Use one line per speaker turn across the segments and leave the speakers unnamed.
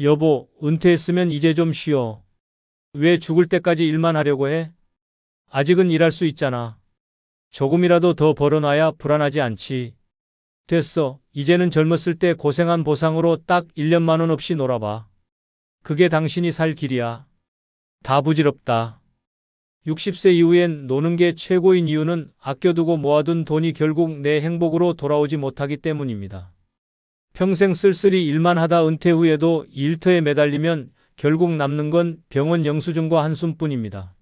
여보, 은퇴했으면 이제 좀 쉬어. 왜 죽을 때까지 일만 하려고 해? 아직은 일할 수 있잖아. 조금이라도 더 벌어놔야 불안하지 않지. 됐어. 이제는 젊었을 때 고생한 보상으로 딱 1년만 원 없이 놀아봐. 그게 당신이 살 길이야. 다 부질없다. 60세 이후엔 노는 게 최고인 이유는 아껴두고 모아둔 돈이 결국 내 행복으로 돌아오지 못하기 때문입니다. 평생 쓸쓸히 일만 하다 은퇴 후에도 일터에 매달리면 결국 남는 건 병원 영수증과 한숨뿐입니다.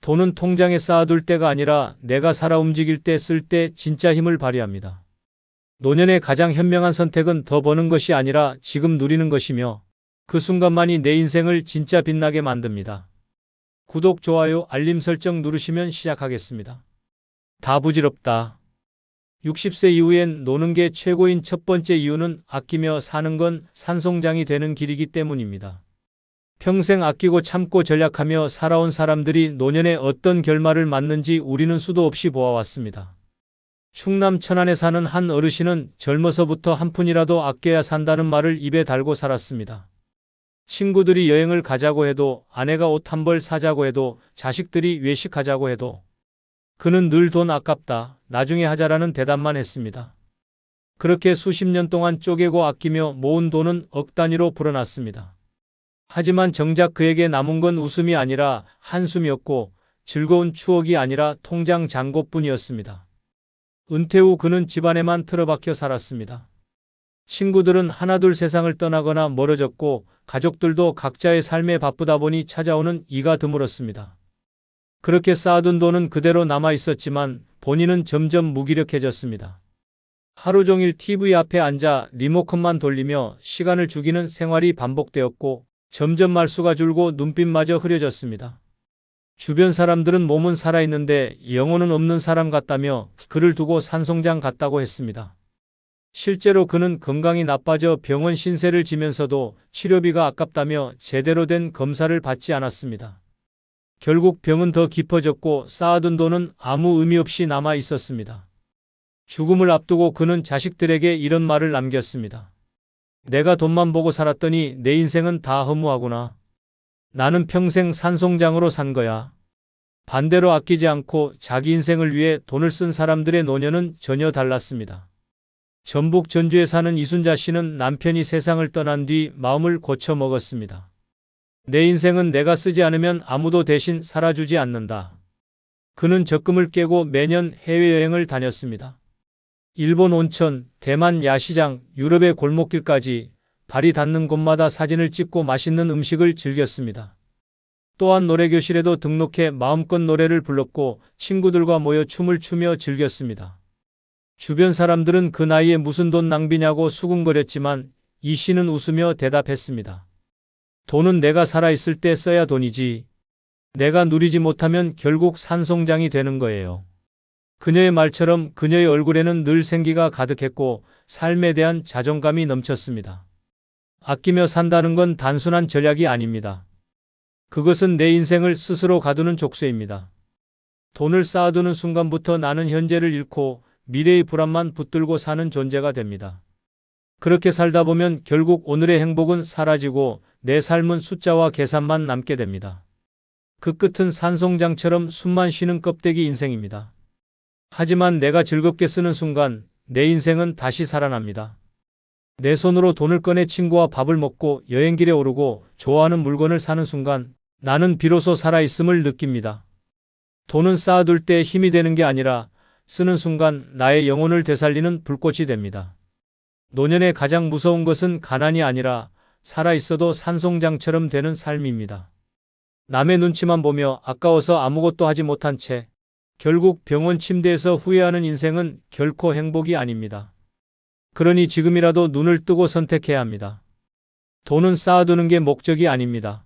돈은 통장에 쌓아둘 때가 아니라 내가 살아 움직일 때 쓸 때 진짜 힘을 발휘합니다. 노년의 가장 현명한 선택은 더 버는 것이 아니라 지금 누리는 것이며 그 순간만이 내 인생을 진짜 빛나게 만듭니다. 구독, 좋아요, 알림 설정 누르시면 시작하겠습니다. 다 부질없다. 60세 이후엔 노는 게 최고인 첫 번째 이유는 아끼며 사는 건 산송장이 되는 길이기 때문입니다. 평생 아끼고 참고 전략하며 살아온 사람들이 노년에 어떤 결말을 맞는지 우리는 수도 없이 보아왔습니다. 충남 천안에 사는 한 어르신은 젊어서부터 한 푼이라도 아껴야 산다는 말을 입에 달고 살았습니다. 친구들이 여행을 가자고 해도, 아내가 옷 한 벌 사자고 해도, 자식들이 외식하자고 해도 그는 늘 돈 아깝다, 나중에 하자라는 대답만 했습니다. 그렇게 수십 년 동안 쪼개고 아끼며 모은 돈은 억 단위로 불어났습니다. 하지만 정작 그에게 남은 건 웃음이 아니라 한숨이었고 즐거운 추억이 아니라 통장 잔고뿐이었습니다. 은퇴 후 그는 집안에만 틀어박혀 살았습니다. 친구들은 하나둘 세상을 떠나거나 멀어졌고 가족들도 각자의 삶에 바쁘다 보니 찾아오는 이가 드물었습니다. 그렇게 쌓아둔 돈은 그대로 남아 있었지만 본인은 점점 무기력해졌습니다. 하루 종일 TV 앞에 앉아 리모컨만 돌리며 시간을 죽이는 생활이 반복되었고 점점 말수가 줄고 눈빛마저 흐려졌습니다. 주변 사람들은 몸은 살아있는데 영혼은 없는 사람 같다며 그를 두고 산송장 같다고 했습니다. 실제로 그는 건강이 나빠져 병원 신세를 지면서도 치료비가 아깝다며 제대로 된 검사를 받지 않았습니다. 결국 병은 더 깊어졌고 쌓아둔 돈은 아무 의미 없이 남아 있었습니다. 죽음을 앞두고 그는 자식들에게 이런 말을 남겼습니다. 내가 돈만 보고 살았더니 내 인생은 다 허무하구나. 나는 평생 산송장으로 산 거야. 반대로 아끼지 않고 자기 인생을 위해 돈을 쓴 사람들의 노년은 전혀 달랐습니다. 전북 전주에 사는 이순자 씨는 남편이 세상을 떠난 뒤 마음을 고쳐 먹었습니다. 내 인생은 내가 쓰지 않으면 아무도 대신 살아주지 않는다. 그는 적금을 깨고 매년 해외여행을 다녔습니다. 일본 온천, 대만 야시장, 유럽의 골목길까지 발이 닿는 곳마다 사진을 찍고 맛있는 음식을 즐겼습니다. 또한 노래교실에도 등록해 마음껏 노래를 불렀고 친구들과 모여 춤을 추며 즐겼습니다. 주변 사람들은 그 나이에 무슨 돈 낭비냐고 수군거렸지만 이 씨는 웃으며 대답했습니다. 돈은 내가 살아있을 때 써야 돈이지. 내가 누리지 못하면 결국 산송장이 되는 거예요. 그녀의 말처럼 그녀의 얼굴에는 늘 생기가 가득했고 삶에 대한 자존감이 넘쳤습니다. 아끼며 산다는 건 단순한 전략이 아닙니다. 그것은 내 인생을 스스로 가두는 족쇄입니다. 돈을 쌓아두는 순간부터 나는 현재를 잃고 미래의 불안만 붙들고 사는 존재가 됩니다. 그렇게 살다 보면 결국 오늘의 행복은 사라지고 내 삶은 숫자와 계산만 남게 됩니다. 그 끝은 산송장처럼 숨만 쉬는 껍데기 인생입니다. 하지만 내가 즐겁게 쓰는 순간 내 인생은 다시 살아납니다. 내 손으로 돈을 꺼내 친구와 밥을 먹고 여행길에 오르고 좋아하는 물건을 사는 순간 나는 비로소 살아있음을 느낍니다. 돈은 쌓아둘 때 힘이 되는 게 아니라 쓰는 순간 나의 영혼을 되살리는 불꽃이 됩니다. 노년의 가장 무서운 것은 가난이 아니라 살아있어도 산송장처럼 되는 삶입니다. 남의 눈치만 보며 아까워서 아무것도 하지 못한 채 결국 병원 침대에서 후회하는 인생은 결코 행복이 아닙니다. 그러니 지금이라도 눈을 뜨고 선택해야 합니다. 돈은 쌓아두는 게 목적이 아닙니다.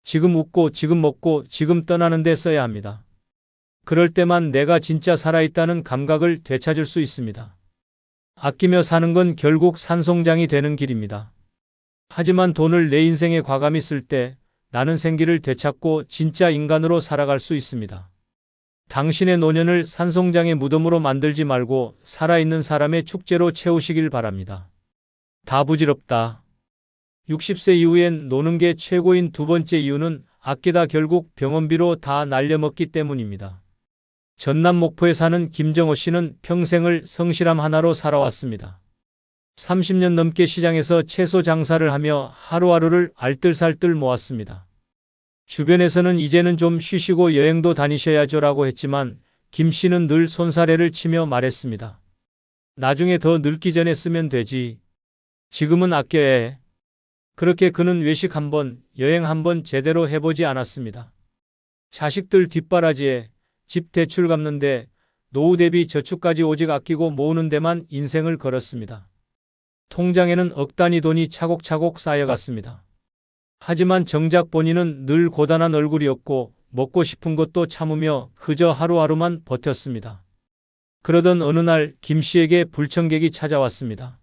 지금 웃고 지금 먹고 지금 떠나는 데 써야 합니다. 그럴 때만 내가 진짜 살아있다는 감각을 되찾을 수 있습니다. 아끼며 사는 건 결국 산송장이 되는 길입니다. 하지만 돈을 내 인생에 과감히 쓸 때 나는 생기를 되찾고 진짜 인간으로 살아갈 수 있습니다. 당신의 노년을 산송장의 무덤으로 만들지 말고 살아있는 사람의 축제로 채우시길 바랍니다. 다 부질없다. 60세 이후엔 노는 게 최고인 두 번째 이유는 아끼다 결국 병원비로 다 날려먹기 때문입니다. 전남 목포에 사는 김정호 씨는 평생을 성실함 하나로 살아왔습니다. 30년 넘게 시장에서 채소 장사를 하며 하루하루를 알뜰살뜰 모았습니다. 주변에서는 이제는 좀 쉬시고 여행도 다니셔야죠라고 했지만 김 씨는 늘 손사래를 치며 말했습니다. 나중에 더 늙기 전에 쓰면 되지. 지금은 아껴야 해. 그렇게 그는 외식 한 번, 여행 한 번 제대로 해보지 않았습니다. 자식들 뒷바라지에 집 대출 갚는데 노후 대비 저축까지 오직 아끼고 모으는 데만 인생을 걸었습니다. 통장에는 억 단위 돈이 차곡차곡 쌓여갔습니다. 하지만 정작 본인은 늘 고단한 얼굴이었고 먹고 싶은 것도 참으며 그저 하루하루만 버텼습니다. 그러던 어느 날 김 씨에게 불청객이 찾아왔습니다.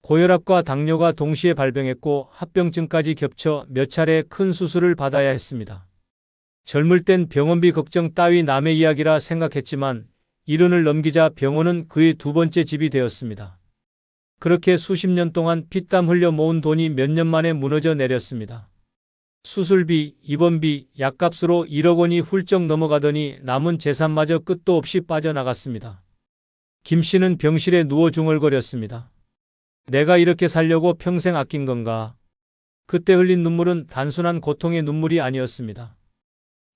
고혈압과 당뇨가 동시에 발병했고 합병증까지 겹쳐 몇 차례 큰 수술을 받아야 했습니다. 젊을 땐 병원비 걱정 따위 남의 이야기라 생각했지만 70을 넘기자 병원은 그의 두 번째 집이 되었습니다. 그렇게 수십 년 동안 피땀 흘려 모은 돈이 몇 년 만에 무너져 내렸습니다. 수술비, 입원비, 약값으로 1억 원이 훌쩍 넘어가더니 남은 재산마저 끝도 없이 빠져나갔습니다. 김 씨는 병실에 누워 중얼거렸습니다. 내가 이렇게 살려고 평생 아낀 건가? 그때 흘린 눈물은 단순한 고통의 눈물이 아니었습니다.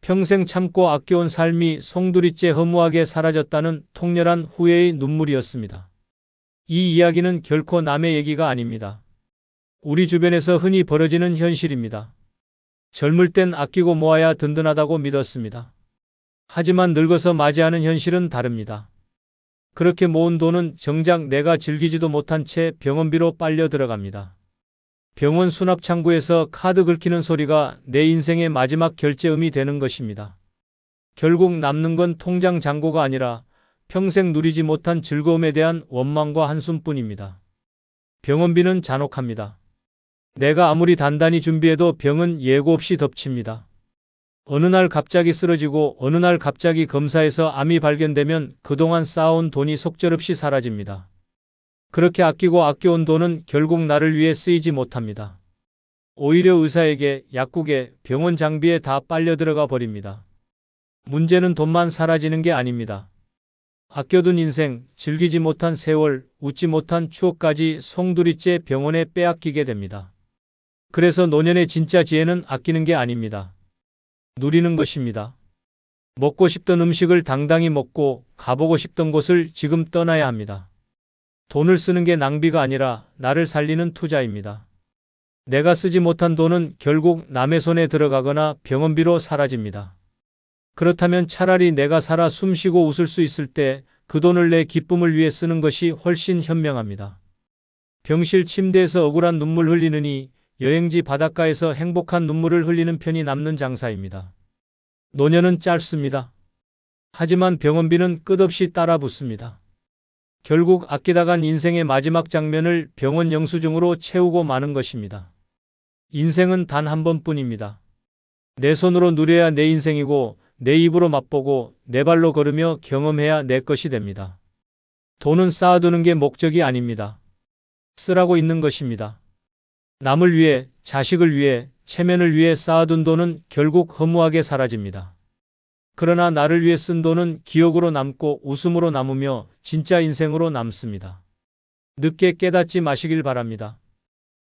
평생 참고 아껴온 삶이 송두리째 허무하게 사라졌다는 통렬한 후회의 눈물이었습니다. 이 이야기는 결코 남의 얘기가 아닙니다. 우리 주변에서 흔히 벌어지는 현실입니다. 젊을 땐 아끼고 모아야 든든하다고 믿었습니다. 하지만 늙어서 맞이하는 현실은 다릅니다. 그렇게 모은 돈은 정작 내가 즐기지도 못한 채 병원비로 빨려 들어갑니다. 병원 수납창구에서 카드 긁히는 소리가 내 인생의 마지막 결제음이 되는 것입니다. 결국 남는 건 통장 잔고가 아니라 평생 누리지 못한 즐거움에 대한 원망과 한숨뿐입니다. 병원비는 잔혹합니다. 내가 아무리 단단히 준비해도 병은 예고 없이 덮칩니다. 어느 날 갑자기 쓰러지고 어느 날 갑자기 검사에서 암이 발견되면 그동안 쌓아온 돈이 속절없이 사라집니다. 그렇게 아끼고 아껴온 돈은 결국 나를 위해 쓰이지 못합니다. 오히려 의사에게, 약국에, 병원 장비에 다 빨려 들어가 버립니다. 문제는 돈만 사라지는 게 아닙니다. 아껴둔 인생, 즐기지 못한 세월, 웃지 못한 추억까지 송두리째 병원에 빼앗기게 됩니다. 그래서 노년의 진짜 지혜는 아끼는 게 아닙니다. 누리는 것입니다. 먹고 싶던 음식을 당당히 먹고 가보고 싶던 곳을 지금 떠나야 합니다. 돈을 쓰는 게 낭비가 아니라 나를 살리는 투자입니다. 내가 쓰지 못한 돈은 결국 남의 손에 들어가거나 병원비로 사라집니다. 그렇다면 차라리 내가 살아 숨쉬고 웃을 수 있을 때 그 돈을 내 기쁨을 위해 쓰는 것이 훨씬 현명합니다. 병실 침대에서 억울한 눈물 흘리느니 여행지 바닷가에서 행복한 눈물을 흘리는 편이 남는 장사입니다. 노년은 짧습니다. 하지만 병원비는 끝없이 따라붙습니다. 결국 아끼다 간 인생의 마지막 장면을 병원 영수증으로 채우고 마는 것입니다. 인생은 단 한 번뿐입니다. 내 손으로 누려야 내 인생이고 내 입으로 맛보고 내 발로 걸으며 경험해야 내 것이 됩니다. 돈은 쌓아두는 게 목적이 아닙니다. 쓰라고 있는 것입니다. 남을 위해, 자식을 위해, 체면을 위해 쌓아둔 돈은 결국 허무하게 사라집니다. 그러나 나를 위해 쓴 돈은 기억으로 남고 웃음으로 남으며 진짜 인생으로 남습니다. 늦게 깨닫지 마시길 바랍니다.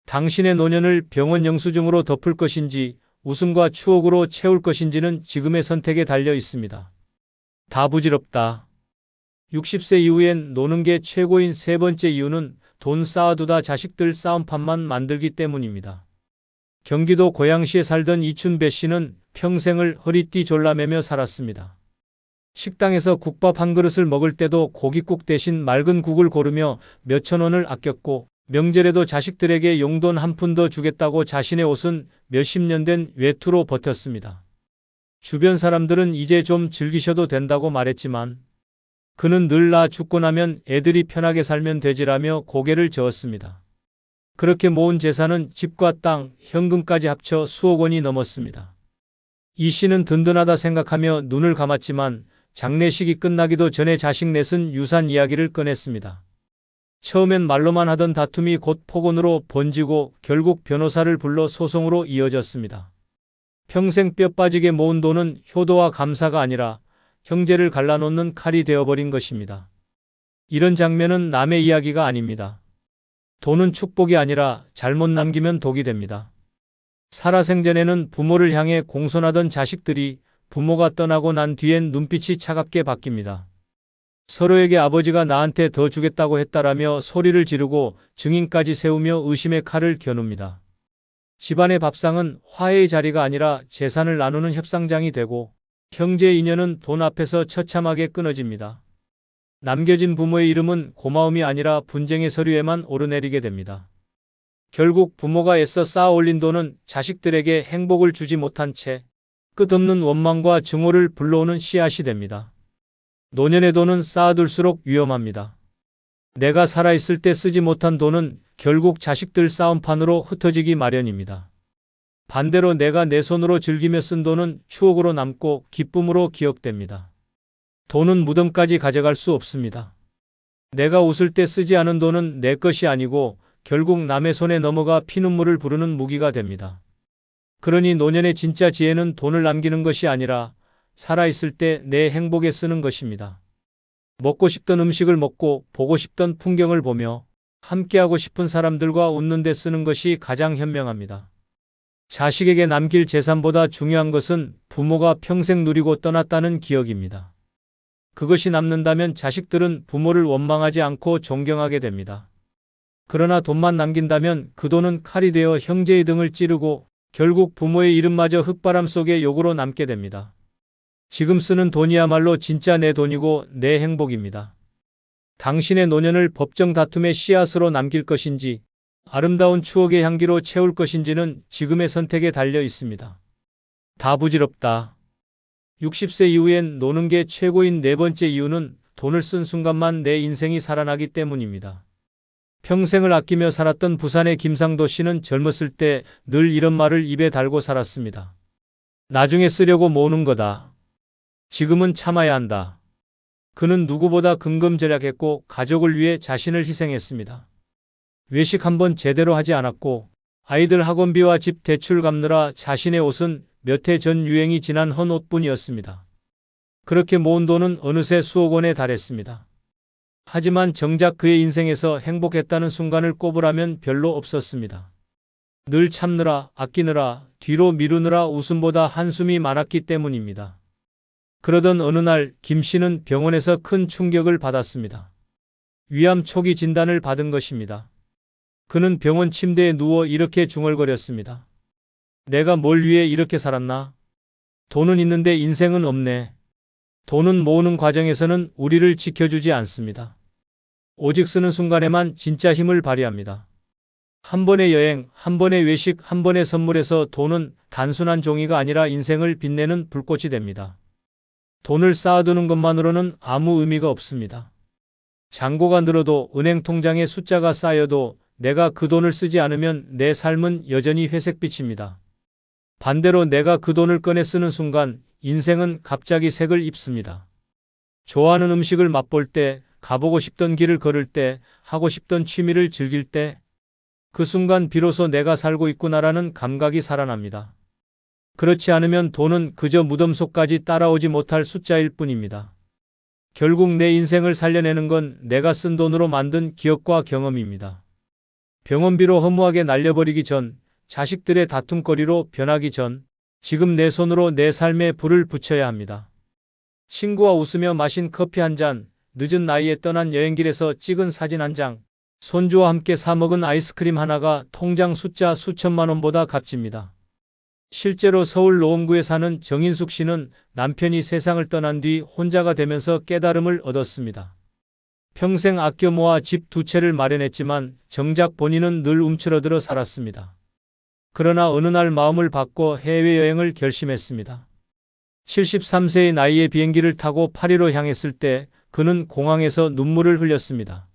당신의 노년을 병원 영수증으로 덮을 것인지 웃음과 추억으로 채울 것인지는 지금의 선택에 달려 있습니다. 다 부질없다. 60세 이후엔 노는 게 최고인 세 번째 이유는 돈 쌓아두다 자식들 싸움판만 만들기 때문입니다. 경기도 고양시에 살던 이춘배 씨는 평생을 허리띠 졸라매며 살았습니다. 식당에서 국밥 한 그릇을 먹을 때도 고깃국 대신 맑은 국을 고르며 몇천 원을 아꼈고 명절에도 자식들에게 용돈 한 푼 더 주겠다고 자신의 옷은 몇십 년 된 외투로 버텼습니다. 주변 사람들은 이제 좀 즐기셔도 된다고 말했지만 그는 늘 나 죽고 나면 애들이 편하게 살면 되지라며 고개를 저었습니다. 그렇게 모은 재산은 집과 땅, 현금까지 합쳐 수억 원이 넘었습니다. 이 씨는 든든하다 생각하며 눈을 감았지만 장례식이 끝나기도 전에 자식 넷은 유산 이야기를 꺼냈습니다. 처음엔 말로만 하던 다툼이 곧 폭언으로 번지고 결국 변호사를 불러 소송으로 이어졌습니다. 평생 뼈 빠지게 모은 돈은 효도와 감사가 아니라 형제를 갈라놓는 칼이 되어버린 것입니다. 이런 장면은 남의 이야기가 아닙니다. 돈은 축복이 아니라 잘못 남기면 독이 됩니다. 살아생전에는 부모를 향해 공손하던 자식들이 부모가 떠나고 난 뒤엔 눈빛이 차갑게 바뀝니다. 서로에게 아버지가 나한테 더 주겠다고 했다라며 소리를 지르고 증인까지 세우며 의심의 칼을 겨눕니다. 집안의 밥상은 화해의 자리가 아니라 재산을 나누는 협상장이 되고 형제 인연은 돈 앞에서 처참하게 끊어집니다. 남겨진 부모의 이름은 고마움이 아니라 분쟁의 서류에만 오르내리게 됩니다. 결국 부모가 애써 쌓아 올린 돈은 자식들에게 행복을 주지 못한 채 끝없는 원망과 증오를 불러오는 씨앗이 됩니다. 노년의 돈은 쌓아둘수록 위험합니다. 내가 살아있을 때 쓰지 못한 돈은 결국 자식들 싸움판으로 흩어지기 마련입니다. 반대로 내가 내 손으로 즐기며 쓴 돈은 추억으로 남고 기쁨으로 기억됩니다. 돈은 무덤까지 가져갈 수 없습니다. 내가 웃을 때 쓰지 않은 돈은 내 것이 아니고 결국 남의 손에 넘어가 피눈물을 부르는 무기가 됩니다. 그러니 노년의 진짜 지혜는 돈을 남기는 것이 아니라 살아있을 때 내 행복에 쓰는 것입니다. 먹고 싶던 음식을 먹고 보고 싶던 풍경을 보며 함께하고 싶은 사람들과 웃는 데 쓰는 것이 가장 현명합니다. 자식에게 남길 재산보다 중요한 것은 부모가 평생 누리고 떠났다는 기억입니다. 그것이 남는다면 자식들은 부모를 원망하지 않고 존경하게 됩니다. 그러나 돈만 남긴다면 그 돈은 칼이 되어 형제의 등을 찌르고 결국 부모의 이름마저 흙바람 속에 욕으로 남게 됩니다. 지금 쓰는 돈이야말로 진짜 내 돈이고 내 행복입니다. 당신의 노년을 법정 다툼의 씨앗으로 남길 것인지 아름다운 추억의 향기로 채울 것인지는 지금의 선택에 달려 있습니다. 다 부질없다. 60세 이후엔 노는 게 최고인 네 번째 이유는 돈을 쓴 순간만 내 인생이 살아나기 때문입니다. 평생을 아끼며 살았던 부산의 김상도 씨는 젊었을 때 늘 이런 말을 입에 달고 살았습니다. 나중에 쓰려고 모으는 거다. 지금은 참아야 한다. 그는 누구보다 근검절약했고 가족을 위해 자신을 희생했습니다. 외식 한번 제대로 하지 않았고 아이들 학원비와 집 대출 갚느라 자신의 옷은 몇 해 전 유행이 지난 헌 옷뿐이었습니다. 그렇게 모은 돈은 어느새 수억 원에 달했습니다. 하지만 정작 그의 인생에서 행복했다는 순간을 꼽으라면 별로 없었습니다. 늘 참느라, 아끼느라, 뒤로 미루느라 웃음보다 한숨이 많았기 때문입니다. 그러던 어느 날 김 씨는 병원에서 큰 충격을 받았습니다. 위암 초기 진단을 받은 것입니다. 그는 병원 침대에 누워 이렇게 중얼거렸습니다. 내가 뭘 위해 이렇게 살았나? 돈은 있는데 인생은 없네. 돈은 모으는 과정에서는 우리를 지켜주지 않습니다. 오직 쓰는 순간에만 진짜 힘을 발휘합니다. 한 번의 여행, 한 번의 외식, 한 번의 선물에서 돈은 단순한 종이가 아니라 인생을 빛내는 불꽃이 됩니다. 돈을 쌓아두는 것만으로는 아무 의미가 없습니다. 잔고가 늘어도 은행 통장에 숫자가 쌓여도 내가 그 돈을 쓰지 않으면 내 삶은 여전히 회색빛입니다. 반대로 내가 그 돈을 꺼내 쓰는 순간 인생은 갑자기 색을 입습니다. 좋아하는 음식을 맛볼 때, 가보고 싶던 길을 걸을 때, 하고 싶던 취미를 즐길 때, 그 순간 비로소 내가 살고 있구나라는 감각이 살아납니다. 그렇지 않으면 돈은 그저 무덤 속까지 따라오지 못할 숫자일 뿐입니다. 결국 내 인생을 살려내는 건 내가 쓴 돈으로 만든 기억과 경험입니다. 병원비로 허무하게 날려버리기 전, 자식들의 다툼거리로 변하기 전, 지금 내 손으로 내 삶에 불을 붙여야 합니다. 친구와 웃으며 마신 커피 한 잔, 늦은 나이에 떠난 여행길에서 찍은 사진 한 장, 손주와 함께 사 먹은 아이스크림 하나가 통장 숫자 수천만 원보다 값집니다. 실제로 서울 노원구에 사는 정인숙 씨는 남편이 세상을 떠난 뒤 혼자가 되면서 깨달음을 얻었습니다. 평생 아껴 모아 집 두 채를 마련했지만 정작 본인은 늘 움츠러들어 살았습니다. 그러나 어느 날 마음을 바꿔 해외여행을 결심했습니다. 73세의 나이에 비행기를 타고 파리로 향했을 때 그는 공항에서 눈물을 흘렸습니다.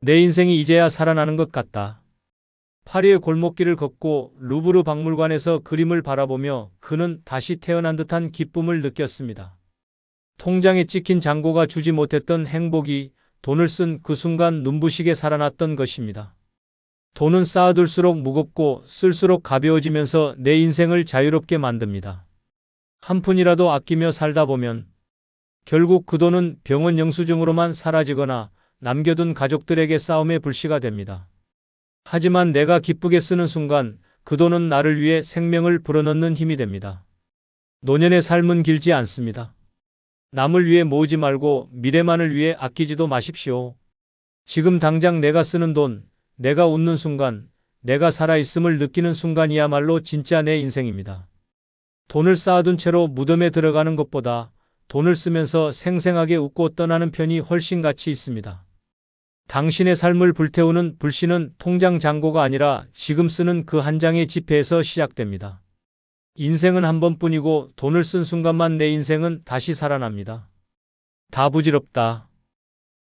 내 인생이 이제야 살아나는 것 같다. 파리의 골목길을 걷고 루브르 박물관에서 그림을 바라보며 그는 다시 태어난 듯한 기쁨을 느꼈습니다. 통장에 찍힌 잔고가 주지 못했던 행복이 돈을 쓴 그 순간 눈부시게 살아났던 것입니다. 돈은 쌓아둘수록 무겁고 쓸수록 가벼워지면서 내 인생을 자유롭게 만듭니다. 한 푼이라도 아끼며 살다 보면 결국 그 돈은 병원 영수증으로만 사라지거나 남겨둔 가족들에게 싸움의 불씨가 됩니다. 하지만 내가 기쁘게 쓰는 순간 그 돈은 나를 위해 생명을 불어넣는 힘이 됩니다. 노년의 삶은 길지 않습니다. 남을 위해 모으지 말고 미래만을 위해 아끼지도 마십시오. 지금 당장 내가 쓰는 돈, 내가 웃는 순간, 내가 살아있음을 느끼는 순간이야말로 진짜 내 인생입니다. 돈을 쌓아둔 채로 무덤에 들어가는 것보다 돈을 쓰면서 생생하게 웃고 떠나는 편이 훨씬 가치 있습니다. 당신의 삶을 불태우는 불씨는 통장 잔고가 아니라 지금 쓰는 그 한 장의 지폐에서 시작됩니다. 인생은 한 번뿐이고 돈을 쓴 순간만 내 인생은 다시 살아납니다. 다 부질없다.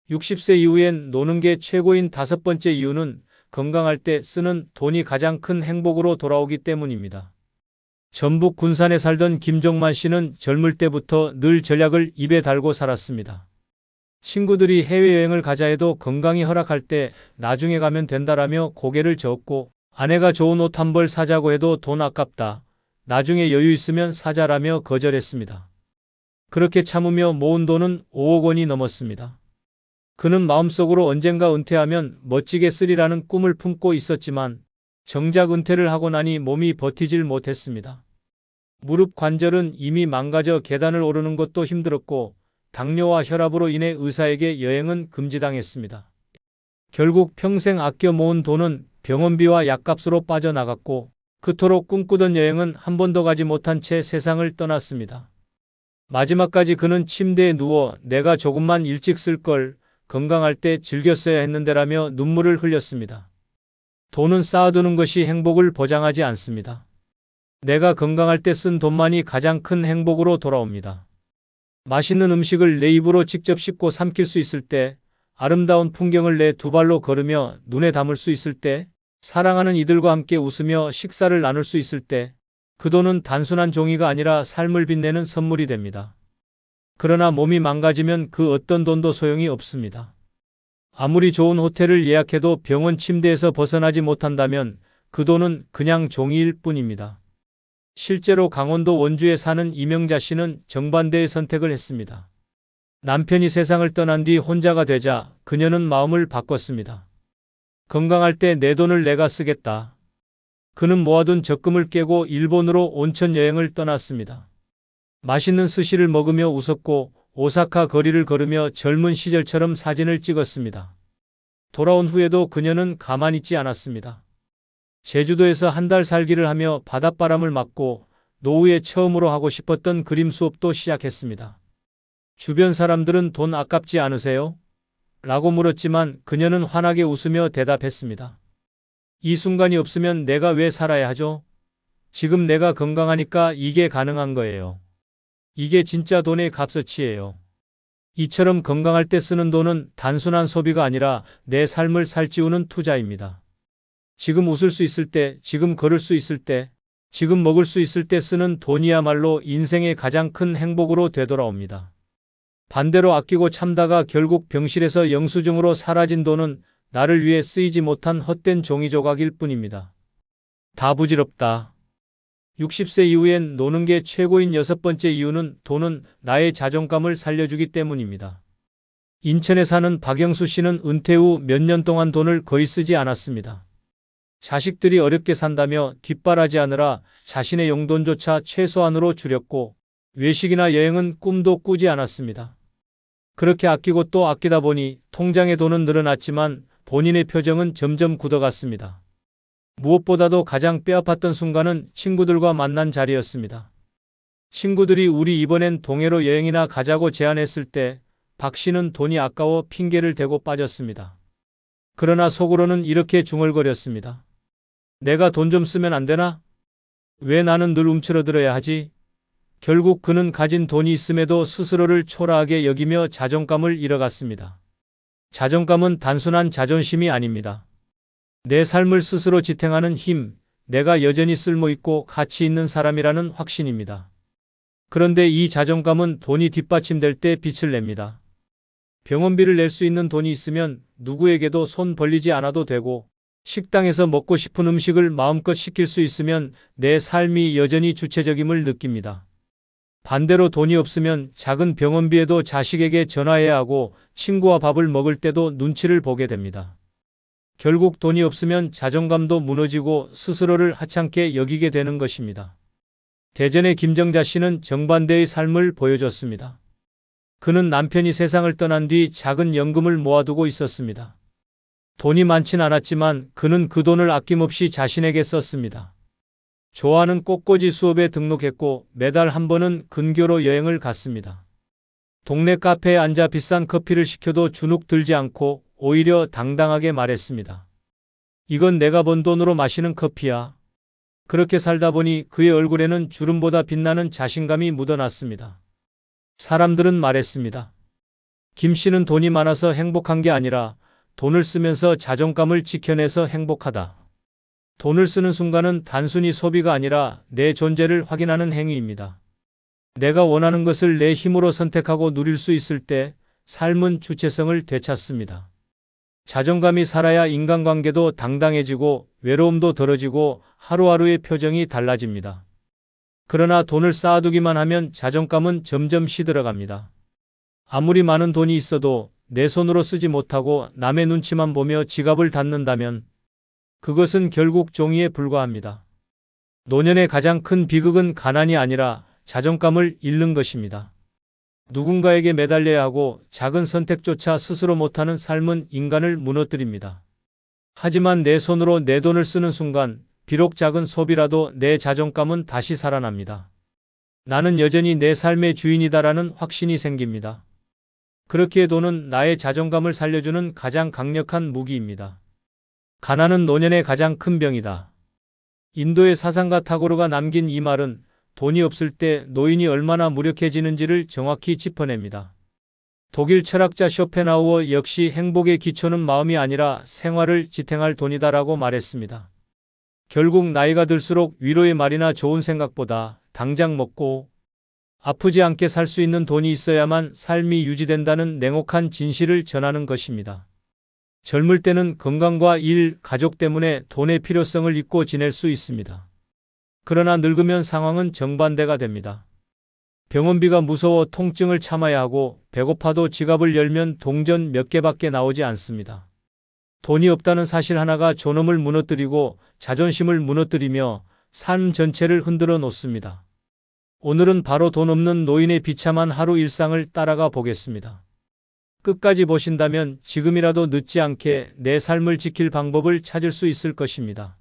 60세 이후엔 노는 게 최고인 5번째 이유는 건강할 때 쓰는 돈이 가장 큰 행복으로 돌아오기 때문입니다. 전북 군산에 살던 김종만 씨는 젊을 때부터 늘 전략을 입에 달고 살았습니다. 친구들이 해외여행을 가자 해도 건강이 허락할 때 나중에 가면 된다라며 고개를 저었고, 아내가 좋은 옷 한 벌 사자고 해도 돈 아깝다, 나중에 여유 있으면 사자라며 거절했습니다. 그렇게 참으며 모은 돈은 5억 원이 넘었습니다. 그는 마음속으로 언젠가 은퇴하면 멋지게 쓰리라는 꿈을 품고 있었지만 정작 은퇴를 하고 나니 몸이 버티질 못했습니다. 무릎 관절은 이미 망가져 계단을 오르는 것도 힘들었고 당뇨와 혈압으로 인해 의사에게 여행은 금지당했습니다. 결국 평생 아껴 모은 돈은 병원비와 약값으로 빠져나갔고 그토록 꿈꾸던 여행은 한 번도 가지 못한 채 세상을 떠났습니다. 마지막까지 그는 침대에 누워 내가 조금만 일찍 쓸 걸, 건강할 때 즐겼어야 했는데라며 눈물을 흘렸습니다. 돈은 쌓아두는 것이 행복을 보장하지 않습니다. 내가 건강할 때 쓴 돈만이 가장 큰 행복으로 돌아옵니다. 맛있는 음식을 내 입으로 직접 씹고 삼킬 수 있을 때, 아름다운 풍경을 내 두 발로 걸으며 눈에 담을 수 있을 때, 사랑하는 이들과 함께 웃으며 식사를 나눌 수 있을 때, 그 돈은 단순한 종이가 아니라 삶을 빛내는 선물이 됩니다. 그러나 몸이 망가지면 그 어떤 돈도 소용이 없습니다. 아무리 좋은 호텔을 예약해도 병원 침대에서 벗어나지 못한다면 그 돈은 그냥 종이일 뿐입니다. 실제로 강원도 원주에 사는 이명자 씨는 정반대의 선택을 했습니다. 남편이 세상을 떠난 뒤 혼자가 되자 그녀는 마음을 바꿨습니다. 건강할 때 내 돈을 내가 쓰겠다. 그는 모아둔 적금을 깨고 일본으로 온천 여행을 떠났습니다. 맛있는 스시를 먹으며 웃었고 오사카 거리를 걸으며 젊은 시절처럼 사진을 찍었습니다. 돌아온 후에도 그녀는 가만히 있지 않았습니다. 제주도에서 한 달 살기를 하며 바닷바람을 맞고 노후에 처음으로 하고 싶었던 그림 수업도 시작했습니다. 주변 사람들은 돈 아깝지 않으세요? 라고 물었지만 그녀는 환하게 웃으며 대답했습니다. 이 순간이 없으면 내가 왜 살아야 하죠? 지금 내가 건강하니까 이게 가능한 거예요. 이게 진짜 돈의 값어치예요. 이처럼 건강할 때 쓰는 돈은 단순한 소비가 아니라 내 삶을 살찌우는 투자입니다. 지금 웃을 수 있을 때, 지금 걸을 수 있을 때, 지금 먹을 수 있을 때 쓰는 돈이야말로 인생의 가장 큰 행복으로 되돌아옵니다. 반대로 아끼고 참다가 결국 병실에서 영수증으로 사라진 돈은 나를 위해 쓰이지 못한 헛된 종이 조각일 뿐입니다. 다 부질없다. 60세 이후엔 노는 게 최고인 6번째 이유는 돈은 나의 자존감을 살려주기 때문입니다. 인천에 사는 박영수 씨는 은퇴 후 몇 년 동안 돈을 거의 쓰지 않았습니다. 자식들이 어렵게 산다며 뒷바라지하느라 자신의 용돈조차 최소한으로 줄였고 외식이나 여행은 꿈도 꾸지 않았습니다. 그렇게 아끼고 또 아끼다 보니 통장의 돈은 늘어났지만 본인의 표정은 점점 굳어갔습니다. 무엇보다도 가장 뼈아팠던 순간은 친구들과 만난 자리였습니다. 친구들이 우리 이번엔 동해로 여행이나 가자고 제안했을 때 박 씨는 돈이 아까워 핑계를 대고 빠졌습니다. 그러나 속으로는 이렇게 중얼거렸습니다. 내가 돈 좀 쓰면 안 되나? 왜 나는 늘 움츠러들어야 하지? 결국 그는 가진 돈이 있음에도 스스로를 초라하게 여기며 자존감을 잃어갔습니다. 자존감은 단순한 자존심이 아닙니다. 내 삶을 스스로 지탱하는 힘, 내가 여전히 쓸모있고 가치 있는 사람이라는 확신입니다. 그런데 이 자존감은 돈이 뒷받침될 때 빛을 냅니다. 병원비를 낼 수 있는 돈이 있으면 누구에게도 손 벌리지 않아도 되고, 식당에서 먹고 싶은 음식을 마음껏 시킬 수 있으면 내 삶이 여전히 주체적임을 느낍니다. 반대로 돈이 없으면 작은 병원비에도 자식에게 전화해야 하고 친구와 밥을 먹을 때도 눈치를 보게 됩니다. 결국 돈이 없으면 자존감도 무너지고 스스로를 하찮게 여기게 되는 것입니다. 대전의 김정자 씨는 정반대의 삶을 보여줬습니다. 그는 남편이 세상을 떠난 뒤 작은 연금을 모아두고 있었습니다. 돈이 많진 않았지만 그는 그 돈을 아낌없이 자신에게 썼습니다. 좋아하는 꽃꽂이 수업에 등록했고 매달 한 번은 근교로 여행을 갔습니다. 동네 카페에 앉아 비싼 커피를 시켜도 주눅 들지 않고 오히려 당당하게 말했습니다. 이건 내가 번 돈으로 마시는 커피야. 그렇게 살다 보니 그의 얼굴에는 주름보다 빛나는 자신감이 묻어났습니다. 사람들은 말했습니다. 김 씨는 돈이 많아서 행복한 게 아니라 돈을 쓰면서 자존감을 지켜내서 행복하다. 돈을 쓰는 순간은 단순히 소비가 아니라 내 존재를 확인하는 행위입니다. 내가 원하는 것을 내 힘으로 선택하고 누릴 수 있을 때 삶은 주체성을 되찾습니다. 자존감이 살아야 인간관계도 당당해지고 외로움도 덜어지고 하루하루의 표정이 달라집니다. 그러나 돈을 쌓아두기만 하면 자존감은 점점 시들어갑니다. 아무리 많은 돈이 있어도 내 손으로 쓰지 못하고 남의 눈치만 보며 지갑을 닫는다면 그것은 결국 종이에 불과합니다. 노년의 가장 큰 비극은 가난이 아니라 자존감을 잃는 것입니다. 누군가에게 매달려야 하고 작은 선택조차 스스로 못하는 삶은 인간을 무너뜨립니다. 하지만 내 손으로 내 돈을 쓰는 순간 비록 작은 소비라도 내 자존감은 다시 살아납니다. 나는 여전히 내 삶의 주인이다라는 확신이 생깁니다. 그렇기에 돈은 나의 자존감을 살려주는 가장 강력한 무기입니다. 가난은 노년의 가장 큰 병이다. 인도의 사상가 타고르가 남긴 이 말은 돈이 없을 때 노인이 얼마나 무력해지는지를 정확히 짚어냅니다. 독일 철학자 쇼펜하우어 역시 행복의 기초는 마음이 아니라 생활을 지탱할 돈이다라고 말했습니다. 결국 나이가 들수록 위로의 말이나 좋은 생각보다 당장 먹고 아프지 않게 살 수 있는 돈이 있어야만 삶이 유지된다는 냉혹한 진실을 전하는 것입니다. 젊을 때는 건강과 일, 가족 때문에 돈의 필요성을 잊고 지낼 수 있습니다. 그러나 늙으면 상황은 정반대가 됩니다. 병원비가 무서워 통증을 참아야 하고 배고파도 지갑을 열면 동전 몇 개밖에 나오지 않습니다. 돈이 없다는 사실 하나가 존엄을 무너뜨리고 자존심을 무너뜨리며 삶 전체를 흔들어 놓습니다. 오늘은 바로 돈 없는 노인의 비참한 하루 일상을 따라가 보겠습니다. 끝까지 보신다면 지금이라도 늦지 않게 내 삶을 지킬 방법을 찾을 수 있을 것입니다.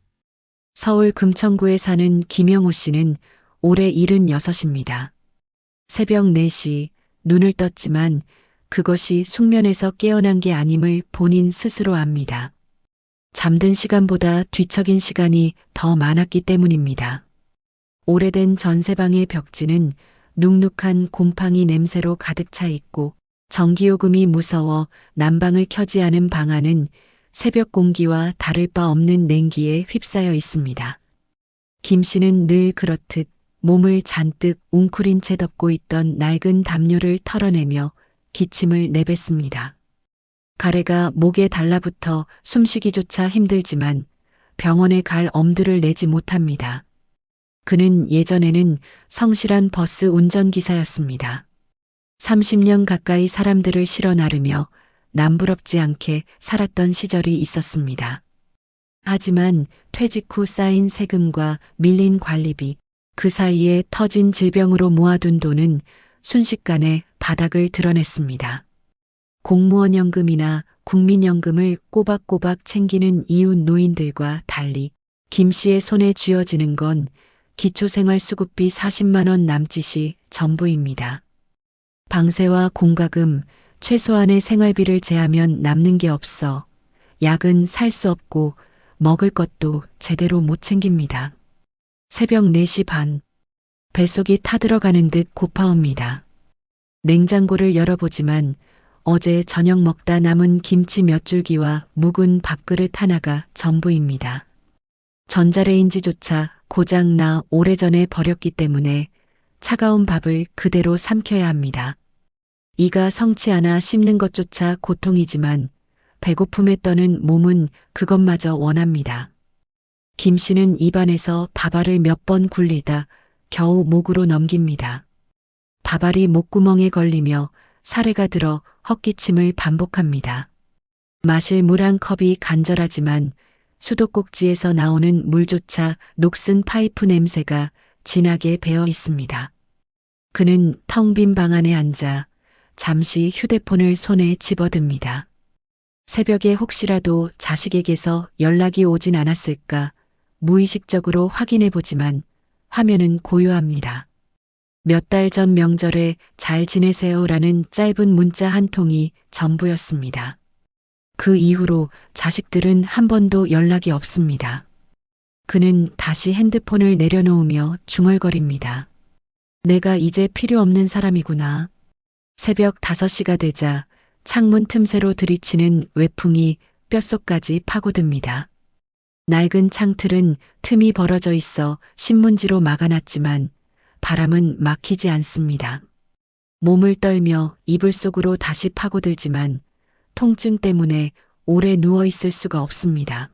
서울 금천구에 사는 김영호 씨는 올해 76입니다. 새벽 4시 눈을 떴지만 그것이 숙면에서 깨어난 게 아님을 본인 스스로 압니다. 잠든 시간보다 뒤척인 시간이 더 많았기 때문입니다. 오래된 전세방의 벽지는 눅눅한 곰팡이 냄새로 가득 차 있고 전기요금이 무서워 난방을 켜지 않은 방 안은 새벽 공기와 다를 바 없는 냉기에 휩싸여 있습니다. 김 씨는 늘 그렇듯 몸을 잔뜩 웅크린 채 덮고 있던 낡은 담요를 털어내며 기침을 내뱉습니다. 가래가 목에 달라붙어 숨쉬기조차 힘들지만 병원에 갈 엄두를 내지 못합니다. 그는 예전에는 성실한 버스 운전기사였습니다. 30년 가까이 사람들을 실어 나르며 남부럽지 않게 살았던 시절이 있었습니다. 하지만 퇴직 후 쌓인 세금과 밀린 관리비, 그 사이에 터진 질병으로 모아둔 돈은 순식간에 바닥을 드러냈습니다. 공무원 연금이나 국민연금을 꼬박꼬박 챙기는 이웃 노인들과 달리 김 씨의 손에 쥐어지는 건 기초생활수급비 40만 원 남짓이 전부입니다. 방세와 공과금, 최소한의 생활비를 제하면 남는 게 없어 약은 살 수 없고 먹을 것도 제대로 못 챙깁니다. 새벽 4시 반, 뱃속이 타들어가는 듯 고파옵니다. 냉장고를 열어보지만 어제 저녁 먹다 남은 김치 몇 줄기와 묵은 밥그릇 하나가 전부입니다. 전자레인지조차 고장나 오래전에 버렸기 때문에 차가운 밥을 그대로 삼켜야 합니다. 이가 성치 않아 씹는 것조차 고통이지만 배고픔에 떠는 몸은 그것마저 원합니다. 김 씨는 입안에서 밥알을 몇 번 굴리다 겨우 목으로 넘깁니다. 밥알이 목구멍에 걸리며 사례가 들어 헛기침을 반복합니다. 마실 물 한 컵이 간절하지만 수도꼭지에서 나오는 물조차 녹슨 파이프 냄새가 진하게 배어 있습니다. 그는 텅 빈 방 안에 앉아 잠시 휴대폰을 손에 집어듭니다. 새벽에 혹시라도 자식에게서 연락이 오진 않았을까 무의식적으로 확인해 보지만 화면은 고요합니다. 몇 달 전 명절에 잘 지내세요라는 짧은 문자 한 통이 전부였습니다. 그 이후로 자식들은 한 번도 연락이 없습니다. 그는 다시 핸드폰을 내려놓으며 중얼거립니다. 내가 이제 필요 없는 사람이구나. 새벽 5시가 되자 창문 틈새로 들이치는 외풍이 뼛속까지 파고듭니다. 낡은 창틀은 틈이 벌어져 있어 신문지로 막아놨지만 바람은 막히지 않습니다. 몸을 떨며 이불 속으로 다시 파고들지만 통증 때문에 오래 누워 있을 수가 없습니다.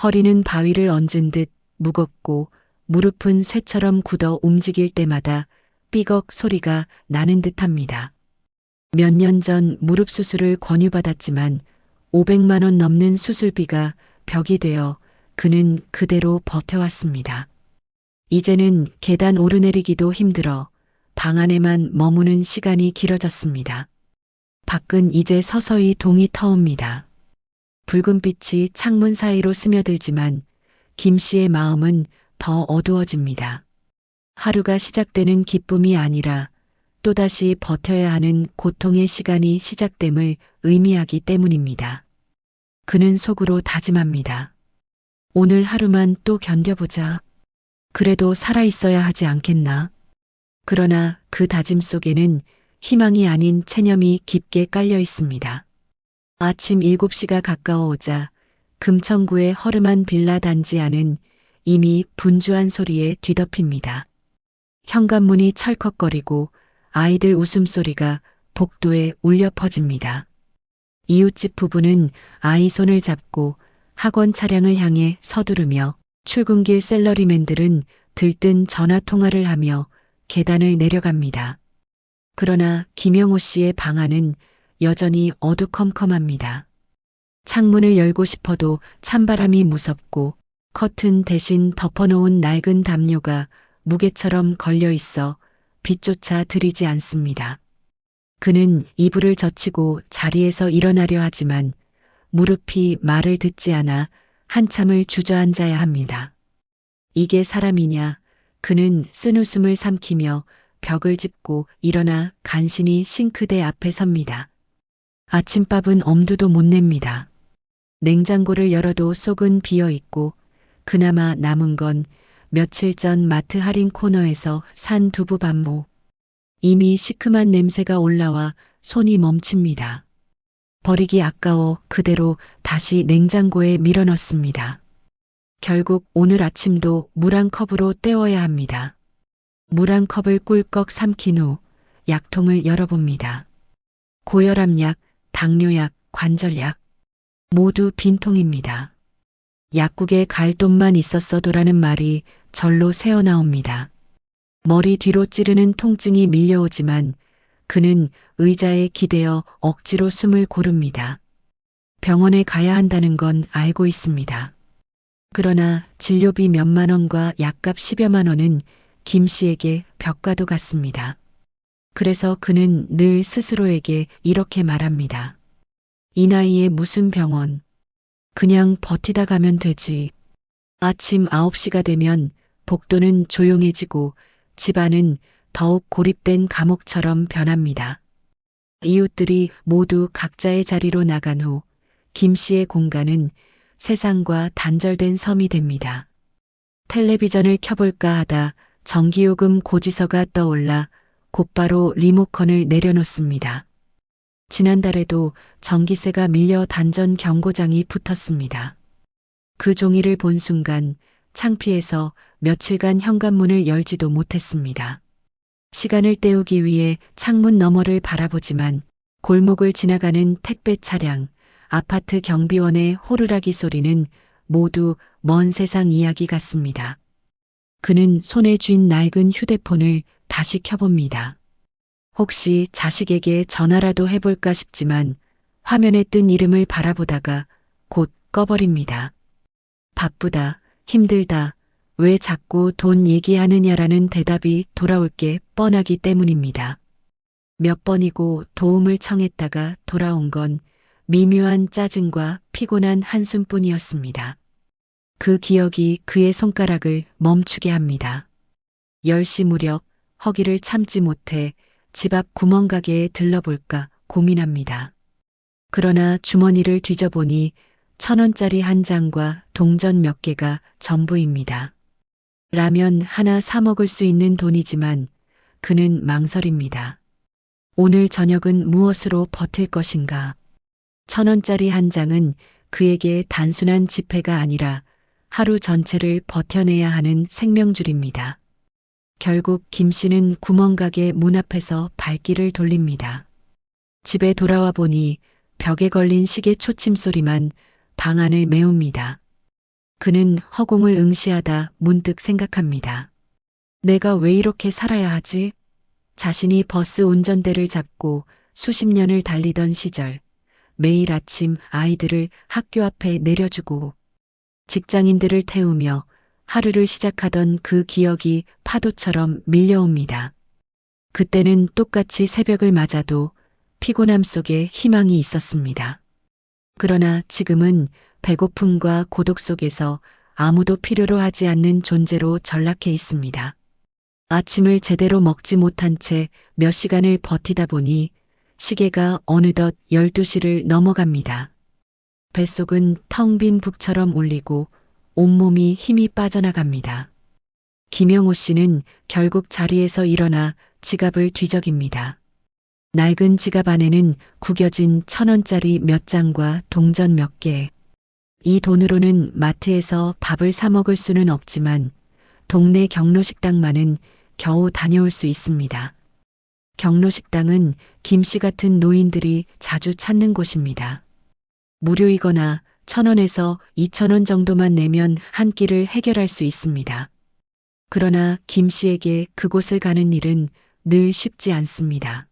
허리는 바위를 얹은 듯 무겁고 무릎은 쇠처럼 굳어 움직일 때마다 삐걱 소리가 나는 듯합니다. 몇 년 전 무릎 수술을 권유받았지만 500만 원 넘는 수술비가 벽이 되어 그는 그대로 버텨왔습니다. 이제는 계단 오르내리기도 힘들어 방 안에만 머무는 시간이 길어졌습니다. 밖은 이제 서서히 동이 터옵니다. 붉은 빛이 창문 사이로 스며들지만 김 씨의 마음은 더 어두워집니다. 하루가 시작되는 기쁨이 아니라 또다시 버텨야 하는 고통의 시간이 시작됨을 의미하기 때문입니다. 그는 속으로 다짐합니다. 오늘 하루만 또 견뎌보자. 그래도 살아있어야 하지 않겠나? 그러나 그 다짐 속에는 희망이 아닌 체념이 깊게 깔려 있습니다. 아침 7시가 가까워오자 금천구의 허름한 빌라 단지 안은 이미 분주한 소리에 뒤덮입니다. 현관문이 철컥거리고 아이들 웃음소리가 복도에 울려 퍼집니다. 이웃집 부부는 아이 손을 잡고 학원 차량을 향해 서두르며 출근길 셀러리맨들은 들뜬 전화 통화를 하며 계단을 내려갑니다. 그러나 김영호 씨의 방 안은 여전히 어두컴컴합니다. 창문을 열고 싶어도 찬바람이 무섭고 커튼 대신 덮어놓은 낡은 담요가 무게처럼 걸려 있어 빛조차 들이지 않습니다. 그는 이불을 젖히고 자리에서 일어나려 하지만 무릎이 말을 듣지 않아 한참을 주저앉아야 합니다. 이게 사람이냐? 그는 쓴웃음을 삼키며 벽을 짚고 일어나 간신히 싱크대 앞에 섭니다. 아침밥은 엄두도 못 냅니다. 냉장고를 열어도 속은 비어 있고 그나마 남은 건 며칠 전 마트 할인 코너에서 산 두부 반모. 이미 시큼한 냄새가 올라와 손이 멈춥니다. 버리기 아까워 그대로 다시 냉장고에 밀어넣습니다. 결국 오늘 아침도 물 한 컵으로 때워야 합니다. 물 한 컵을 꿀꺽 삼킨 후 약통을 열어봅니다. 고혈압약, 당뇨약, 관절약 모두 빈통입니다. 약국에 갈 돈만 있었어도라는 말이 절로 새어나옵니다. 머리 뒤로 찌르는 통증이 밀려오지만 그는 의자에 기대어 억지로 숨을 고릅니다. 병원에 가야 한다는 건 알고 있습니다. 그러나 진료비 몇만 원과 약값 10여만 원은 김 씨에게 벽과도 같습니다. 그래서 그는 늘 스스로에게 이렇게 말합니다. 이 나이에 무슨 병원. 그냥 버티다 가면 되지. 아침 9시가 되면 복도는 조용해지고 집안은 더욱 고립된 감옥처럼 변합니다. 이웃들이 모두 각자의 자리로 나간 후 김 씨의 공간은 세상과 단절된 섬이 됩니다. 텔레비전을 켜볼까 하다 전기요금 고지서가 떠올라 곧바로 리모컨을 내려놓습니다. 지난달에도 전기세가 밀려 단전 경고장이 붙었습니다. 그 종이를 본 순간 창피해서 며칠간 현관문을 열지도 못했습니다. 시간을 때우기 위해 창문 너머를 바라보지만 골목을 지나가는 택배 차량, 아파트 경비원의 호루라기 소리는 모두 먼 세상 이야기 같습니다. 그는 손에 쥔 낡은 휴대폰을 다시 켜봅니다. 혹시 자식에게 전화라도 해볼까 싶지만 화면에 뜬 이름을 바라보다가 곧 꺼버립니다. 바쁘다, 힘들다, 왜 자꾸 돈 얘기하느냐라는 대답이 돌아올 게 뻔하기 때문입니다. 몇 번이고 도움을 청했다가 돌아온 건 미묘한 짜증과 피곤한 한숨뿐이었습니다. 그 기억이 그의 손가락을 멈추게 합니다. 10시 무렵 허기를 참지 못해 집 앞 구멍가게에 들러볼까 고민합니다. 그러나 주머니를 뒤져보니 1,000원짜리 한 장과 동전 몇 개가 전부입니다. 라면 하나 사 먹을 수 있는 돈이지만 그는 망설입니다. 오늘 저녁은 무엇으로 버틸 것인가? 1,000원짜리 한 장은 그에게 단순한 지폐가 아니라 하루 전체를 버텨내야 하는 생명줄입니다. 결국 김 씨는 구멍가게 문 앞에서 발길을 돌립니다. 집에 돌아와 보니 벽에 걸린 시계 초침 소리만 방 안을 메웁니다. 그는 허공을 응시하다 문득 생각합니다. 내가 왜 이렇게 살아야 하지? 자신이 버스 운전대를 잡고 수십 년을 달리던 시절, 매일 아침 아이들을 학교 앞에 내려주고 직장인들을 태우며 하루를 시작하던 그 기억이 파도처럼 밀려옵니다. 그때는 똑같이 새벽을 맞아도 피곤함 속에 희망이 있었습니다. 그러나 지금은 배고픔과 고독 속에서 아무도 필요로 하지 않는 존재로 전락해 있습니다. 아침을 제대로 먹지 못한 채 몇 시간을 버티다 보니 시계가 어느덧 12시를 넘어갑니다. 뱃속은 텅 빈 북처럼 울리고 온몸이 힘이 빠져나갑니다. 김영호 씨는 결국 자리에서 일어나 지갑을 뒤적입니다. 낡은 지갑 안에는 구겨진 1,000원짜리 몇 장과 동전 몇 개. 이 돈으로는 마트에서 밥을 사 먹을 수는 없지만 동네 경로식당만은 겨우 다녀올 수 있습니다. 경로식당은 김 씨 같은 노인들이 자주 찾는 곳입니다. 무료이거나 1,000원에서 2,000원 정도만 내면 한 끼를 해결할 수 있습니다. 그러나 김 씨에게 그곳을 가는 일은 늘 쉽지 않습니다.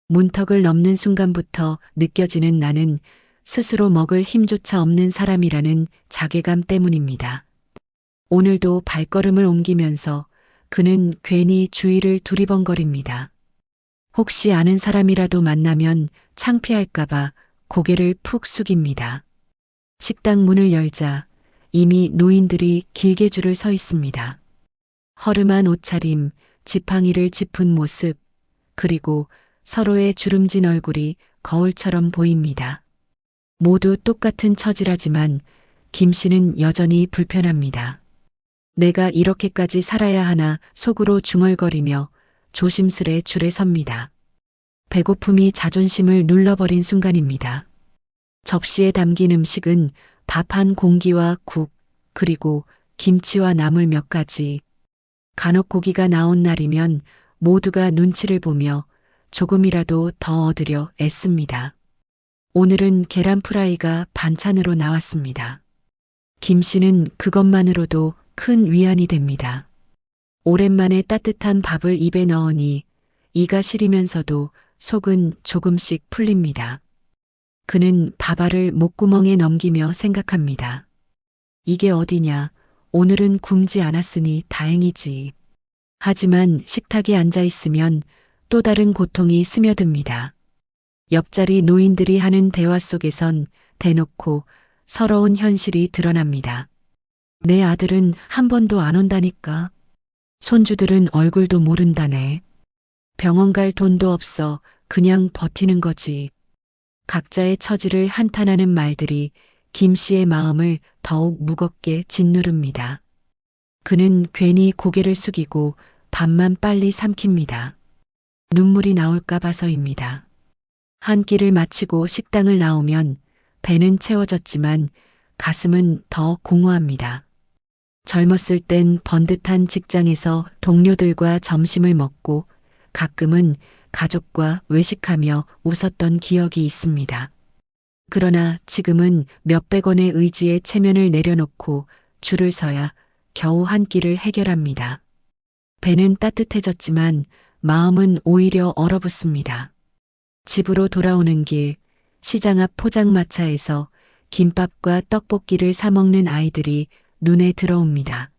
문턱을 넘는 순간부터 느껴지는 나는 스스로 먹을 힘조차 없는 사람이라는 자괴감 때문입니다. 오늘도 발걸음을 옮기면서 그는 괜히 주위를 두리번거립니다. 혹시 아는 사람이라도 만나면 창피할까봐 고개를 푹 숙입니다. 식당 문을 열자 이미 노인들이 길게 줄을 서 있습니다. 허름한 옷차림, 지팡이를 짚은 모습, 그리고 서로의 주름진 얼굴이 거울처럼 보입니다. 모두 똑같은 처지라지만 김 씨는 여전히 불편합니다. 내가 이렇게까지 살아야 하나 속으로 중얼거리며 조심스레 줄에 섭니다. 배고픔이 자존심을 눌러버린 순간입니다. 접시에 담긴 음식은 밥 한 공기와 국, 그리고 김치와 나물 몇 가지. 간혹 고기가 나온 날이면 모두가 눈치를 보며 조금이라도 더 얻으려 애씁니다. 오늘은 계란 프라이가 반찬으로 나왔습니다. 김 씨는 그것만으로도 큰 위안이 됩니다. 오랜만에 따뜻한 밥을 입에 넣으니 이가 시리면서도 속은 조금씩 풀립니다. 그는 밥알을 목구멍에 넘기며 생각합니다. 이게 어디냐, 오늘은 굶지 않았으니 다행이지. 하지만 식탁에 앉아 있으면 또 다른 고통이 스며듭니다. 옆자리 노인들이 하는 대화 속에선 대놓고 서러운 현실이 드러납니다. 내 아들은 한 번도 안 온다니까. 손주들은 얼굴도 모른다네. 병원 갈 돈도 없어 그냥 버티는 거지. 각자의 처지를 한탄하는 말들이 김 씨의 마음을 더욱 무겁게 짓누릅니다. 그는 괜히 고개를 숙이고 밥만 빨리 삼킵니다. 눈물이 나올까 봐서입니다. 한 끼를 마치고 식당을 나오면 배는 채워졌지만 가슴은 더 공허합니다. 젊었을 땐 번듯한 직장에서 동료들과 점심을 먹고 가끔은 가족과 외식하며 웃었던 기억이 있습니다. 그러나 지금은 몇백 원의 의지에 체면을 내려놓고 줄을 서야 겨우 한 끼를 해결합니다. 배는 따뜻해졌지만 마음은 오히려 얼어붙습니다. 집으로 돌아오는 길, 시장 앞 포장마차에서 김밥과 떡볶이를 사 먹는 아이들이 눈에 들어옵니다.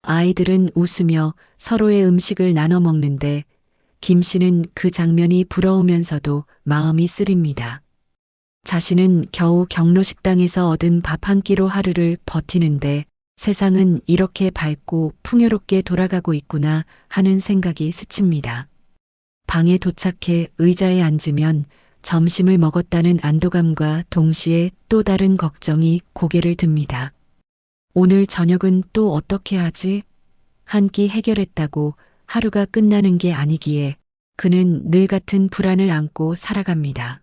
아이들은 웃으며 서로의 음식을 나눠 먹는데 김 씨는 그 장면이 부러우면서도 마음이 쓰립니다. 자신은 겨우 경로식당에서 얻은 밥 한 끼로 하루를 버티는데 세상은 이렇게 밝고 풍요롭게 돌아가고 있구나 하는 생각이 스칩니다. 방에 도착해 의자에 앉으면 점심을 먹었다는 안도감과 동시에 또 다른 걱정이 고개를 듭니다. 오늘 저녁은 또 어떻게 하지? 한 끼 해결했다고 하루가 끝나는 게 아니기에 그는 늘 같은 불안을 안고 살아갑니다.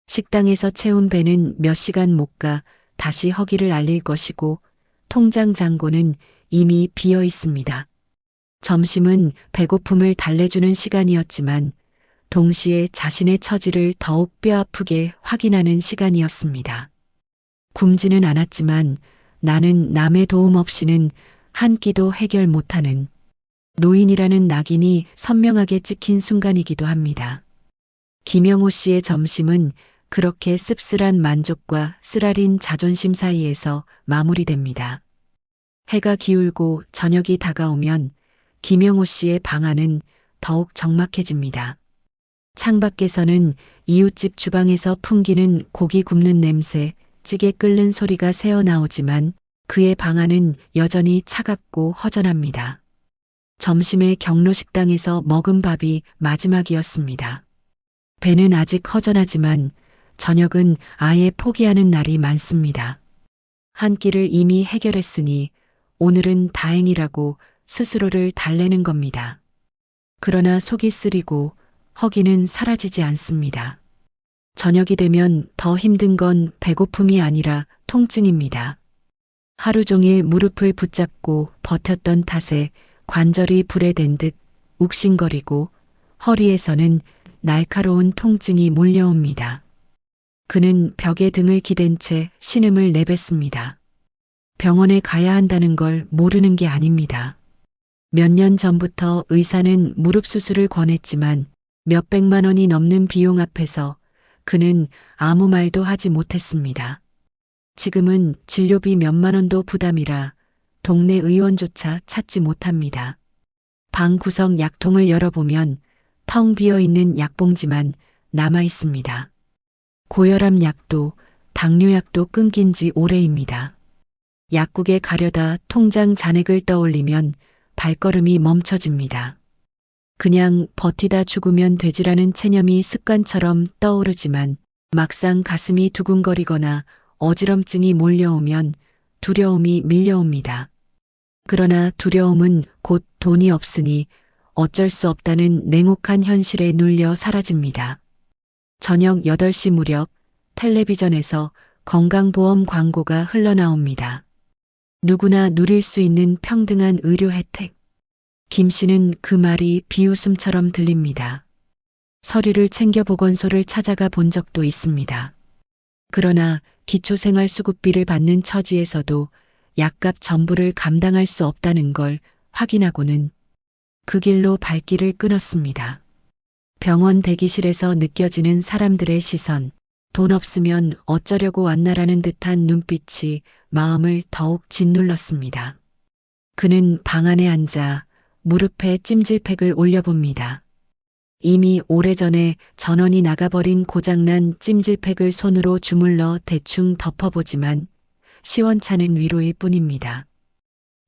식당에서 채운 배는 몇 시간 못 가 다시 허기를 알릴 것이고 통장 잔고는 이미 비어 있습니다. 점심은 배고픔을 달래주는 시간이었지만 동시에 자신의 처지를 더욱 뼈아프게 확인하는 시간이었습니다. 굶지는 않았지만 나는 남의 도움 없이는 한 끼도 해결 못하는 노인이라는 낙인이 선명하게 찍힌 순간이기도 합니다. 김영호 씨의 점심은 그렇게 씁쓸한 만족과 쓰라린 자존심 사이에서 마무리됩니다. 해가 기울고 저녁이 다가오면 김영호 씨의 방 안은 더욱 적막해집니다. 창밖에서는 이웃집 주방에서 풍기는 고기 굽는 냄새, 찌개 끓는 소리가 새어나오지만 그의 방 안은 여전히 차갑고 허전합니다. 점심에 경로식당에서 먹은 밥이 마지막이었습니다. 배는 아직 허전하지만 저녁은 아예 포기하는 날이 많습니다. 한 끼를 이미 해결했으니 오늘은 다행이라고 스스로를 달래는 겁니다. 그러나 속이 쓰리고 허기는 사라지지 않습니다. 저녁이 되면 더 힘든 건 배고픔이 아니라 통증입니다. 하루 종일 무릎을 붙잡고 버텼던 탓에 관절이 불에 댄 듯 욱신거리고 허리에서는 날카로운 통증이 몰려옵니다. 그는 벽에 등을 기댄 채 신음을 내뱉습니다. 병원에 가야 한다는 걸 모르는 게 아닙니다. 몇 년 전부터 의사는 무릎 수술을 권했지만 몇백만 원이 넘는 비용 앞에서 그는 아무 말도 하지 못했습니다. 지금은 진료비 몇만 원도 부담이라 동네 의원조차 찾지 못합니다. 방 구석 약통을 열어보면 텅 비어 있는 약봉지만 남아 있습니다. 고혈압 약도 당뇨약도 끊긴 지 오래입니다. 약국에 가려다 통장 잔액을 떠올리면 발걸음이 멈춰집니다. 그냥 버티다 죽으면 되지라는 체념이 습관처럼 떠오르지만 막상 가슴이 두근거리거나 어지럼증이 몰려오면 두려움이 밀려옵니다. 그러나 두려움은 곧 돈이 없으니 어쩔 수 없다는 냉혹한 현실에 눌려 사라집니다. 저녁 8시 무렵 텔레비전에서 건강보험 광고가 흘러나옵니다. 누구나 누릴 수 있는 평등한 의료 혜택. 김 씨는 그 말이 비웃음처럼 들립니다. 서류를 챙겨 보건소를 찾아가 본 적도 있습니다. 그러나 기초생활수급비를 받는 처지에서도 약값 전부를 감당할 수 없다는 걸 확인하고는 그 길로 발길을 끊었습니다. 병원 대기실에서 느껴지는 사람들의 시선, 돈 없으면 어쩌려고 왔나라는 듯한 눈빛이 마음을 더욱 짓눌렀습니다. 그는 방 안에 앉아 무릎에 찜질팩을 올려봅니다. 이미 오래전에 전원이 나가버린 고장난 찜질팩을 손으로 주물러 대충 덮어보지만 시원찮은 위로일 뿐입니다.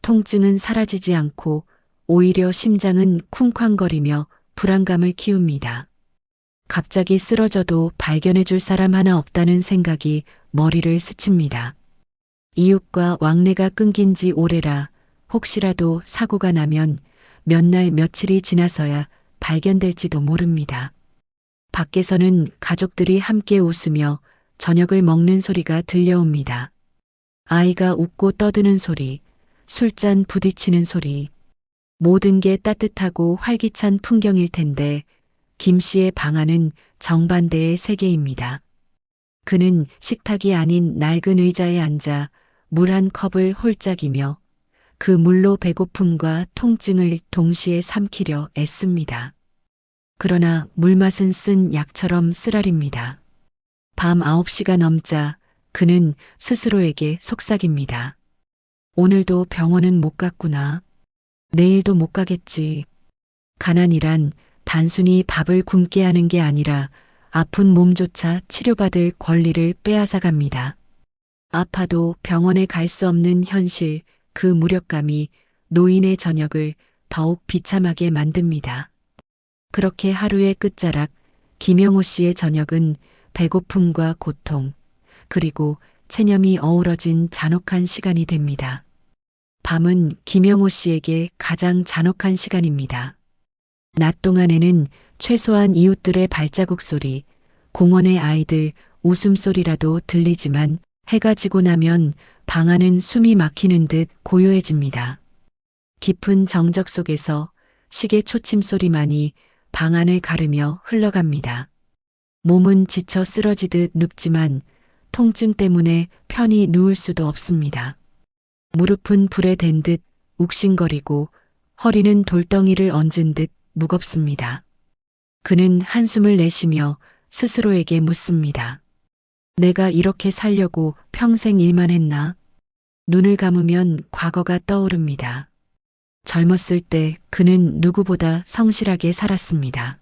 통증은 사라지지 않고 오히려 심장은 쿵쾅거리며 불안감을 키웁니다. 갑자기 쓰러져도 발견해줄 사람 하나 없다는 생각이 머리를 스칩니다. 이웃과 왕래가 끊긴 지 오래라 혹시라도 사고가 나면 몇 날 며칠이 지나서야 발견될지도 모릅니다. 밖에서는 가족들이 함께 웃으며 저녁을 먹는 소리가 들려옵니다. 아이가 웃고 떠드는 소리, 술잔 부딪히는 소리, 모든 게 따뜻하고 활기찬 풍경일 텐데 김 씨의 방안은 정반대의 세계입니다. 그는 식탁이 아닌 낡은 의자에 앉아 물 한 컵을 홀짝이며 그 물로 배고픔과 통증을 동시에 삼키려 애씁니다. 그러나 물맛은 쓴 약처럼 쓰라립니다. 밤 9시가 넘자 그는 스스로에게 속삭입니다. 오늘도 병원은 못 갔구나. 내일도 못 가겠지. 가난이란 단순히 밥을 굶게 하는 게 아니라 아픈 몸조차 치료받을 권리를 빼앗아갑니다. 아파도 병원에 갈 수 없는 현실, 그 무력감이 노인의 저녁을 더욱 비참하게 만듭니다. 그렇게 하루의 끝자락, 김영호 씨의 저녁은 배고픔과 고통, 그리고 체념이 어우러진 잔혹한 시간이 됩니다. 밤은 김영호 씨에게 가장 잔혹한 시간입니다. 낮 동안에는 최소한 이웃들의 발자국 소리, 공원의 아이들 웃음소리라도 들리지만 해가 지고 나면 방 안은 숨이 막히는 듯 고요해집니다. 깊은 정적 속에서 시계 초침 소리만이 방 안을 가르며 흘러갑니다. 몸은 지쳐 쓰러지듯 눕지만 통증 때문에 편히 누울 수도 없습니다. 무릎은 불에 댄 듯 욱신거리고 허리는 돌덩이를 얹은 듯 무겁습니다. 그는 한숨을 내쉬며 스스로에게 묻습니다. 내가 이렇게 살려고 평생 일만 했나? 눈을 감으면 과거가 떠오릅니다. 젊었을 때 그는 누구보다 성실하게 살았습니다.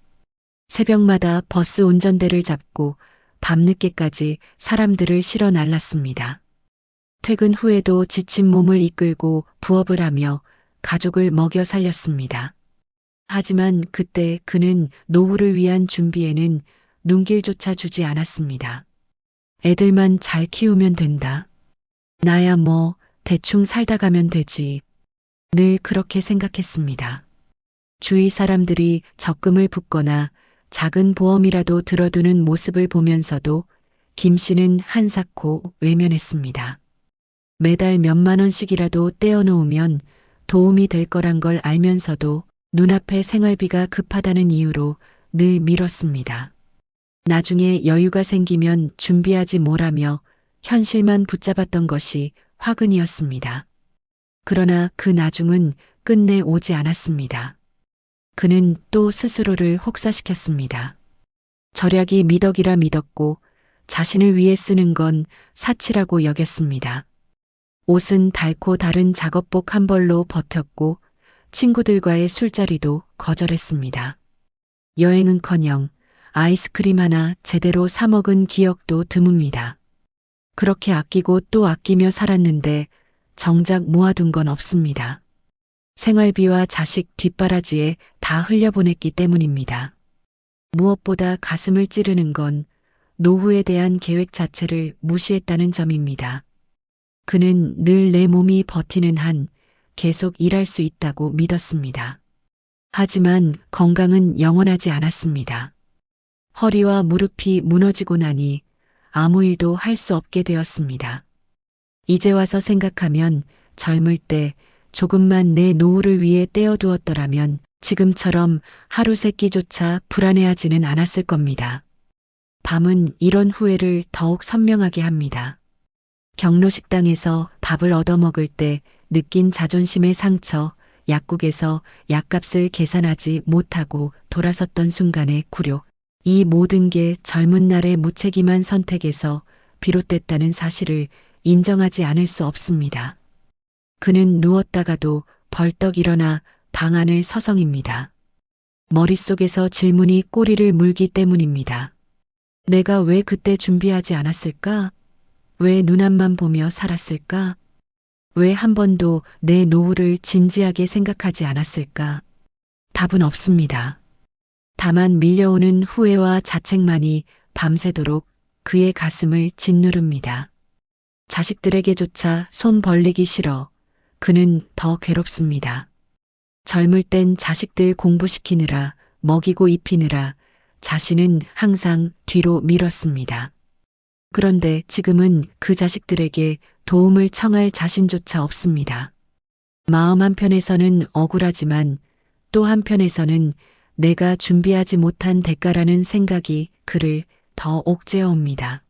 새벽마다 버스 운전대를 잡고 밤늦게까지 사람들을 실어 날랐습니다. 퇴근 후에도 지친 몸을 이끌고 부업을 하며 가족을 먹여 살렸습니다. 하지만 그때 그는 노후를 위한 준비에는 눈길조차 주지 않았습니다. 애들만 잘 키우면 된다. 나야 뭐 대충 살다 가면 되지. 늘 그렇게 생각했습니다. 주위 사람들이 적금을 붓거나 작은 보험이라도 들어두는 모습을 보면서도 김 씨는 한사코 외면했습니다. 매달 몇만 원씩이라도 떼어놓으면 도움이 될 거란 걸 알면서도 눈앞에 생활비가 급하다는 이유로 늘 미뤘습니다. 나중에 여유가 생기면 준비하지 뭐라며 현실만 붙잡았던 것이 화근이었습니다. 그러나 그 나중은 끝내 오지 않았습니다. 그는 또 스스로를 혹사시켰습니다. 절약이 미덕이라 믿었고 자신을 위해 쓰는 건 사치라고 여겼습니다. 옷은 닳고 다른 작업복 한 벌로 버텼고 친구들과의 술자리도 거절했습니다. 여행은커녕 아이스크림 하나 제대로 사 먹은 기억도 드뭅니다. 그렇게 아끼고 또 아끼며 살았는데 정작 모아둔 건 없습니다. 생활비와 자식 뒷바라지에 다 흘려보냈기 때문입니다. 무엇보다 가슴을 찌르는 건 노후에 대한 계획 자체를 무시했다는 점입니다. 그는 늘 내 몸이 버티는 한 계속 일할 수 있다고 믿었습니다. 하지만 건강은 영원하지 않았습니다. 허리와 무릎이 무너지고 나니 아무 일도 할 수 없게 되었습니다. 이제 와서 생각하면 젊을 때 조금만 내 노후를 위해 떼어두었더라면 지금처럼 하루 세 끼조차 불안해하지는 않았을 겁니다. 밤은 이런 후회를 더욱 선명하게 합니다. 경로식당에서 밥을 얻어먹을 때 느낀 자존심의 상처, 약국에서 약값을 계산하지 못하고 돌아섰던 순간의 굴욕, 이 모든 게 젊은 날의 무책임한 선택에서 비롯됐다는 사실을 인정하지 않을 수 없습니다. 그는 누웠다가도 벌떡 일어나 방 안을 서성입니다. 머릿속에서 질문이 꼬리를 물기 때문입니다. 내가 왜 그때 준비하지 않았을까? 왜 눈앞만 보며 살았을까? 왜 한 번도 내 노후를 진지하게 생각하지 않았을까? 답은 없습니다. 다만 밀려오는 후회와 자책만이 밤새도록 그의 가슴을 짓누릅니다. 자식들에게조차 손 벌리기 싫어 그는 더 괴롭습니다. 젊을 땐 자식들 공부시키느라 먹이고 입히느라 자신은 항상 뒤로 밀었습니다. 그런데 지금은 그 자식들에게 도움을 청할 자신조차 없습니다. 마음 한편에서는 억울하지만 또 한편에서는 내가 준비하지 못한 대가라는 생각이 그를 더 옥죄어 옵니다.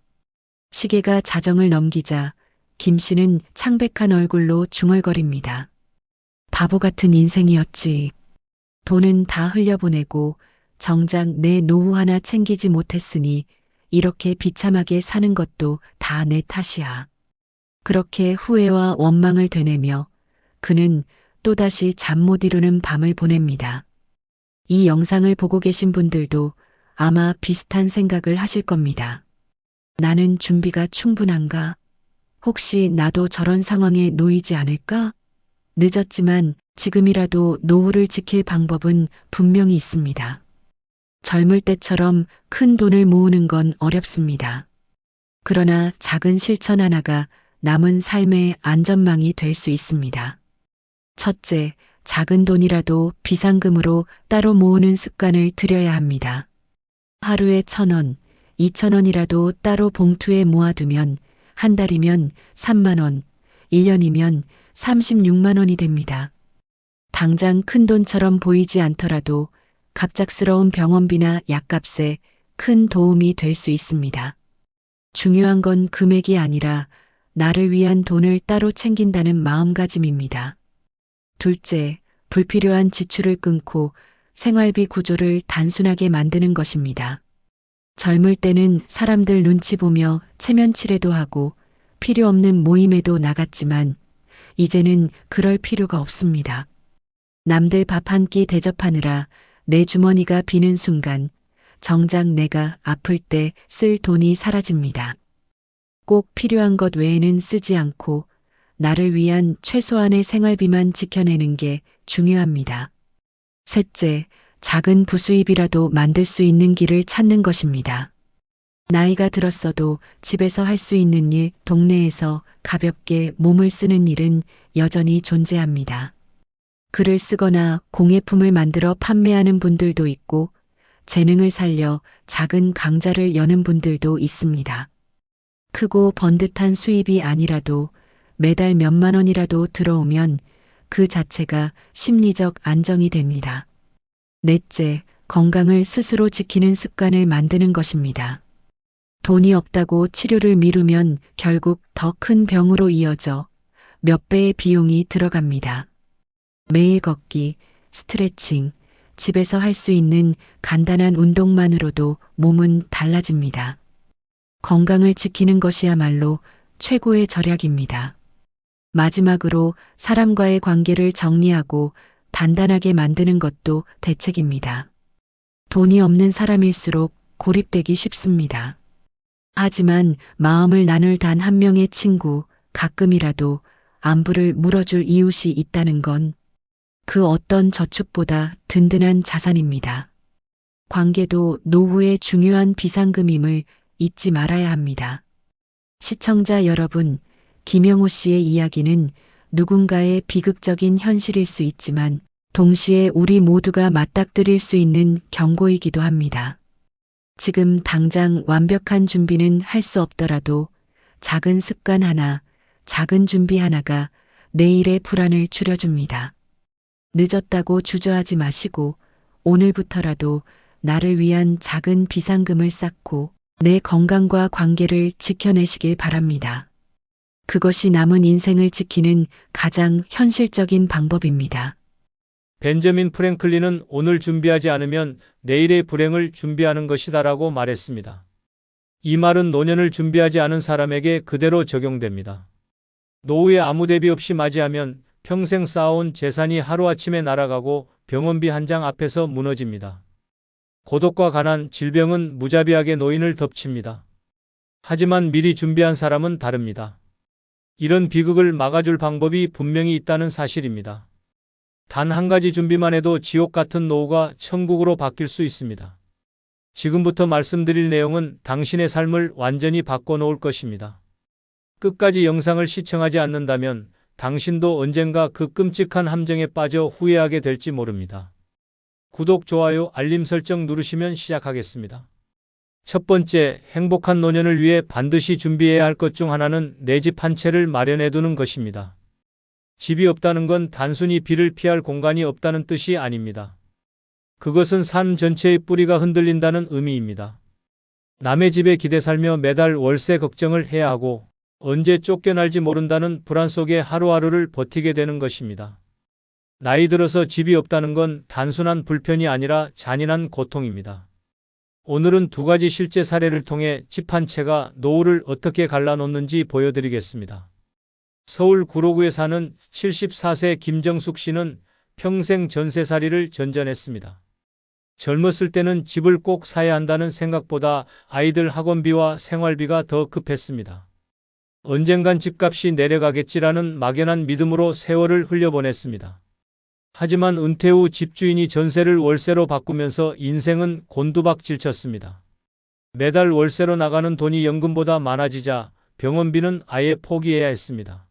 시계가 자정을 넘기자 김 씨는 창백한 얼굴로 중얼거립니다. 바보 같은 인생이었지. 돈은 다 흘려보내고 정작 내 노후 하나 챙기지 못했으니 이렇게 비참하게 사는 것도 다 내 탓이야. 그렇게 후회와 원망을 되뇌며 그는 또다시 잠 못 이루는 밤을 보냅니다. 이 영상을 보고 계신 분들도 아마 비슷한 생각을 하실 겁니다. 나는 준비가 충분한가? 혹시 나도 저런 상황에 놓이지 않을까? 늦었지만 지금이라도 노후를 지킬 방법은 분명히 있습니다. 젊을 때처럼 큰 돈을 모으는 건 어렵습니다. 그러나 작은 실천 하나가 남은 삶의 안전망이 될 수 있습니다. 첫째, 작은 돈이라도 비상금으로 따로 모으는 습관을 들여야 합니다. 하루에 1,000원, 2,000원이라도 따로 봉투에 모아두면 한 달이면 3만 원, 1년이면 36만 원이 됩니다. 당장 큰 돈처럼 보이지 않더라도 갑작스러운 병원비나 약값에 큰 도움이 될 수 있습니다. 중요한 건 금액이 아니라 나를 위한 돈을 따로 챙긴다는 마음가짐입니다. 둘째, 불필요한 지출을 끊고 생활비 구조를 단순하게 만드는 것입니다. 젊을 때는 사람들 눈치 보며 체면치레도 하고 필요 없는 모임에도 나갔지만 이제는 그럴 필요가 없습니다. 남들 밥 한 끼 대접하느라 내 주머니가 비는 순간 정작 내가 아플 때 쓸 돈이 사라집니다. 꼭 필요한 것 외에는 쓰지 않고 나를 위한 최소한의 생활비만 지켜내는 게 중요합니다. 셋째, 작은 부수입이라도 만들 수 있는 길을 찾는 것입니다. 나이가 들었어도 집에서 할 수 있는 일, 동네에서 가볍게 몸을 쓰는 일은 여전히 존재합니다. 글을 쓰거나 공예품을 만들어 판매하는 분들도 있고 재능을 살려 작은 강좌를 여는 분들도 있습니다. 크고 번듯한 수입이 아니라도 매달 몇만 원이라도 들어오면 그 자체가 심리적 안정이 됩니다. 넷째, 건강을 스스로 지키는 습관을 만드는 것입니다. 돈이 없다고 치료를 미루면 결국 더 큰 병으로 이어져 몇 배의 비용이 들어갑니다. 매일 걷기, 스트레칭, 집에서 할 수 있는 간단한 운동만으로도 몸은 달라집니다. 건강을 지키는 것이야말로 최고의 절약입니다. 마지막으로 사람과의 관계를 정리하고 단단하게 만드는 것도 대책입니다. 돈이 없는 사람일수록 고립되기 쉽습니다. 하지만 마음을 나눌 단 한 명의 친구, 가끔이라도 안부를 물어줄 이웃이 있다는 건 그 어떤 저축보다 든든한 자산입니다. 관계도 노후의 중요한 비상금임을 잊지 말아야 합니다. 시청자 여러분, 김영호 씨의 이야기는 누군가의 비극적인 현실일 수 있지만 동시에 우리 모두가 맞닥뜨릴 수 있는 경고이기도 합니다. 지금 당장 완벽한 준비는 할 수 없더라도 작은 습관 하나, 작은 준비 하나가 내일의 불안을 줄여줍니다. 늦었다고 주저하지 마시고 오늘부터라도 나를 위한 작은 비상금을 쌓고 내 건강과 관계를 지켜내시길 바랍니다. 그것이 남은 인생을 지키는 가장 현실적인 방법입니다.
벤저민 프랭클린은 오늘 준비하지 않으면 내일의 불행을 준비하는 것이다라고 말했습니다. 이 말은 노년을 준비하지 않은 사람에게 그대로 적용됩니다. 노후에 아무 대비 없이 맞이하면 평생 쌓아온 재산이 하루아침에 날아가고 병원비 한 장 앞에서 무너집니다. 고독과 가난, 질병은 무자비하게 노인을 덮칩니다. 하지만 미리 준비한 사람은 다릅니다. 이런 비극을 막아줄 방법이 분명히 있다는 사실입니다. 단 한 가지 준비만 해도 지옥 같은 노후가 천국으로 바뀔 수 있습니다. 지금부터 말씀드릴 내용은 당신의 삶을 완전히 바꿔놓을 것입니다. 끝까지 영상을 시청하지 않는다면 당신도 언젠가 그 끔찍한 함정에 빠져 후회하게 될지 모릅니다. 구독, 좋아요, 알림 설정 누르시면 시작하겠습니다. 첫 번째, 행복한 노년을 위해 반드시 준비해야 할 것 중 하나는 내 집 한 채를 마련해 두는 것입니다. 집이 없다는 건 단순히 비를 피할 공간이 없다는 뜻이 아닙니다. 그것은 삶 전체의 뿌리가 흔들린다는 의미입니다. 남의 집에 기대 살며 매달 월세 걱정을 해야 하고 언제 쫓겨날지 모른다는 불안 속에 하루하루를 버티게 되는 것입니다. 나이 들어서 집이 없다는 건 단순한 불편이 아니라 잔인한 고통입니다. 오늘은 두 가지 실제 사례를 통해 집 한 채가 노후를 어떻게 갈라놓는지 보여드리겠습니다. 서울 구로구에 사는 74세 김정숙 씨는 평생 전세살이를 전전했습니다. 젊었을 때는 집을 꼭 사야 한다는 생각보다 아이들 학원비와 생활비가 더 급했습니다. 언젠간 집값이 내려가겠지라는 막연한 믿음으로 세월을 흘려보냈습니다. 하지만 은퇴 후 집주인이 전세를 월세로 바꾸면서 인생은 곤두박질쳤습니다. 매달 월세로 나가는 돈이 연금보다 많아지자 병원비는 아예 포기해야 했습니다.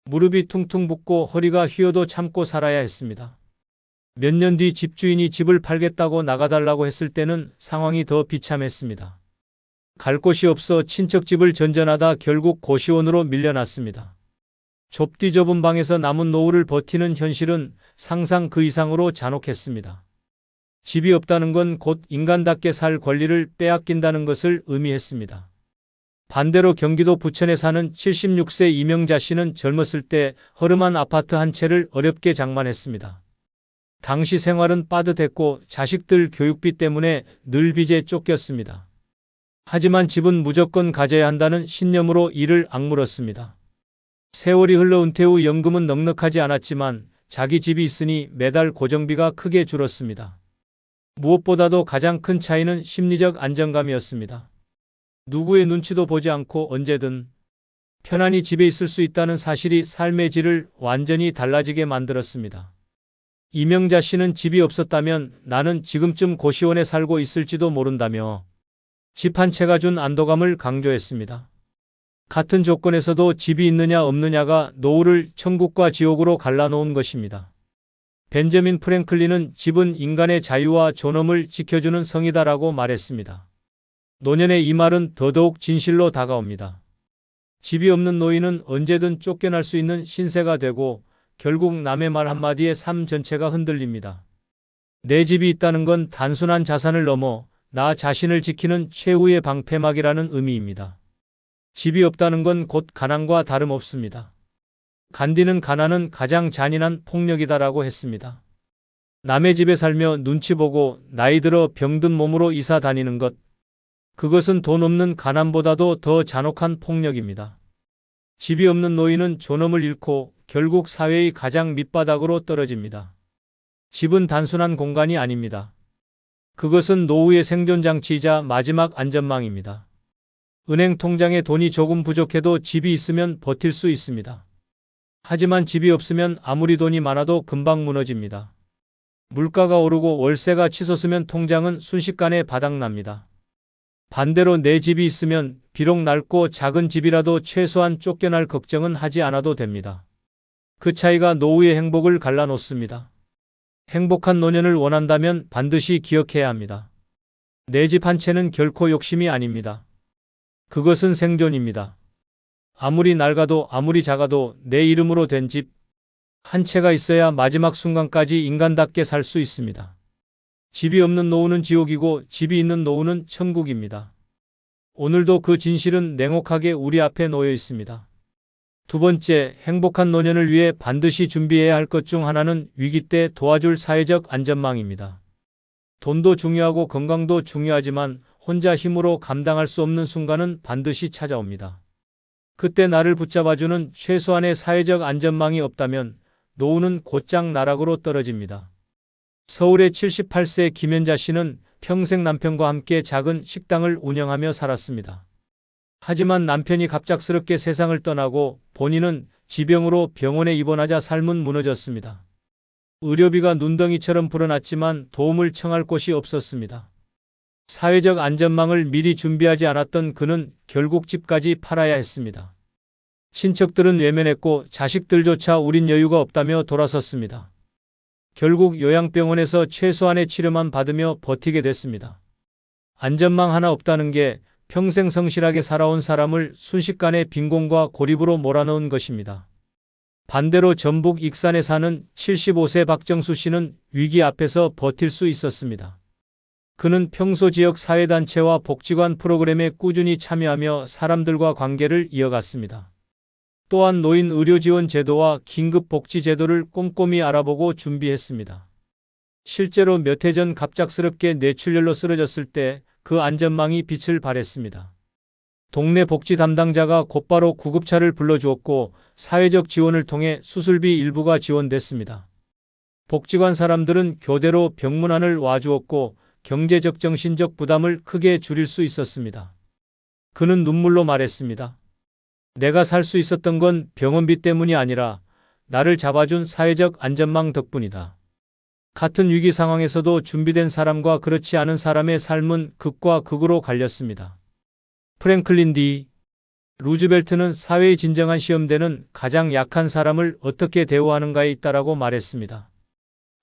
무릎이 퉁퉁 붓고 허리가 휘어도 참고 살아야 했습니다. 몇 년 뒤 집주인이 집을 팔겠다고 나가달라고 했을 때는 상황이 더 비참했습니다. 갈 곳이 없어 친척집을 전전하다 결국 고시원으로 밀려났습니다. 좁디 좁은 방에서 남은 노후를 버티는 현실은 상상 그 이상으로 잔혹했습니다. 집이 없다는 건 곧 인간답게 살 권리를 빼앗긴다는 것을 의미했습니다. 반대로 경기도 부천에 사는 76세 이명자 씨는 젊었을 때 허름한 아파트 한 채를 어렵게 장만했습니다. 당시 생활은 빠듯했고 자식들 교육비 때문에 늘 빚에 쫓겼습니다. 하지만 집은 무조건 가져야 한다는 신념으로 이를 악물었습니다. 세월이 흘러 은퇴 후 연금은 넉넉하지 않았지만 자기 집이 있으니 매달 고정비가 크게 줄었습니다. 무엇보다도 가장 큰 차이는 심리적 안정감이었습니다. 누구의 눈치도 보지 않고 언제든 편안히 집에 있을 수 있다는 사실이 삶의 질을 완전히 달라지게 만들었습니다. 이명자 씨는 집이 없었다면 나는 지금쯤 고시원에 살고 있을지도 모른다며 집 한 채가 준 안도감을 강조했습니다. 같은 조건에서도 집이 있느냐 없느냐가 노후를 천국과 지옥으로 갈라놓은 것입니다. 벤저민 프랭클린은 집은 인간의 자유와 존엄을 지켜주는 성이다라고 말했습니다. 노년의 이 말은 더더욱 진실로 다가옵니다. 집이 없는 노인은 언제든 쫓겨날 수 있는 신세가 되고 결국 남의 말 한마디에 삶 전체가 흔들립니다. 내 집이 있다는 건 단순한 자산을 넘어 나 자신을 지키는 최후의 방패막이라는 의미입니다. 집이 없다는 건 곧 가난과 다름없습니다. 간디는 가난은 가장 잔인한 폭력이다라고 했습니다. 남의 집에 살며 눈치 보고 나이 들어 병든 몸으로 이사 다니는 것, 그것은 돈 없는 가난보다도 더 잔혹한 폭력입니다. 집이 없는 노인은 존엄을 잃고 결국 사회의 가장 밑바닥으로 떨어집니다. 집은 단순한 공간이 아닙니다. 그것은 노후의 생존장치이자 마지막 안전망입니다. 은행 통장에 돈이 조금 부족해도 집이 있으면 버틸 수 있습니다. 하지만 집이 없으면 아무리 돈이 많아도 금방 무너집니다. 물가가 오르고 월세가 치솟으면 통장은 순식간에 바닥납니다. 반대로 내 집이 있으면 비록 낡고 작은 집이라도 최소한 쫓겨날 걱정은 하지 않아도 됩니다. 그 차이가 노후의 행복을 갈라놓습니다. 행복한 노년을 원한다면 반드시 기억해야 합니다. 내 집 한 채는 결코 욕심이 아닙니다. 그것은 생존입니다. 아무리 낡아도 아무리 작아도 내 이름으로 된 집 한 채가 있어야 마지막 순간까지 인간답게 살 수 있습니다. 집이 없는 노후는 지옥이고 집이 있는 노후는 천국입니다. 오늘도 그 진실은 냉혹하게 우리 앞에 놓여 있습니다. 두 번째, 행복한 노년을 위해 반드시 준비해야 할 것 중 하나는 위기 때 도와줄 사회적 안전망입니다. 돈도 중요하고 건강도 중요하지만 혼자 힘으로 감당할 수 없는 순간은 반드시 찾아옵니다. 그때 나를 붙잡아주는 최소한의 사회적 안전망이 없다면 노후는 곧장 나락으로 떨어집니다. 서울의 78세 김연자 씨는 평생 남편과 함께 작은 식당을 운영하며 살았습니다. 하지만 남편이 갑작스럽게 세상을 떠나고 본인은 지병으로 병원에 입원하자 삶은 무너졌습니다. 의료비가 눈덩이처럼 불어났지만 도움을 청할 곳이 없었습니다. 사회적 안전망을 미리 준비하지 않았던 그는 결국 집까지 팔아야 했습니다. 친척들은 외면했고 자식들조차 우린 여유가 없다며 돌아섰습니다. 결국 요양병원에서 최소한의 치료만 받으며 버티게 됐습니다. 안전망 하나 없다는 게 평생 성실하게 살아온 사람을 순식간에 빈곤과 고립으로 몰아넣은 것입니다. 반대로 전북 익산에 사는 75세 박정수 씨는 위기 앞에서 버틸 수 있었습니다. 그는 평소 지역 사회단체와 복지관 프로그램에 꾸준히 참여하며 사람들과 관계를 이어갔습니다. 또한 노인 의료 지원 제도와 긴급 복지 제도를 꼼꼼히 알아보고 준비했습니다. 실제로 몇 해 전 갑작스럽게 뇌출혈로 쓰러졌을 때 그 안전망이 빛을 발했습니다. 동네 복지 담당자가 곧바로 구급차를 불러주었고 사회적 지원을 통해 수술비 일부가 지원됐습니다. 복지관 사람들은 교대로 병문안을 와주었고 경제적 정신적 부담을 크게 줄일 수 있었습니다. 그는 눈물로 말했습니다. 내가 살 수 있었던 건 병원비 때문이 아니라 나를 잡아준 사회적 안전망 덕분이다. 같은 위기 상황에서도 준비된 사람과 그렇지 않은 사람의 삶은 극과 극으로 갈렸습니다. 프랭클린 D. 루즈벨트는 사회의 진정한 시험대는 가장 약한 사람을 어떻게 대우하는가에 있다라고 말했습니다.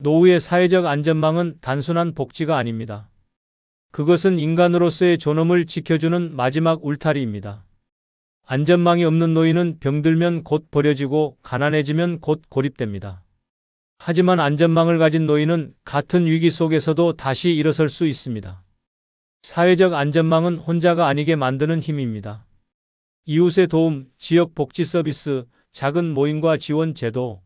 노후의 사회적 안전망은 단순한 복지가 아닙니다. 그것은 인간으로서의 존엄을 지켜주는 마지막 울타리입니다. 안전망이 없는 노인은 병들면 곧 버려지고 가난해지면 곧 고립됩니다. 하지만 안전망을 가진 노인은 같은 위기 속에서도 다시 일어설 수 있습니다. 사회적 안전망은 혼자가 아니게 만드는 힘입니다. 이웃의 도움, 지역 복지 서비스, 작은 모임과 지원 제도,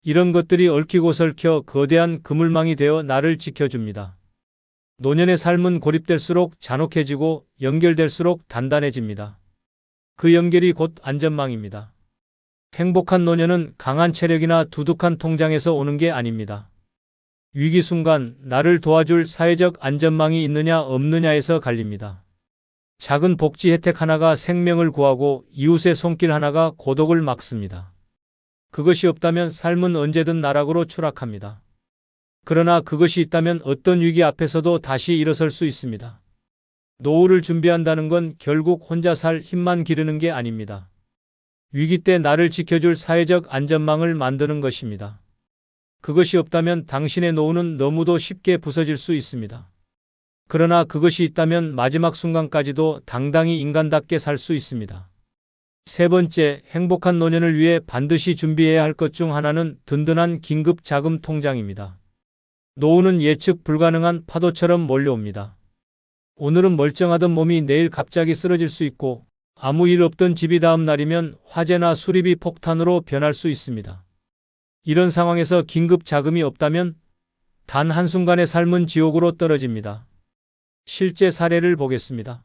이런 것들이 얽히고 설켜 거대한 그물망이 되어 나를 지켜줍니다. 노년의 삶은 고립될수록 잔혹해지고 연결될수록 단단해집니다. 그 연결이 곧 안전망입니다. 행복한 노년은 강한 체력이나 두둑한 통장에서 오는 게 아닙니다. 위기 순간 나를 도와줄 사회적 안전망이 있느냐 없느냐에서 갈립니다. 작은 복지 혜택 하나가 생명을 구하고 이웃의 손길 하나가 고독을 막습니다. 그것이 없다면 삶은 언제든 나락으로 추락합니다. 그러나 그것이 있다면 어떤 위기 앞에서도 다시 일어설 수 있습니다. 노후를 준비한다는 건 결국 혼자 살 힘만 기르는 게 아닙니다. 위기 때 나를 지켜줄 사회적 안전망을 만드는 것입니다. 그것이 없다면 당신의 노후는 너무도 쉽게 부서질 수 있습니다. 그러나 그것이 있다면 마지막 순간까지도 당당히 인간답게 살 수 있습니다. 세 번째, 행복한 노년을 위해 반드시 준비해야 할 것 중 하나는 든든한 긴급 자금 통장입니다. 노후는 예측 불가능한 파도처럼 몰려옵니다. 오늘은 멀쩡하던 몸이 내일 갑자기 쓰러질 수 있고 아무 일 없던 집이 다음 날이면 화재나 수리비 폭탄으로 변할 수 있습니다. 이런 상황에서 긴급 자금이 없다면 단 한순간의 삶은 지옥으로 떨어집니다. 실제 사례를 보겠습니다.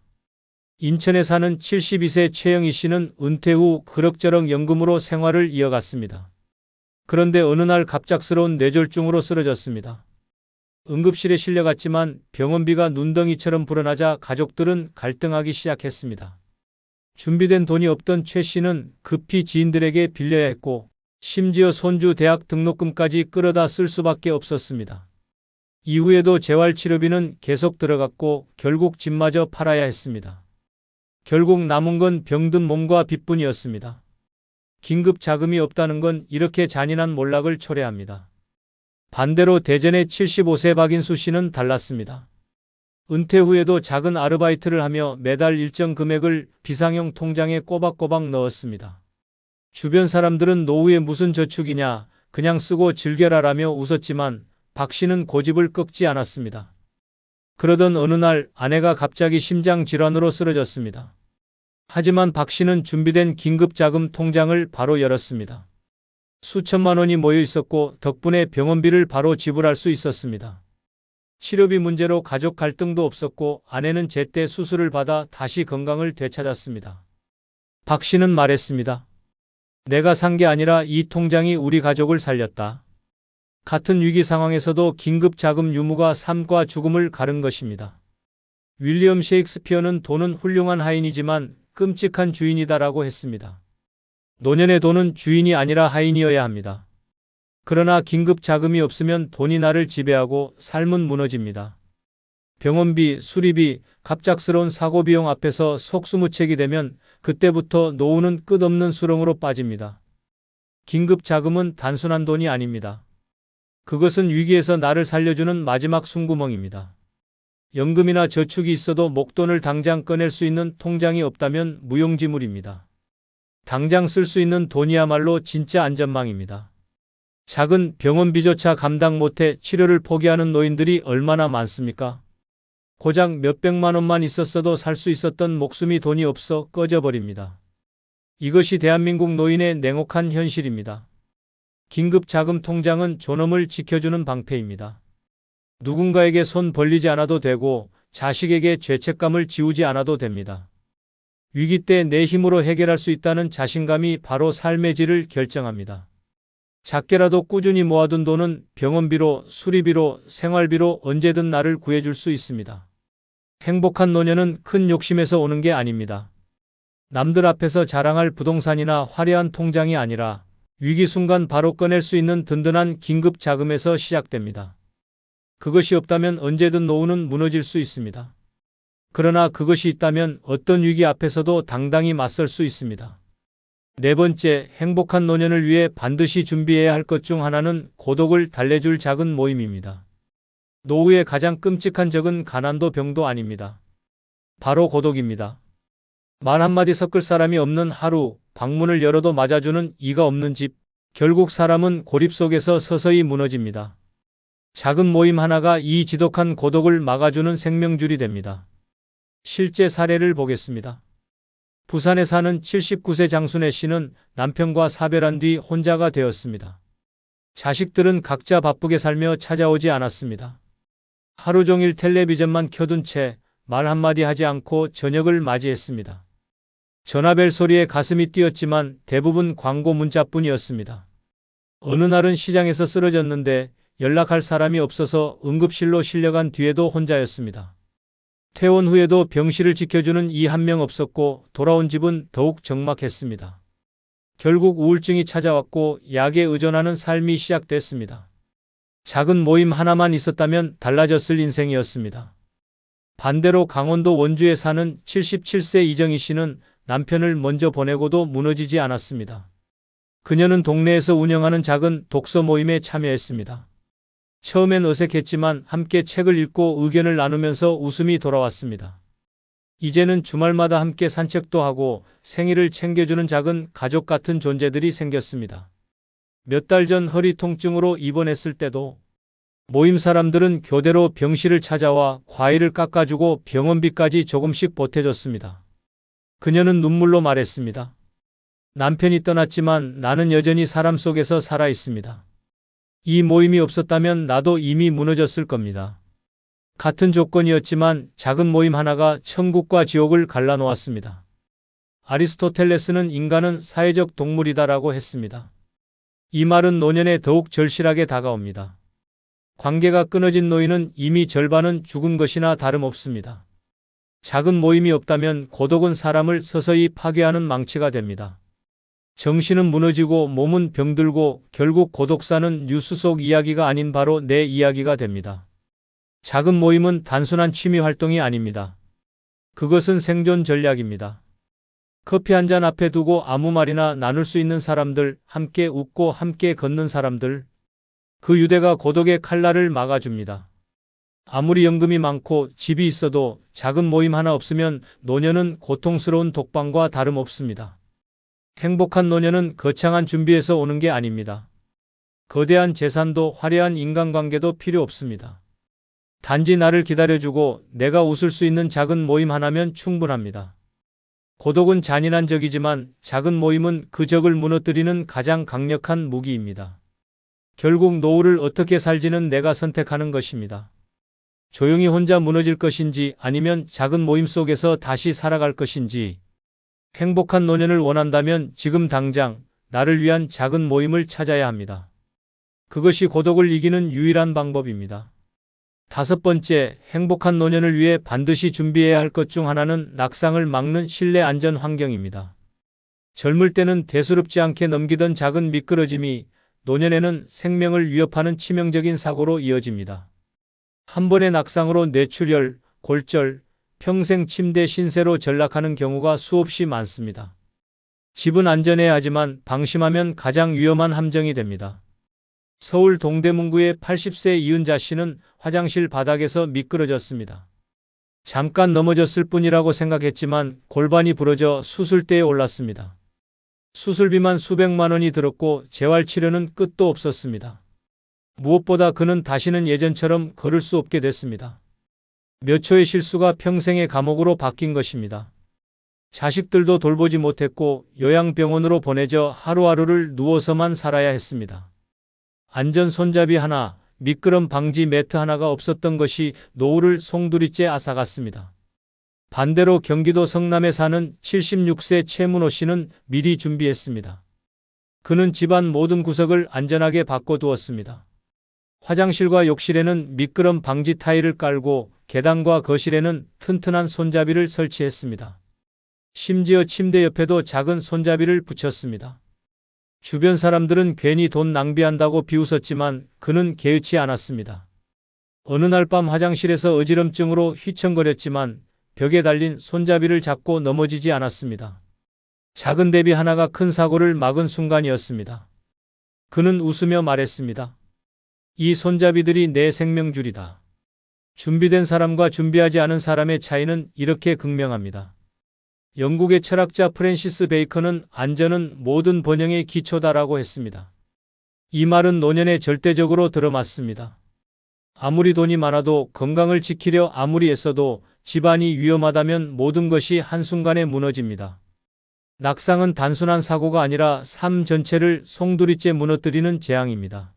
인천에 사는 72세 최영희 씨는 은퇴 후 그럭저럭 연금으로 생활을 이어갔습니다. 그런데 어느 날 갑작스러운 뇌졸중으로 쓰러졌습니다. 응급실에 실려갔지만 병원비가 눈덩이처럼 불어나자 가족들은 갈등하기 시작했습니다. 준비된 돈이 없던 최 씨는 급히 지인들에게 빌려야 했고 심지어 손주 대학 등록금까지 끌어다 쓸 수밖에 없었습니다. 이후에도 재활치료비는 계속 들어갔고 결국 집마저 팔아야 했습니다. 결국 남은 건 병든 몸과 빚뿐이었습니다. 긴급 자금이 없다는 건 이렇게 잔인한 몰락을 초래합니다. 반대로 대전의 75세 박인수 씨는 달랐습니다. 은퇴 후에도 작은 아르바이트를 하며 매달 일정 금액을 비상용 통장에 꼬박꼬박 넣었습니다. 주변 사람들은 노후에 무슨 저축이냐, 그냥 쓰고 즐겨라라며 웃었지만 박 씨는 고집을 꺾지 않았습니다. 그러던 어느 날 아내가 갑자기 심장 질환으로 쓰러졌습니다. 하지만 박 씨는 준비된 긴급자금 통장을 바로 열었습니다. 수천만 원이 모여 있었고 덕분에 병원비를 바로 지불할 수 있었습니다. 치료비 문제로 가족 갈등도 없었고 아내는 제때 수술을 받아 다시 건강을 되찾았습니다. 박 씨는 말했습니다. 내가 산 게 아니라 이 통장이 우리 가족을 살렸다. 같은 위기 상황에서도 긴급 자금 유무가 삶과 죽음을 가른 것입니다. 윌리엄 셰익스피어는 돈은 훌륭한 하인이지만 끔찍한 주인이다라고 했습니다. 노년의 돈은 주인이 아니라 하인이어야 합니다. 그러나 긴급 자금이 없으면 돈이 나를 지배하고 삶은 무너집니다. 병원비, 수리비, 갑작스러운 사고 비용 앞에서 속수무책이 되면 그때부터 노후는 끝없는 수렁으로 빠집니다. 긴급 자금은 단순한 돈이 아닙니다. 그것은 위기에서 나를 살려주는 마지막 숨구멍입니다. 연금이나 저축이 있어도 목돈을 당장 꺼낼 수 있는 통장이 없다면 무용지물입니다. 당장 쓸 수 있는 돈이야말로 진짜 안전망입니다. 작은 병원비조차 감당 못해 치료를 포기하는 노인들이 얼마나 많습니까? 고작 몇백만 원만 있었어도 살 수 있었던 목숨이 돈이 없어 꺼져버립니다. 이것이 대한민국 노인의 냉혹한 현실입니다. 긴급 자금 통장은 존엄을 지켜주는 방패입니다. 누군가에게 손 벌리지 않아도 되고 자식에게 죄책감을 지우지 않아도 됩니다. 위기 때 내 힘으로 해결할 수 있다는 자신감이 바로 삶의 질을 결정합니다. 작게라도 꾸준히 모아둔 돈은 병원비로, 수리비로, 생활비로 언제든 나를 구해줄 수 있습니다. 행복한 노년은 큰 욕심에서 오는 게 아닙니다. 남들 앞에서 자랑할 부동산이나 화려한 통장이 아니라 위기 순간 바로 꺼낼 수 있는 든든한 긴급 자금에서 시작됩니다. 그것이 없다면 언제든 노후는 무너질 수 있습니다. 그러나 그것이 있다면 어떤 위기 앞에서도 당당히 맞설 수 있습니다. 네 번째, 행복한 노년을 위해 반드시 준비해야 할 것 중 하나는 고독을 달래줄 작은 모임입니다. 노후의 가장 끔찍한 적은 가난도 병도 아닙니다. 바로 고독입니다. 말 한마디 섞을 사람이 없는 하루, 방문을 열어도 맞아주는 이가 없는 집, 결국 사람은 고립 속에서 서서히 무너집니다. 작은 모임 하나가 이 지독한 고독을 막아주는 생명줄이 됩니다. 실제 사례를 보겠습니다. 부산에 사는 79세 장순애 씨는 남편과 사별한 뒤 혼자가 되었습니다. 자식들은 각자 바쁘게 살며 찾아오지 않았습니다. 하루 종일 텔레비전만 켜둔 채 말 한마디 하지 않고 저녁을 맞이했습니다. 전화벨 소리에 가슴이 뛰었지만 대부분 광고 문자뿐이었습니다. 어느 날은 시장에서 쓰러졌는데 연락할 사람이 없어서 응급실로 실려간 뒤에도 혼자였습니다. 퇴원 후에도 병실을 지켜주는 이 한 명 없었고 돌아온 집은 더욱 적막했습니다. 결국 우울증이 찾아왔고 약에 의존하는 삶이 시작됐습니다. 작은 모임 하나만 있었다면 달라졌을 인생이었습니다. 반대로 강원도 원주에 사는 77세 이정희 씨는 남편을 먼저 보내고도 무너지지 않았습니다. 그녀는 동네에서 운영하는 작은 독서 모임에 참여했습니다. 처음엔 어색했지만 함께 책을 읽고 의견을 나누면서 웃음이 돌아왔습니다. 이제는 주말마다 함께 산책도 하고 생일을 챙겨주는 작은 가족 같은 존재들이 생겼습니다. 몇 달 전 허리 통증으로 입원했을 때도 모임 사람들은 교대로 병실을 찾아와 과일을 깎아주고 병원비까지 조금씩 보태줬습니다. 그녀는 눈물로 말했습니다. 남편이 떠났지만 나는 여전히 사람 속에서 살아 있습니다. 이 모임이 없었다면 나도 이미 무너졌을 겁니다. 같은 조건이었지만 작은 모임 하나가 천국과 지옥을 갈라놓았습니다. 아리스토텔레스는 인간은 사회적 동물이다라고 했습니다. 이 말은 노년에 더욱 절실하게 다가옵니다. 관계가 끊어진 노인은 이미 절반은 죽은 것이나 다름없습니다. 작은 모임이 없다면 고독은 사람을 서서히 파괴하는 망치가 됩니다. 정신은 무너지고 몸은 병들고 결국 고독사는 뉴스 속 이야기가 아닌 바로 내 이야기가 됩니다. 작은 모임은 단순한 취미 활동이 아닙니다. 그것은 생존 전략입니다. 커피 한 잔 앞에 두고 아무 말이나 나눌 수 있는 사람들, 함께 웃고 함께 걷는 사람들, 그 유대가 고독의 칼날을 막아줍니다. 아무리 연금이 많고 집이 있어도 작은 모임 하나 없으면 노년은 고통스러운 독방과 다름없습니다. 행복한 노년은 거창한 준비에서 오는 게 아닙니다. 거대한 재산도 화려한 인간관계도 필요 없습니다. 단지 나를 기다려주고 내가 웃을 수 있는 작은 모임 하나면 충분합니다. 고독은 잔인한 적이지만 작은 모임은 그 적을 무너뜨리는 가장 강력한 무기입니다. 결국 노후를 어떻게 살지는 내가 선택하는 것입니다. 조용히 혼자 무너질 것인지 아니면 작은 모임 속에서 다시 살아갈 것인지. 행복한 노년을 원한다면 지금 당장 나를 위한 작은 모임을 찾아야 합니다. 그것이 고독을 이기는 유일한 방법입니다. 다섯 번째, 행복한 노년을 위해 반드시 준비해야 할 것 중 하나는 낙상을 막는 실내 안전 환경입니다. 젊을 때는 대수롭지 않게 넘기던 작은 미끄러짐이 노년에는 생명을 위협하는 치명적인 사고로 이어집니다. 한 번의 낙상으로 뇌출혈, 골절, 평생 침대 신세로 전락하는 경우가 수없이 많습니다. 집은 안전해야 하지만 방심하면 가장 위험한 함정이 됩니다. 서울 동대문구의 80세 이은자 씨는 화장실 바닥에서 미끄러졌습니다. 잠깐 넘어졌을 뿐이라고 생각했지만 골반이 부러져 수술대에 올랐습니다. 수술비만 수백만 원이 들었고 재활 치료는 끝도 없었습니다. 무엇보다 그는 다시는 예전처럼 걸을 수 없게 됐습니다. 몇 초의 실수가 평생의 감옥으로 바뀐 것입니다. 자식들도 돌보지 못했고 요양병원으로 보내져 하루하루를 누워서만 살아야 했습니다. 안전 손잡이 하나, 미끄럼 방지 매트 하나가 없었던 것이 노후를 송두리째 앗아갔습니다. 반대로 경기도 성남에 사는 76세 최문호 씨는 미리 준비했습니다. 그는 집안 모든 구석을 안전하게 바꿔두었습니다. 화장실과 욕실에는 미끄럼 방지 타일을 깔고 계단과 거실에는 튼튼한 손잡이를 설치했습니다. 심지어 침대 옆에도 작은 손잡이를 붙였습니다. 주변 사람들은 괜히 돈 낭비한다고 비웃었지만 그는 개의치 않았습니다. 어느 날 밤 화장실에서 어지럼증으로 휘청거렸지만 벽에 달린 손잡이를 잡고 넘어지지 않았습니다. 작은 대비 하나가 큰 사고를 막은 순간이었습니다. 그는 웃으며 말했습니다. 이 손잡이들이 내 생명줄이다. 준비된 사람과 준비하지 않은 사람의 차이는 이렇게 극명합니다. 영국의 철학자 프랜시스 베이컨은 안전은 모든 번영의 기초다라고 했습니다. 이 말은 노년에 절대적으로 들어맞습니다. 아무리 돈이 많아도 건강을 지키려 아무리 애써도 집안이 위험하다면 모든 것이 한순간에 무너집니다. 낙상은 단순한 사고가 아니라 삶 전체를 송두리째 무너뜨리는 재앙입니다.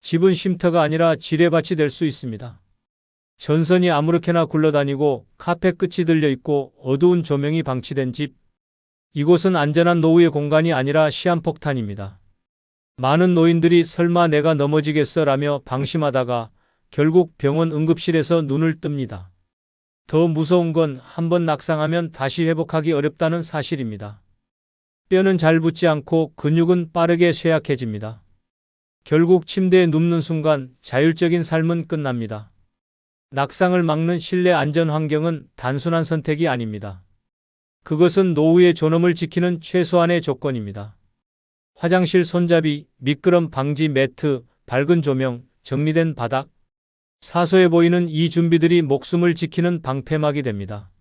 집은 쉼터가 아니라 지뢰밭이 될 수 있습니다. 전선이 아무렇게나 굴러다니고 카펫 끝이 들려있고 어두운 조명이 방치된 집. 이곳은 안전한 노후의 공간이 아니라 시한폭탄입니다. 많은 노인들이 설마 내가 넘어지겠어 라며 방심하다가 결국 병원 응급실에서 눈을 뜹니다. 더 무서운 건 한 번 낙상하면 다시 회복하기 어렵다는 사실입니다. 뼈는 잘 붙지 않고 근육은 빠르게 쇠약해집니다. 결국 침대에 눕는 순간 자율적인 삶은 끝납니다. 낙상을 막는 실내 안전 환경은 단순한 선택이 아닙니다. 그것은 노후의 존엄을 지키는 최소한의 조건입니다. 화장실 손잡이, 미끄럼 방지 매트, 밝은 조명, 정리된 바닥. 사소해 보이는 이 준비들이 목숨을 지키는 방패막이 됩니다.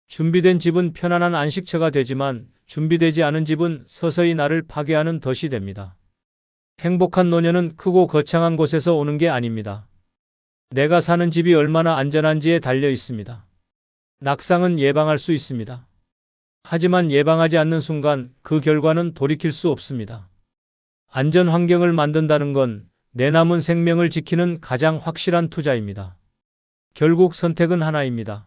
준비된 집은 편안한 안식처가 되지만 준비되지 않은 집은 서서히 나를 파괴하는 덫이 됩니다. 행복한 노년은 크고 거창한 곳에서 오는 게 아닙니다. 내가 사는 집이 얼마나 안전한지에 달려 있습니다. 낙상은 예방할 수 있습니다. 하지만 예방하지 않는 순간 그 결과는 돌이킬 수 없습니다. 안전 환경을 만든다는 건 내 남은 생명을 지키는 가장 확실한 투자입니다. 결국 선택은 하나입니다.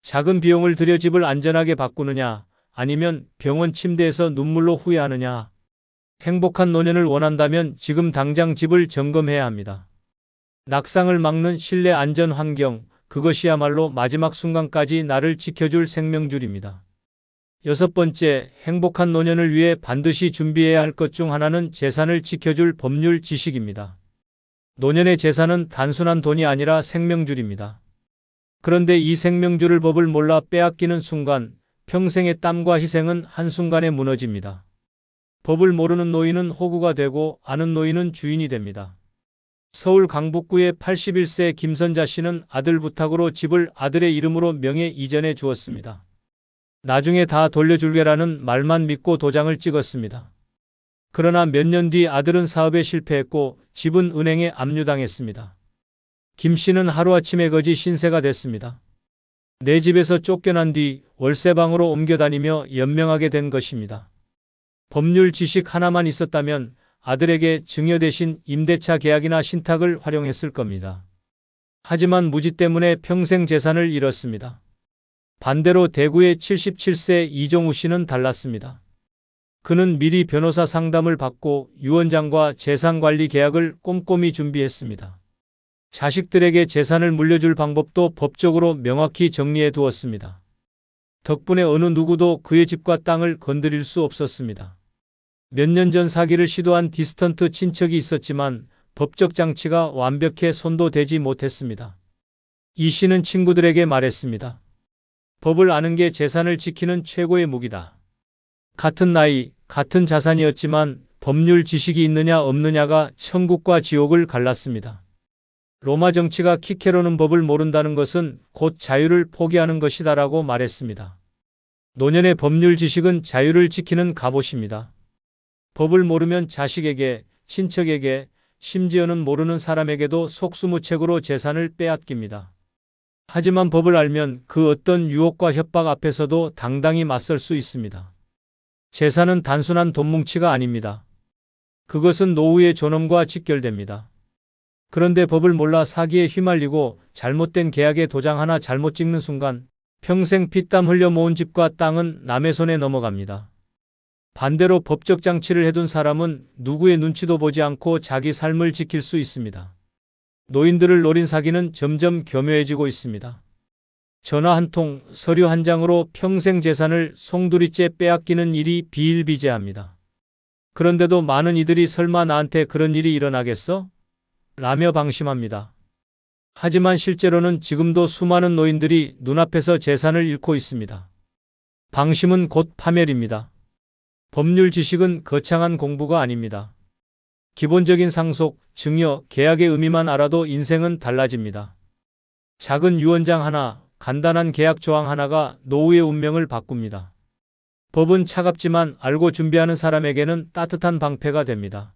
작은 비용을 들여 집을 안전하게 바꾸느냐, 아니면 병원 침대에서 눈물로 후회하느냐. 행복한 노년을 원한다면 지금 당장 집을 점검해야 합니다. 낙상을 막는 실내 안전 환경, 그것이야말로 마지막 순간까지 나를 지켜줄 생명줄입니다. 6번째, 행복한 노년을 위해 반드시 준비해야 할 것 중 하나는 재산을 지켜줄 법률 지식입니다. 노년의 재산은 단순한 돈이 아니라 생명줄입니다. 그런데 이 생명줄을 법을 몰라 빼앗기는 순간 평생의 땀과 희생은 한순간에 무너집니다. 법을 모르는 노인은 호구가 되고 아는 노인은 주인이 됩니다. 서울 강북구의 81세 김선자 씨는 아들 부탁으로 집을 아들의 이름으로 명예 이전해 주었습니다. 나중에 다 돌려줄게라는 말만 믿고 도장을 찍었습니다. 그러나 몇 년 뒤 아들은 사업에 실패했고 집은 은행에 압류당했습니다. 김 씨는 하루아침에 거지 신세가 됐습니다. 내 집에서 쫓겨난 뒤 월세방으로 옮겨다니며 연명하게 된 것입니다. 법률 지식 하나만 있었다면 아들에게 증여 대신 임대차 계약이나 신탁을 활용했을 겁니다. 하지만 무지 때문에 평생 재산을 잃었습니다. 반대로 대구의 77세 이종우 씨는 달랐습니다. 그는 미리 변호사 상담을 받고 유언장과 재산관리 계약을 꼼꼼히 준비했습니다. 자식들에게 재산을 물려줄 방법도 법적으로 명확히 정리해 두었습니다. 덕분에 어느 누구도 그의 집과 땅을 건드릴 수 없었습니다. 몇 년 전 사기를 시도한 디스턴트 친척이 있었지만 법적 장치가 완벽해 손도 대지 못했습니다. 이 씨는 친구들에게 말했습니다. 법을 아는 게 재산을 지키는 최고의 무기다. 같은 나이, 같은 자산이었지만 법률 지식이 있느냐 없느냐가 천국과 지옥을 갈랐습니다. 로마 정치가 키케로는 법을 모른다는 것은 곧 자유를 포기하는 것이다라고 말했습니다. 노년의 법률 지식은 자유를 지키는 갑옷입니다. 법을 모르면 자식에게, 친척에게, 심지어는 모르는 사람에게도 속수무책으로 재산을 빼앗깁니다. 하지만 법을 알면 그 어떤 유혹과 협박 앞에서도 당당히 맞설 수 있습니다. 재산은 단순한 돈 뭉치가 아닙니다. 그것은 노후의 존엄과 직결됩니다. 그런데 법을 몰라 사기에 휘말리고 잘못된 계약에 도장 하나 잘못 찍는 순간 평생 피땀 흘려 모은 집과 땅은 남의 손에 넘어갑니다. 반대로 법적 장치를 해둔 사람은 누구의 눈치도 보지 않고 자기 삶을 지킬 수 있습니다. 노인들을 노린 사기는 점점 교묘해지고 있습니다. 전화 한 통, 서류 한 장으로 평생 재산을 송두리째 빼앗기는 일이 비일비재합니다. 그런데도 많은 이들이 설마 나한테 그런 일이 일어나겠어? 라며 방심합니다. 하지만 실제로는 지금도 수많은 노인들이 눈앞에서 재산을 잃고 있습니다. 방심은 곧 파멸입니다. 법률 지식은 거창한 공부가 아닙니다. 기본적인 상속, 증여, 계약의 의미만 알아도 인생은 달라집니다. 작은 유언장 하나, 간단한 계약 조항 하나가 노후의 운명을 바꿉니다. 법은 차갑지만 알고 준비하는 사람에게는 따뜻한 방패가 됩니다.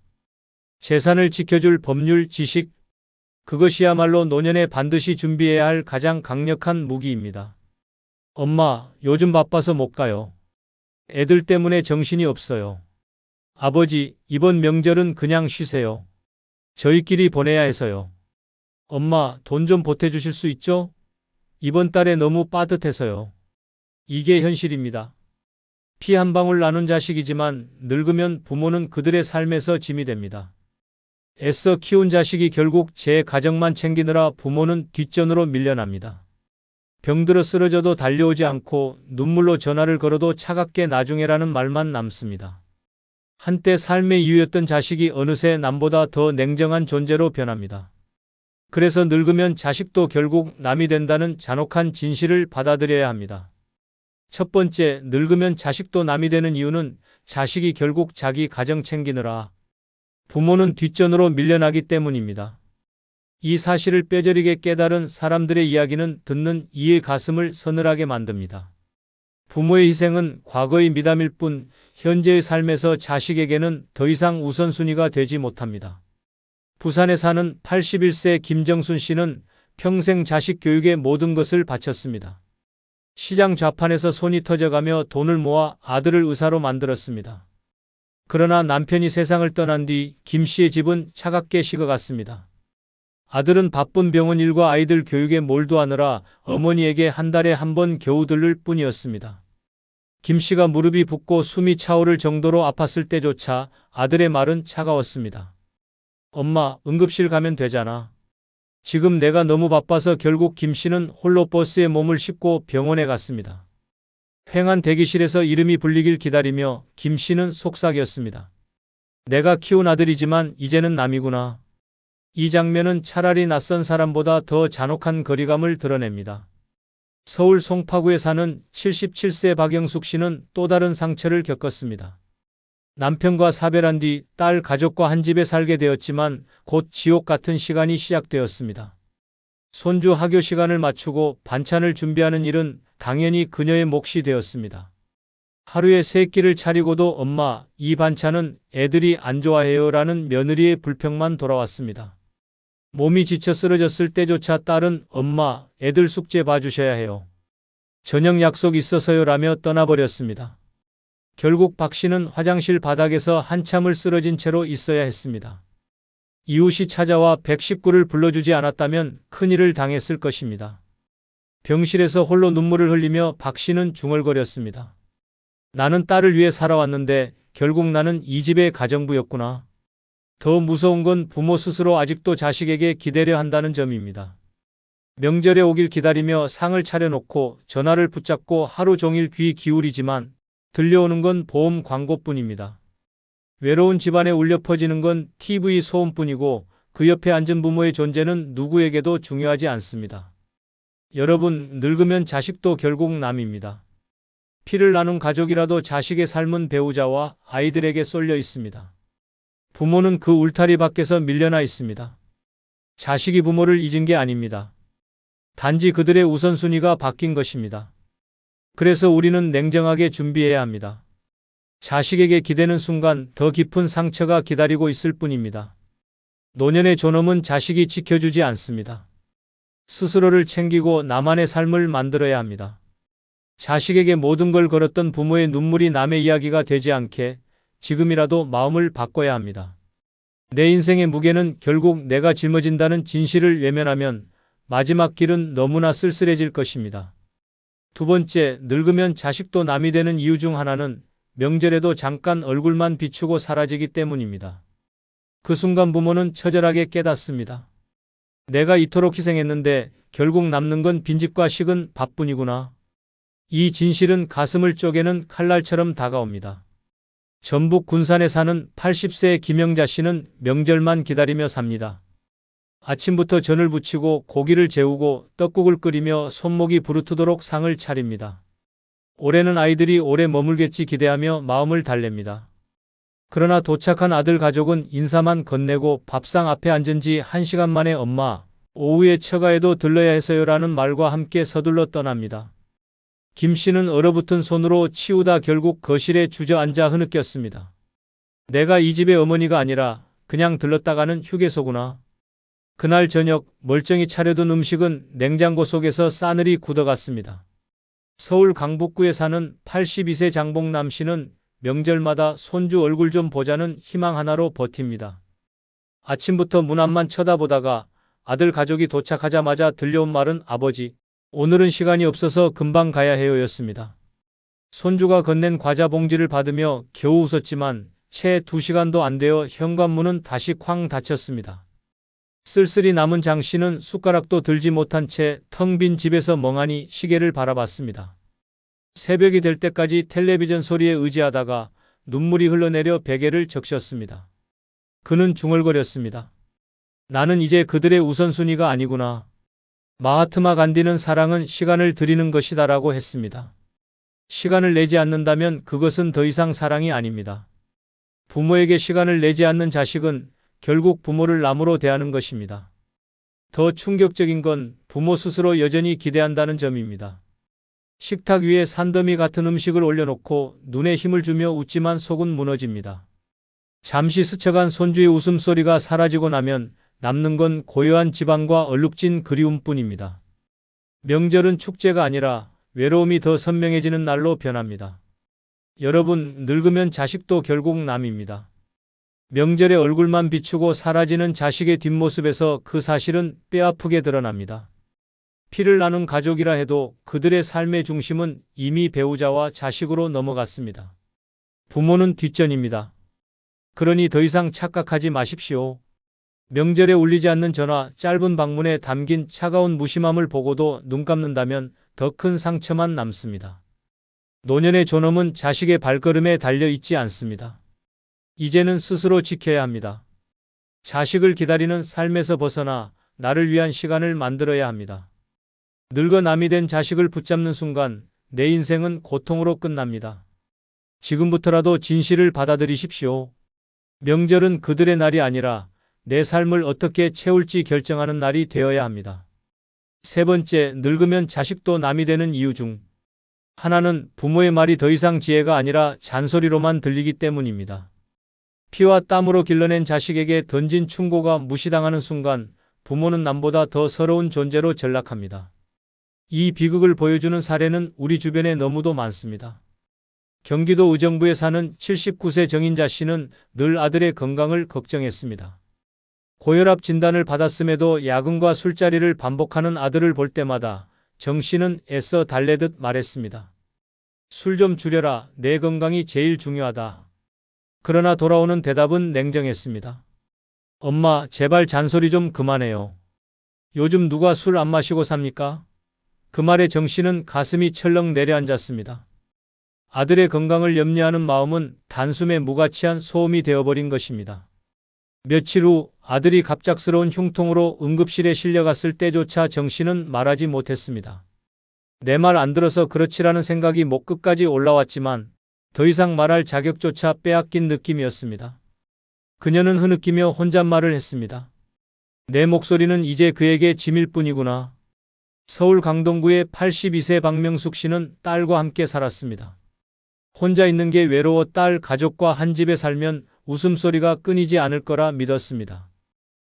재산을 지켜줄 법률 지식, 그것이야말로 노년에 반드시 준비해야 할 가장 강력한 무기입니다. 엄마, 요즘 바빠서 못 가요. 애들 때문에 정신이 없어요. 아버지, 이번 명절은 그냥 쉬세요. 저희끼리 보내야 해서요. 엄마, 돈 좀 보태주실 수 있죠? 이번 달에 너무 빠듯해서요. 이게 현실입니다. 피 한 방울 나눈 자식이지만 늙으면 부모는 그들의 삶에서 짐이 됩니다. 애써 키운 자식이 결국 제 가정만 챙기느라 부모는 뒷전으로 밀려납니다. 병들어 쓰러져도 달려오지 않고 눈물로 전화를 걸어도 차갑게 나중에라는 말만 남습니다. 한때 삶의 이유였던 자식이 어느새 남보다 더 냉정한 존재로 변합니다. 그래서 늙으면 자식도 결국 남이 된다는 잔혹한 진실을 받아들여야 합니다. 첫 번째, 늙으면 자식도 남이 되는 이유는 자식이 결국 자기 가정 챙기느라 부모는 뒷전으로 밀려나기 때문입니다. 이 사실을 뼈저리게 깨달은 사람들의 이야기는 듣는 이의 가슴을 서늘하게 만듭니다. 부모의 희생은 과거의 미담일 뿐 현재의 삶에서 자식에게는 더 이상 우선순위가 되지 못합니다. 부산에 사는 81세 김정순 씨는 평생 자식 교육에 모든 것을 바쳤습니다. 시장 좌판에서 손이 터져가며 돈을 모아 아들을 의사로 만들었습니다. 그러나 남편이 세상을 떠난 뒤 김 씨의 집은 차갑게 식어갔습니다. 아들은 바쁜 병원 일과 아이들 교육에 몰두하느라 어머니에게 한 달에 한 번 겨우 들를 뿐이었습니다. 김 씨가 무릎이 붓고 숨이 차오를 정도로 아팠을 때조차 아들의 말은 차가웠습니다. 엄마, 응급실 가면 되잖아. 지금 내가 너무 바빠서 결국 김 씨는 홀로 버스에 몸을 싣고 병원에 갔습니다. 횡한 대기실에서 이름이 불리길 기다리며 김 씨는 속삭였습니다. 내가 키운 아들이지만 이제는 남이구나. 이 장면은 차라리 낯선 사람보다 더 잔혹한 거리감을 드러냅니다. 서울 송파구에 사는 77세 박영숙 씨는 또 다른 상처를 겪었습니다. 남편과 사별한 뒤 딸 가족과 한 집에 살게 되었지만 곧 지옥 같은 시간이 시작되었습니다. 손주 학교 시간을 맞추고 반찬을 준비하는 일은 당연히 그녀의 몫이 되었습니다. 하루에 3끼를 차리고도 엄마, 이 반찬은 애들이 안 좋아해요 라는 며느리의 불평만 돌아왔습니다. 몸이 지쳐 쓰러졌을 때조차 딸은 엄마, 애들 숙제 봐주셔야 해요. 저녁 약속 있어서요 라며 떠나버렸습니다. 결국 박 씨는 화장실 바닥에서 한참을 쓰러진 채로 있어야 했습니다. 이웃이 찾아와 119를 불러주지 않았다면 큰일을 당했을 것입니다. 병실에서 홀로 눈물을 흘리며 박 씨는 중얼거렸습니다. 나는 딸을 위해 살아왔는데 결국 나는 이 집의 가정부였구나. 더 무서운 건 부모 스스로 아직도 자식에게 기대려 한다는 점입니다. 명절에 오길 기다리며 상을 차려놓고 전화를 붙잡고 하루 종일 귀 기울이지만 들려오는 건 보험 광고뿐입니다. 외로운 집안에 울려 퍼지는 건 TV 소음뿐이고 그 옆에 앉은 부모의 존재는 누구에게도 중요하지 않습니다. 여러분, 늙으면 자식도 결국 남입니다. 피를 나눈 가족이라도 자식의 삶은 배우자와 아이들에게 쏠려 있습니다. 부모는 그 울타리 밖에서 밀려나 있습니다. 자식이 부모를 잊은 게 아닙니다. 단지 그들의 우선순위가 바뀐 것입니다. 그래서 우리는 냉정하게 준비해야 합니다. 자식에게 기대는 순간 더 깊은 상처가 기다리고 있을 뿐입니다. 노년의 존엄은 자식이 지켜주지 않습니다. 스스로를 챙기고 나만의 삶을 만들어야 합니다. 자식에게 모든 걸 걸었던 부모의 눈물이 남의 이야기가 되지 않게 지금이라도 마음을 바꿔야 합니다. 내 인생의 무게는 결국 내가 짊어진다는 진실을 외면하면 마지막 길은 너무나 쓸쓸해질 것입니다. 두 번째, 늙으면 자식도 남이 되는 이유 중 하나는 명절에도 잠깐 얼굴만 비추고 사라지기 때문입니다. 그 순간 부모는 처절하게 깨닫습니다. 내가 이토록 희생했는데 결국 남는 건 빈집과 식은 밥뿐이구나. 이 진실은 가슴을 쪼개는 칼날처럼 다가옵니다. 전북 군산에 사는 80세의 김영자 씨는 명절만 기다리며 삽니다. 아침부터 전을 부치고 고기를 재우고 떡국을 끓이며 손목이 부르트도록 상을 차립니다. 올해는 아이들이 오래 머물겠지 기대하며 마음을 달랩니다. 그러나 도착한 아들 가족은 인사만 건네고 밥상 앞에 앉은 지 1시간 만에 엄마, 오후에 처가에도 들러야 해서요라는 말과 함께 서둘러 떠납니다. 김 씨는 얼어붙은 손으로 치우다 결국 거실에 주저앉아 흐느꼈습니다. 내가 이 집의 어머니가 아니라 그냥 들렀다가는 휴게소구나. 그날 저녁 멀쩡히 차려둔 음식은 냉장고 속에서 싸늘히 굳어갔습니다. 서울 강북구에 사는 82세 장봉남 씨는 명절마다 손주 얼굴 좀 보자는 희망 하나로 버팁니다. 아침부터 문 앞만 쳐다보다가 아들 가족이 도착하자마자 들려온 말은 아버지, 오늘은 시간이 없어서 금방 가야 해요였습니다. 손주가 건넨 과자 봉지를 받으며 겨우 웃었지만 채 2시간도 안 되어 현관문은 다시 쾅 닫혔습니다. 쓸쓸히 남은 장 씨는 숟가락도 들지 못한 채 텅 빈 집에서 멍하니 시계를 바라봤습니다. 새벽이 될 때까지 텔레비전 소리에 의지하다가 눈물이 흘러내려 베개를 적셨습니다. 그는 중얼거렸습니다. 나는 이제 그들의 우선순위가 아니구나. 마하트마 간디는 사랑은 시간을 드리는 것이다라고 했습니다. 시간을 내지 않는다면 그것은 더 이상 사랑이 아닙니다. 부모에게 시간을 내지 않는 자식은 결국 부모를 남으로 대하는 것입니다. 더 충격적인 건 부모 스스로 여전히 기대한다는 점입니다. 식탁 위에 산더미 같은 음식을 올려놓고 눈에 힘을 주며 웃지만 속은 무너집니다. 잠시 스쳐간 손주의 웃음소리가 사라지고 나면 남는 건 고요한 지방과 얼룩진 그리움뿐입니다. 명절은 축제가 아니라 외로움이 더 선명해지는 날로 변합니다. 여러분, 늙으면 자식도 결국 남입니다. 명절에 얼굴만 비추고 사라지는 자식의 뒷모습에서 그 사실은 뼈아프게 드러납니다. 피를 나눈 가족이라 해도 그들의 삶의 중심은 이미 배우자와 자식으로 넘어갔습니다. 부모는 뒷전입니다. 그러니 더 이상 착각하지 마십시오. 명절에 울리지 않는 전화, 짧은 방문에 담긴 차가운 무심함을 보고도 눈 감는다면 더 큰 상처만 남습니다. 노년의 존엄은 자식의 발걸음에 달려 있지 않습니다. 이제는 스스로 지켜야 합니다. 자식을 기다리는 삶에서 벗어나 나를 위한 시간을 만들어야 합니다. 늙어 남이 된 자식을 붙잡는 순간 내 인생은 고통으로 끝납니다. 지금부터라도 진실을 받아들이십시오. 명절은 그들의 날이 아니라 내 삶을 어떻게 채울지 결정하는 날이 되어야 합니다. 세 번째, 늙으면 자식도 남이 되는 이유 중 하나는 부모의 말이 더 이상 지혜가 아니라 잔소리로만 들리기 때문입니다. 피와 땀으로 길러낸 자식에게 던진 충고가 무시당하는 순간 부모는 남보다 더 서러운 존재로 전락합니다. 이 비극을 보여주는 사례는 우리 주변에 너무도 많습니다. 경기도 의정부에 사는 79세 정인자 씨는 늘 아들의 건강을 걱정했습니다. 고혈압 진단을 받았음에도 야근과 술자리를 반복하는 아들을 볼 때마다 정 씨는 애써 달래듯 말했습니다. 술 좀 줄여라. 내 건강이 제일 중요하다. 그러나 돌아오는 대답은 냉정했습니다. 엄마, 제발 잔소리 좀 그만해요. 요즘 누가 술 안 마시고 삽니까? 그 말에 정 씨는 가슴이 철렁 내려앉았습니다. 아들의 건강을 염려하는 마음은 단숨에 무가치한 소음이 되어버린 것입니다. 며칠 후 아들이 갑작스러운 흉통으로 응급실에 실려갔을 때조차 정 씨는 말하지 못했습니다. 내 말 안 들어서 그렇지라는 생각이 목 끝까지 올라왔지만 더 이상 말할 자격조차 빼앗긴 느낌이었습니다. 그녀는 흐느끼며 혼잣말을 했습니다. 내 목소리는 이제 그에게 짐일 뿐이구나. 서울 강동구의 82세 박명숙 씨는 딸과 함께 살았습니다. 혼자 있는 게 외로워 딸 가족과 한 집에 살면 웃음소리가 끊이지 않을 거라 믿었습니다.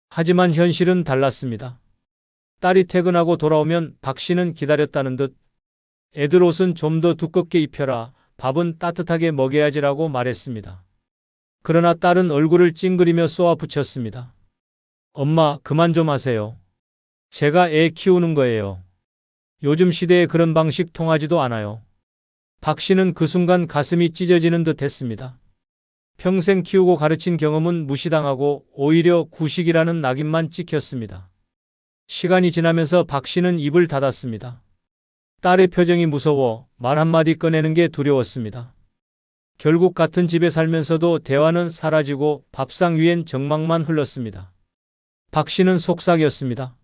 하지만 현실은 달랐습니다. 딸이 퇴근하고 돌아오면 박 씨는 기다렸다는 듯 애들 옷은 좀 더 두껍게 입혀라, 밥은 따뜻하게 먹여야지라고 말했습니다. 그러나 딸은 얼굴을 찡그리며 쏘아 붙였습니다. 엄마, 그만 좀 하세요. 제가 애 키우는 거예요. 요즘 시대에 그런 방식 통하지도 않아요. 박 씨는 그 순간 가슴이 찢어지는 듯 했습니다. 평생 키우고 가르친 경험은 무시당하고 오히려 구식이라는 낙인만 찍혔습니다. 시간이 지나면서 박 씨는 입을 닫았습니다. 딸의 표정이 무서워 말 한마디 꺼내는 게 두려웠습니다. 결국 같은 집에 살면서도 대화는 사라지고 밥상 위엔 정막만 흘렀습니다. 박 씨는 속삭였습니다.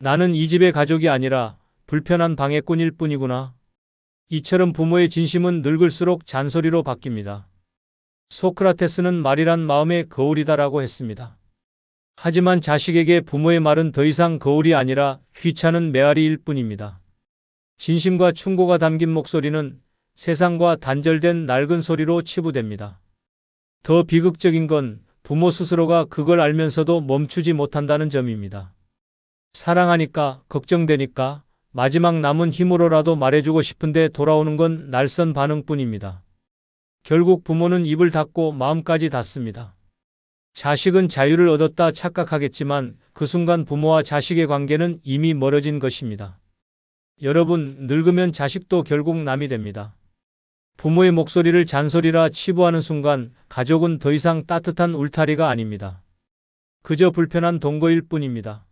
나는 이 집의 가족이 아니라 불편한 방해꾼일 뿐이구나. 이처럼 부모의 진심은 늙을수록 잔소리로 바뀝니다. 소크라테스는 말이란 마음의 거울이다라고 했습니다. 하지만 자식에게 부모의 말은 더 이상 거울이 아니라 귀찮은 메아리일 뿐입니다. 진심과 충고가 담긴 목소리는 세상과 단절된 낡은 소리로 치부됩니다. 더 비극적인 건 부모 스스로가 그걸 알면서도 멈추지 못한다는 점입니다. 사랑하니까, 걱정되니까, 마지막 남은 힘으로라도 말해주고 싶은데 돌아오는 건 날선 반응뿐입니다. 결국 부모는 입을 닫고 마음까지 닫습니다. 자식은 자유를 얻었다 착각하겠지만 그 순간 부모와 자식의 관계는 이미 멀어진 것입니다. 여러분, 늙으면 자식도 결국 남이 됩니다. 부모의 목소리를 잔소리라 치부하는 순간 가족은 더 이상 따뜻한 울타리가 아닙니다. 그저 불편한 동거일 뿐입니다.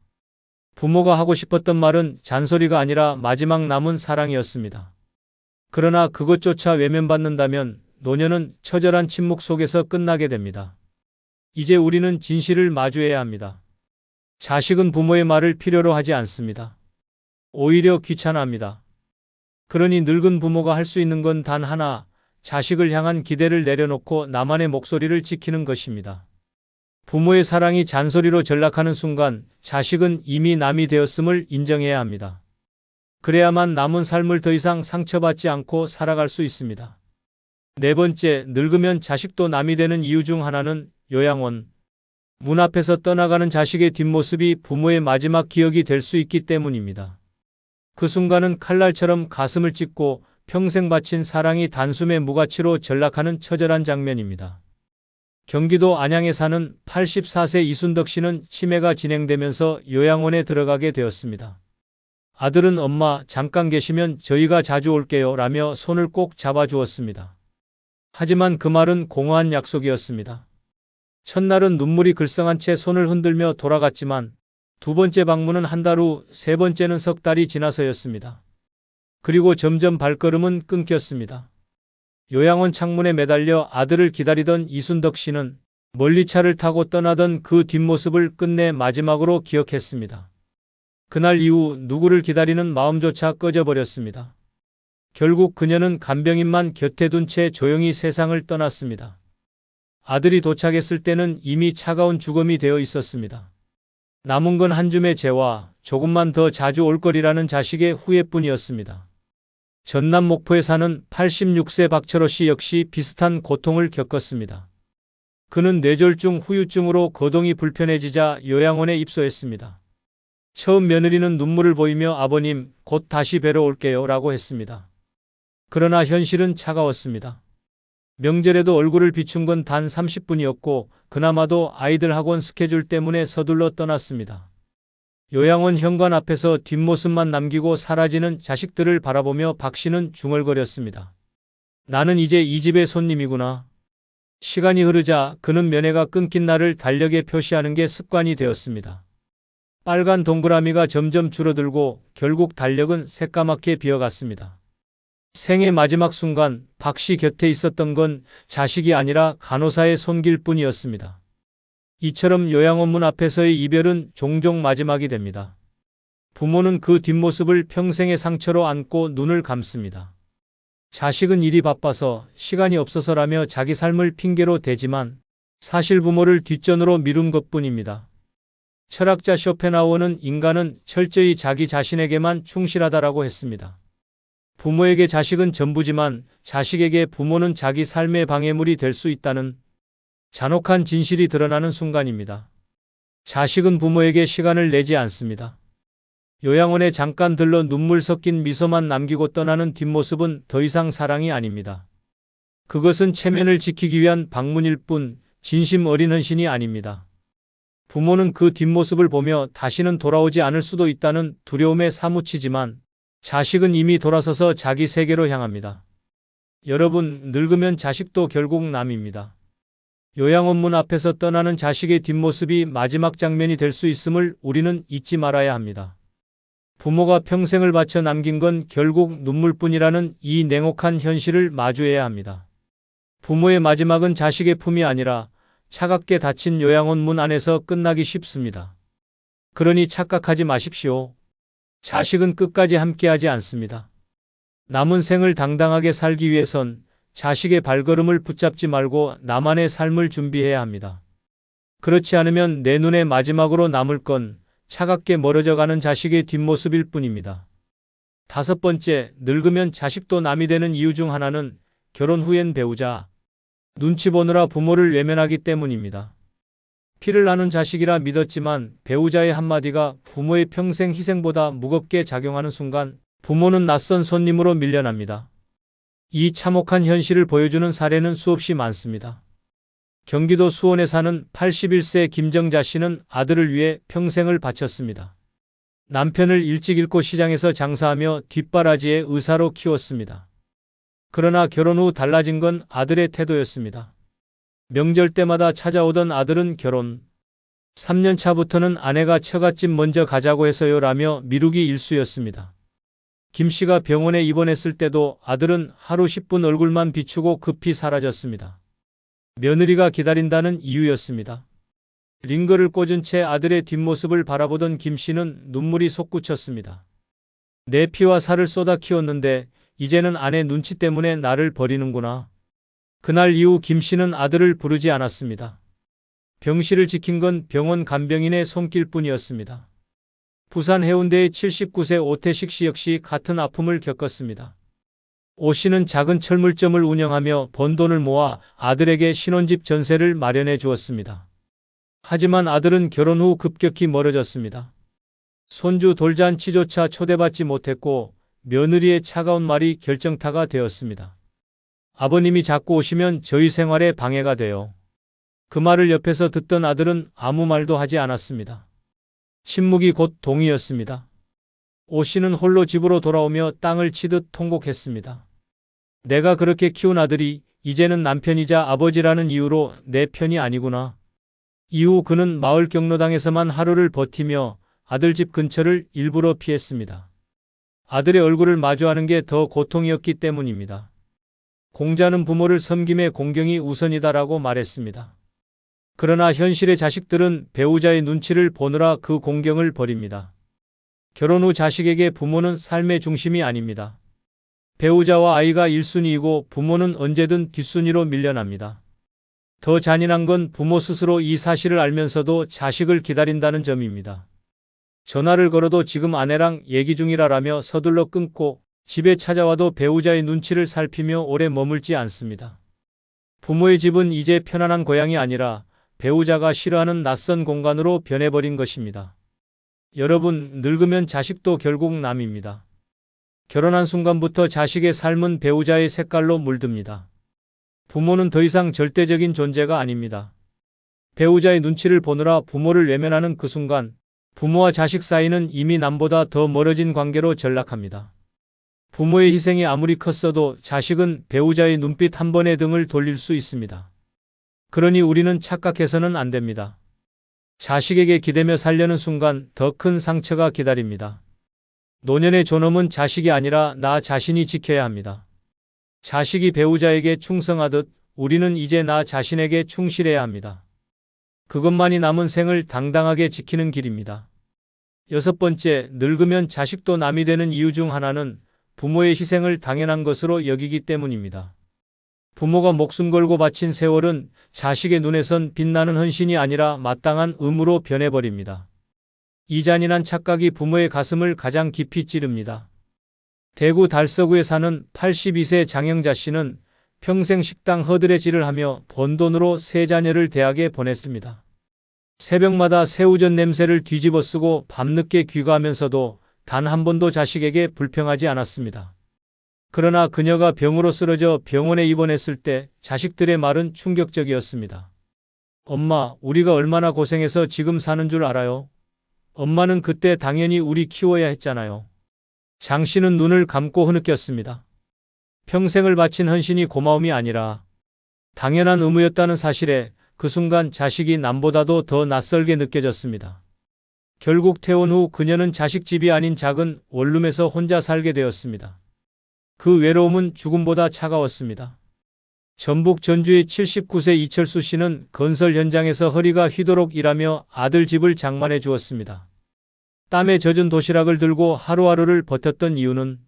부모가 하고 싶었던 말은 잔소리가 아니라 마지막 남은 사랑이었습니다. 그러나 그것조차 외면받는다면 노년은 처절한 침묵 속에서 끝나게 됩니다. 이제 우리는 진실을 마주해야 합니다. 자식은 부모의 말을 필요로 하지 않습니다. 오히려 귀찮아합니다. 그러니 늙은 부모가 할 수 있는 건 단 하나, 자식을 향한 기대를 내려놓고 나만의 목소리를 지키는 것입니다. 부모의 사랑이 잔소리로 전락하는 순간 자식은 이미 남이 되었음을 인정해야 합니다. 그래야만 남은 삶을 더 이상 상처받지 않고 살아갈 수 있습니다. 네 번째, 늙으면 자식도 남이 되는 이유 중 하나는 요양원. 문 앞에서 떠나가는 자식의 뒷모습이 부모의 마지막 기억이 될 수 있기 때문입니다. 그 순간은 칼날처럼 가슴을 찢고 평생 바친 사랑이 단숨에 무가치로 전락하는 처절한 장면입니다. 경기도 안양에 사는 84세 이순덕 씨는 치매가 진행되면서 요양원에 들어가게 되었습니다. 아들은 엄마, 잠깐 계시면 저희가 자주 올게요 라며 손을 꼭 잡아주었습니다. 하지만 그 말은 공허한 약속이었습니다. 첫날은 눈물이 글썽한 채 손을 흔들며 돌아갔지만 두 번째 방문은 한 달 후, 세 번째는 석 달이 지나서였습니다. 그리고 점점 발걸음은 끊겼습니다. 요양원 창문에 매달려 아들을 기다리던 이순덕 씨는 멀리 차를 타고 떠나던 그 뒷모습을 끝내 마지막으로 기억했습니다. 그날 이후 누구를 기다리는 마음조차 꺼져버렸습니다. 결국 그녀는 간병인만 곁에 둔 채 조용히 세상을 떠났습니다. 아들이 도착했을 때는 이미 차가운 죽음이 되어 있었습니다. 남은 건 한 줌의 재와 조금만 더 자주 올 거리라는 자식의 후회뿐이었습니다. 전남 목포에 사는 86세 박철호 씨 역시 비슷한 고통을 겪었습니다. 그는 뇌졸중 후유증으로 거동이 불편해지자 요양원에 입소했습니다. 처음 며느리는 눈물을 보이며 아버님, 곧 다시 뵈러 올게요 라고 했습니다. 그러나 현실은 차가웠습니다. 명절에도 얼굴을 비춘 건 단 30분이었고 그나마도 아이들 학원 스케줄 때문에 서둘러 떠났습니다. 요양원 현관 앞에서 뒷모습만 남기고 사라지는 자식들을 바라보며 박 씨는 중얼거렸습니다. 나는 이제 이 집의 손님이구나. 시간이 흐르자 그는 면회가 끊긴 날을 달력에 표시하는 게 습관이 되었습니다. 빨간 동그라미가 점점 줄어들고 결국 달력은 새까맣게 비어갔습니다. 생의 마지막 순간 박 씨 곁에 있었던 건 자식이 아니라 간호사의 손길 뿐이었습니다. 이처럼 요양원 문 앞에서의 이별은 종종 마지막이 됩니다. 부모는 그 뒷모습을 평생의 상처로 안고 눈을 감습니다. 자식은 일이 바빠서 시간이 없어서라며 자기 삶을 핑계로 대지만 사실 부모를 뒷전으로 미룬 것뿐입니다. 철학자 쇼펜하우어는 인간은 철저히 자기 자신에게만 충실하다라고 했습니다. 부모에게 자식은 전부지만 자식에게 부모는 자기 삶의 방해물이 될 수 있다는 잔혹한 진실이 드러나는 순간입니다. 자식은 부모에게 시간을 내지 않습니다. 요양원에 잠깐 들러 눈물 섞인 미소만 남기고 떠나는 뒷모습은 더 이상 사랑이 아닙니다. 그것은 체면을 지키기 위한 방문일 뿐 진심 어린 헌신이 아닙니다. 부모는 그 뒷모습을 보며 다시는 돌아오지 않을 수도 있다는 두려움에 사무치지만 자식은 이미 돌아서서 자기 세계로 향합니다. 여러분, 늙으면 자식도 결국 남입니다. 요양원 문 앞에서 떠나는 자식의 뒷모습이 마지막 장면이 될 수 있음을 우리는 잊지 말아야 합니다. 부모가 평생을 바쳐 남긴 건 결국 눈물뿐이라는 이 냉혹한 현실을 마주해야 합니다. 부모의 마지막은 자식의 품이 아니라 차갑게 닫힌 요양원 문 안에서 끝나기 쉽습니다. 그러니 착각하지 마십시오. 자식은 끝까지 함께하지 않습니다. 남은 생을 당당하게 살기 위해선 자식의 발걸음을 붙잡지 말고 나만의 삶을 준비해야 합니다. 그렇지 않으면 내 눈에 마지막으로 남을 건 차갑게 멀어져 가는 자식의 뒷모습일 뿐입니다. 5번째, 늙으면 자식도 남이 되는 이유 중 하나는 결혼 후엔 배우자, 눈치 보느라 부모를 외면하기 때문입니다. 피를 나눈 자식이라 믿었지만 배우자의 한마디가 부모의 평생 희생보다 무겁게 작용하는 순간 부모는 낯선 손님으로 밀려납니다. 이 참혹한 현실을 보여주는 사례는 수없이 많습니다. 경기도 수원에 사는 81세 김정자 씨는 아들을 위해 평생을 바쳤습니다. 남편을 일찍 잃고 시장에서 장사하며 뒷바라지에 의사로 키웠습니다. 그러나 결혼 후 달라진 건 아들의 태도였습니다. 명절 때마다 찾아오던 아들은 결혼 3년 차부터는 아내가 처갓집 먼저 가자고 해서요 라며 미루기 일쑤였습니다. 김 씨가 병원에 입원했을 때도 아들은 하루 10분 얼굴만 비추고 급히 사라졌습니다. 며느리가 기다린다는 이유였습니다. 링거를 꽂은 채 아들의 뒷모습을 바라보던 김 씨는 눈물이 솟구쳤습니다. 내 피와 살을 쏟아 키웠는데 이제는 아내 눈치 때문에 나를 버리는구나. 그날 이후 김 씨는 아들을 부르지 않았습니다. 병실을 지킨 건 병원 간병인의 손길뿐이었습니다. 부산 해운대의 79세 오태식 씨 역시 같은 아픔을 겪었습니다. 오 씨는 작은 철물점을 운영하며 번 돈을 모아 아들에게 신혼집 전세를 마련해 주었습니다. 하지만 아들은 결혼 후 급격히 멀어졌습니다. 손주 돌잔치조차 초대받지 못했고 며느리의 차가운 말이 결정타가 되었습니다. 아버님이 자꾸 오시면 저희 생활에 방해가 돼요. 그 말을 옆에서 듣던 아들은 아무 말도 하지 않았습니다. 침묵이 곧 동의였습니다. 오 씨는 홀로 집으로 돌아오며 땅을 치듯 통곡했습니다. 내가 그렇게 키운 아들이 이제는 남편이자 아버지라는 이유로 내 편이 아니구나. 이후 그는 마을 경로당에서만 하루를 버티며 아들 집 근처를 일부러 피했습니다. 아들의 얼굴을 마주하는 게 더 고통이었기 때문입니다. 공자는 부모를 섬김의 공경이 우선이다라고 말했습니다. 그러나 현실의 자식들은 배우자의 눈치를 보느라 그 공경을 버립니다. 결혼 후 자식에게 부모는 삶의 중심이 아닙니다. 배우자와 아이가 1순위이고 부모는 언제든 뒷순위로 밀려납니다. 더 잔인한 건 부모 스스로 이 사실을 알면서도 자식을 기다린다는 점입니다. 전화를 걸어도 지금 아내랑 얘기 중이라라며 서둘러 끊고 집에 찾아와도 배우자의 눈치를 살피며 오래 머물지 않습니다. 부모의 집은 이제 편안한 고향이 아니라 배우자가 싫어하는 낯선 공간으로 변해버린 것입니다. 여러분, 늙으면 자식도 결국 남입니다. 결혼한 순간부터 자식의 삶은 배우자의 색깔로 물듭니다. 부모는 더 이상 절대적인 존재가 아닙니다. 배우자의 눈치를 보느라 부모를 외면하는 그 순간 부모와 자식 사이는 이미 남보다 더 멀어진 관계로 전락합니다. 부모의 희생이 아무리 컸어도 자식은 배우자의 눈빛 한 번에 등을 돌릴 수 있습니다. 그러니 우리는 착각해서는 안 됩니다. 자식에게 기대며 살려는 순간 더 큰 상처가 기다립니다. 노년의 존엄은 자식이 아니라 나 자신이 지켜야 합니다. 자식이 배우자에게 충성하듯 우리는 이제 나 자신에게 충실해야 합니다. 그것만이 남은 생을 당당하게 지키는 길입니다. 6번째, 늙으면 자식도 남이 되는 이유 중 하나는 부모의 희생을 당연한 것으로 여기기 때문입니다. 부모가 목숨 걸고 바친 세월은 자식의 눈에선 빛나는 헌신이 아니라 마땅한 의무로 변해버립니다. 이 잔인한 착각이 부모의 가슴을 가장 깊이 찌릅니다. 대구 달서구에 사는 82세 장영자 씨는 평생 식당 허드레질을 하며 번 돈으로 세 자녀를 대학에 보냈습니다. 새벽마다 새우젓 냄새를 뒤집어 쓰고 밤늦게 귀가하면서도 단 한 번도 자식에게 불평하지 않았습니다. 그러나 그녀가 병으로 쓰러져 병원에 입원했을 때 자식들의 말은 충격적이었습니다. 엄마, 우리가 얼마나 고생해서 지금 사는 줄 알아요? 엄마는 그때 당연히 우리 키워야 했잖아요. 장 씨는 눈을 감고 흐느꼈습니다. 평생을 바친 헌신이 고마움이 아니라 당연한 의무였다는 사실에 그 순간 자식이 남보다도 더 낯설게 느껴졌습니다. 결국 퇴원 후 그녀는 자식 집이 아닌 작은 원룸에서 혼자 살게 되었습니다. 그 외로움은 죽음보다 차가웠습니다. 전북 전주의 79세 이철수 씨는 건설 현장에서 허리가 휘도록 일하며 아들 집을 장만해 주었습니다. 땀에 젖은 도시락을 들고 하루하루를 버텼던 이유는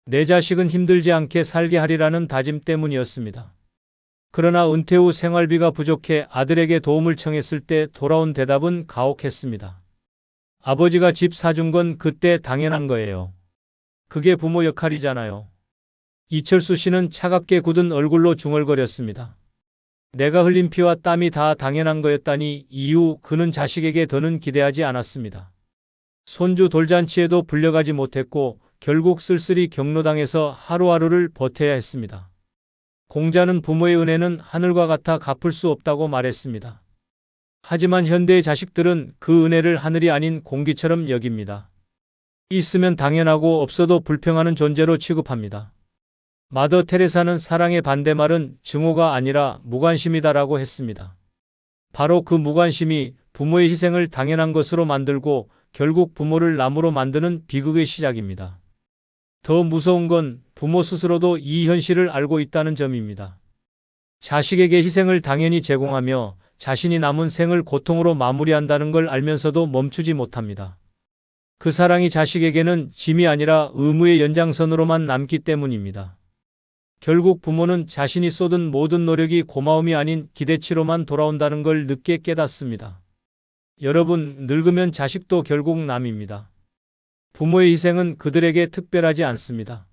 내 자식은 힘들지 않게 살게 하리라는 다짐 때문이었습니다. 그러나 은퇴 후 생활비가 부족해 아들에게 도움을 청했을 때 돌아온 대답은 가혹했습니다. 아버지가 집 사준 건 그때 당연한 거예요. 그게 부모 역할이잖아요. 이철수 씨는 차갑게 굳은 얼굴로 중얼거렸습니다. 내가 흘린 피와 땀이 다 당연한 거였다니 이후 그는 자식에게 더는 기대하지 않았습니다. 손주 돌잔치에도 불려가지 못했고 결국 쓸쓸히 경로당에서 하루하루를 버텨야 했습니다. 공자는 부모의 은혜는 하늘과 같아 갚을 수 없다고 말했습니다. 하지만 현대의 자식들은 그 은혜를 하늘이 아닌 공기처럼 여깁니다. 있으면 당연하고 없어도 불평하는 존재로 취급합니다. 마더 테레사는 사랑의 반대말은 증오가 아니라 무관심이다라고 했습니다. 바로 그 무관심이 부모의 희생을 당연한 것으로 만들고 결국 부모를 나무로 만드는 비극의 시작입니다. 더 무서운 건 부모 스스로도 이 현실을 알고 있다는 점입니다. 자식에게 희생을 당연히 제공하며 자신이 남은 생을 고통으로 마무리한다는 걸 알면서도 멈추지 못합니다. 그 사랑이 자식에게는 짐이 아니라 의무의 연장선으로만 남기 때문입니다. 결국 부모는 자신이 쏟은 모든 노력이 고마움이 아닌 기대치로만 돌아온다는 걸 늦게 깨닫습니다. 여러분, 늙으면 자식도 결국 남입니다. 부모의 희생은 그들에게 특별하지 않습니다.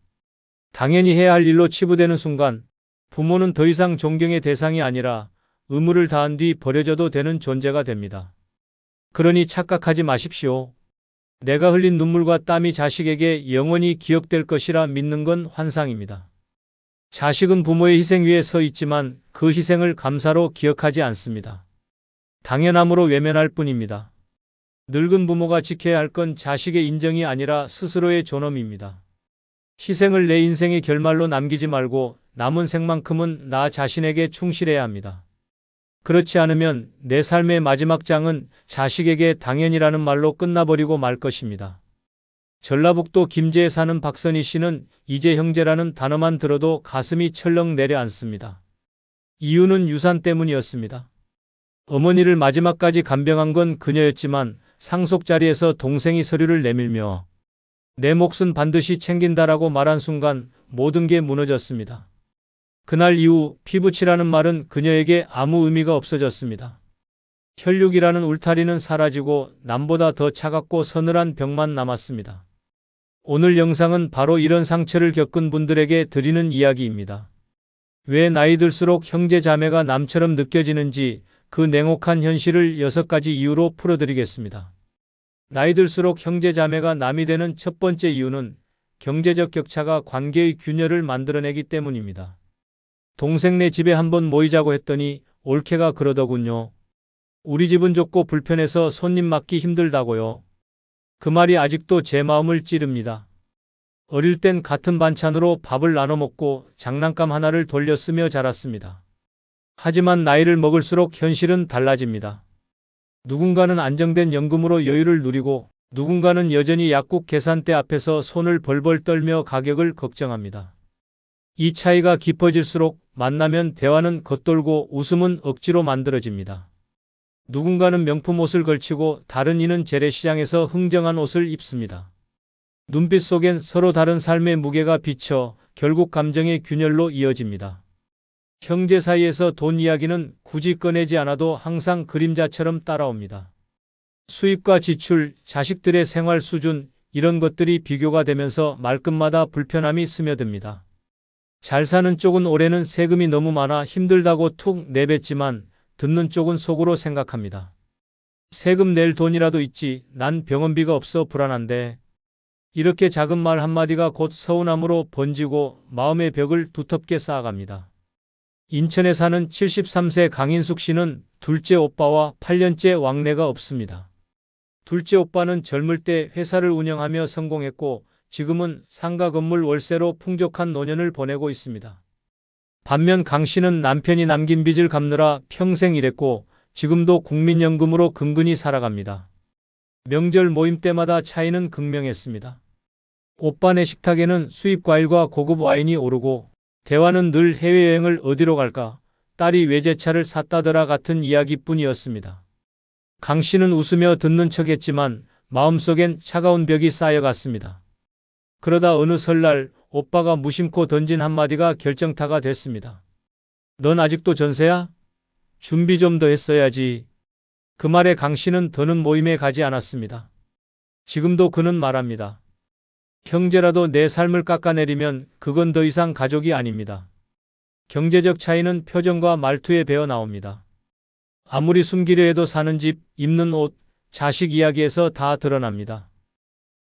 당연히 해야 할 일로 치부되는 순간 부모는 더 이상 존경의 대상이 아니라 의무를 다한 뒤 버려져도 되는 존재가 됩니다. 그러니 착각하지 마십시오. 내가 흘린 눈물과 땀이 자식에게 영원히 기억될 것이라 믿는 건 환상입니다. 자식은 부모의 희생 위에 서 있지만 그 희생을 감사로 기억하지 않습니다. 당연함으로 외면할 뿐입니다. 늙은 부모가 지켜야 할 건 자식의 인정이 아니라 스스로의 존엄입니다. 희생을 내 인생의 결말로 남기지 말고 남은 생만큼은 나 자신에게 충실해야 합니다. 그렇지 않으면 내 삶의 마지막 장은 자식에게 당연이라는 말로 끝나버리고 말 것입니다. 전라북도 김제에 사는 박선희 씨는 이제 형제라는 단어만 들어도 가슴이 철렁 내려앉습니다. 이유는 유산 때문이었습니다. 어머니를 마지막까지 간병한 건 그녀였지만 상속 자리에서 동생이 서류를 내밀며 내 몫은 반드시 챙긴다라고 말한 순간 모든 게 무너졌습니다. 그날 이후 피부치라는 말은 그녀에게 아무 의미가 없어졌습니다. 혈육이라는 울타리는 사라지고 남보다 더 차갑고 서늘한 벽만 남았습니다. 오늘 영상은 바로 이런 상처를 겪은 분들에게 드리는 이야기입니다. 왜 나이 들수록 형제 자매가 남처럼 느껴지는지 그 냉혹한 현실을 6가지 이유로 풀어드리겠습니다. 나이 들수록 형제 자매가 남이 되는 첫 번째 이유는 경제적 격차가 관계의 균열을 만들어내기 때문입니다. 동생네 집에 한번 모이자고 했더니 올케가 그러더군요. 우리 집은 좁고 불편해서 손님 맡기 힘들다고요. 그 말이 아직도 제 마음을 찌릅니다. 어릴 땐 같은 반찬으로 밥을 나눠 먹고 장난감 하나를 돌려 쓰며 자랐습니다. 하지만 나이를 먹을수록 현실은 달라집니다. 누군가는 안정된 연금으로 여유를 누리고 누군가는 여전히 약국 계산대 앞에서 손을 벌벌 떨며 가격을 걱정합니다. 이 차이가 깊어질수록 만나면 대화는 겉돌고 웃음은 억지로 만들어집니다. 누군가는 명품 옷을 걸치고 다른 이는 재래시장에서 흥정한 옷을 입습니다. 눈빛 속엔 서로 다른 삶의 무게가 비쳐 결국 감정의 균열로 이어집니다. 형제 사이에서 돈 이야기는 굳이 꺼내지 않아도 항상 그림자처럼 따라옵니다. 수입과 지출, 자식들의 생활 수준, 이런 것들이 비교가 되면서 말끝마다 불편함이 스며듭니다. 잘 사는 쪽은 올해는 세금이 너무 많아 힘들다고 툭 내뱉지만 듣는 쪽은 속으로 생각합니다. 세금 낼 돈이라도 있지, 난 병원비가 없어 불안한데. 이렇게 작은 말 한마디가 곧 서운함으로 번지고 마음의 벽을 두텁게 쌓아갑니다. 인천에 사는 73세 강인숙 씨는 둘째 오빠와 8년째 왕래가 없습니다. 둘째 오빠는 젊을 때 회사를 운영하며 성공했고 지금은 상가 건물 월세로 풍족한 노년을 보내고 있습니다. 반면 강 씨는 남편이 남긴 빚을 갚느라 평생 일했고 지금도 국민연금으로 근근히 살아갑니다. 명절 모임 때마다 차이는 극명했습니다. 오빠네 식탁에는 수입 과일과 고급 와인이 오르고 대화는 늘 해외여행을 어디로 갈까, 딸이 외제차를 샀다더라 같은 이야기뿐이었습니다. 강 씨는 웃으며 듣는 척했지만 마음속엔 차가운 벽이 쌓여갔습니다. 그러다 어느 설날 오빠가 무심코 던진 한마디가 결정타가 됐습니다. 넌 아직도 전세야? 준비 좀 더 했어야지. 그 말에 강 씨는 더는 모임에 가지 않았습니다. 지금도 그는 말합니다. 형제라도 내 삶을 깎아내리면 그건 더 이상 가족이 아닙니다. 경제적 차이는 표정과 말투에 배어 나옵니다. 아무리 숨기려 해도 사는 집, 입는 옷, 자식 이야기에서 다 드러납니다.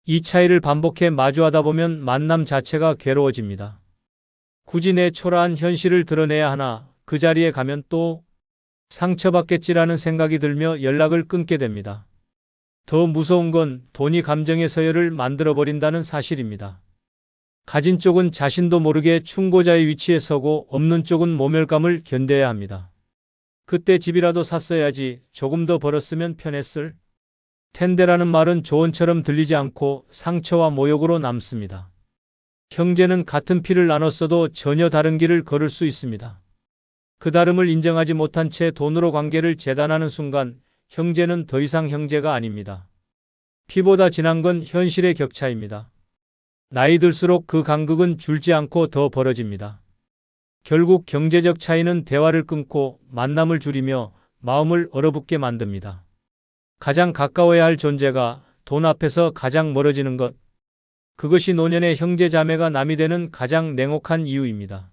이 차이를 반복해 마주하다 보면 만남 자체가 괴로워집니다. 굳이 내 초라한 현실을 드러내야 하나, 그 자리에 가면 또 상처받겠지라는 생각이 들며 연락을 끊게 됩니다. 더 무서운 건 돈이 감정의 서열을 만들어버린다는 사실입니다. 가진 쪽은 자신도 모르게 충고자의 위치에 서고 없는 쪽은 모멸감을 견뎌야 합니다. 그때 집이라도 샀어야지, 조금 더 벌었으면 편했을 텐데라는 말은 조언처럼 들리지 않고 상처와 모욕으로 남습니다. 형제는 같은 피를 나눴어도 전혀 다른 길을 걸을 수 있습니다. 그 다름을 인정하지 못한 채 돈으로 관계를 재단하는 순간 형제는 더 이상 형제가 아닙니다. 피보다 진한 건 현실의 격차입니다. 나이 들수록 그 간극은 줄지 않고 더 벌어집니다. 결국 경제적 차이는 대화를 끊고 만남을 줄이며 마음을 얼어붙게 만듭니다. 가장 가까워야 할 존재가 돈 앞에서 가장 멀어지는 것. 그것이 노년의 형제 자매가 남이 되는 가장 냉혹한 이유입니다.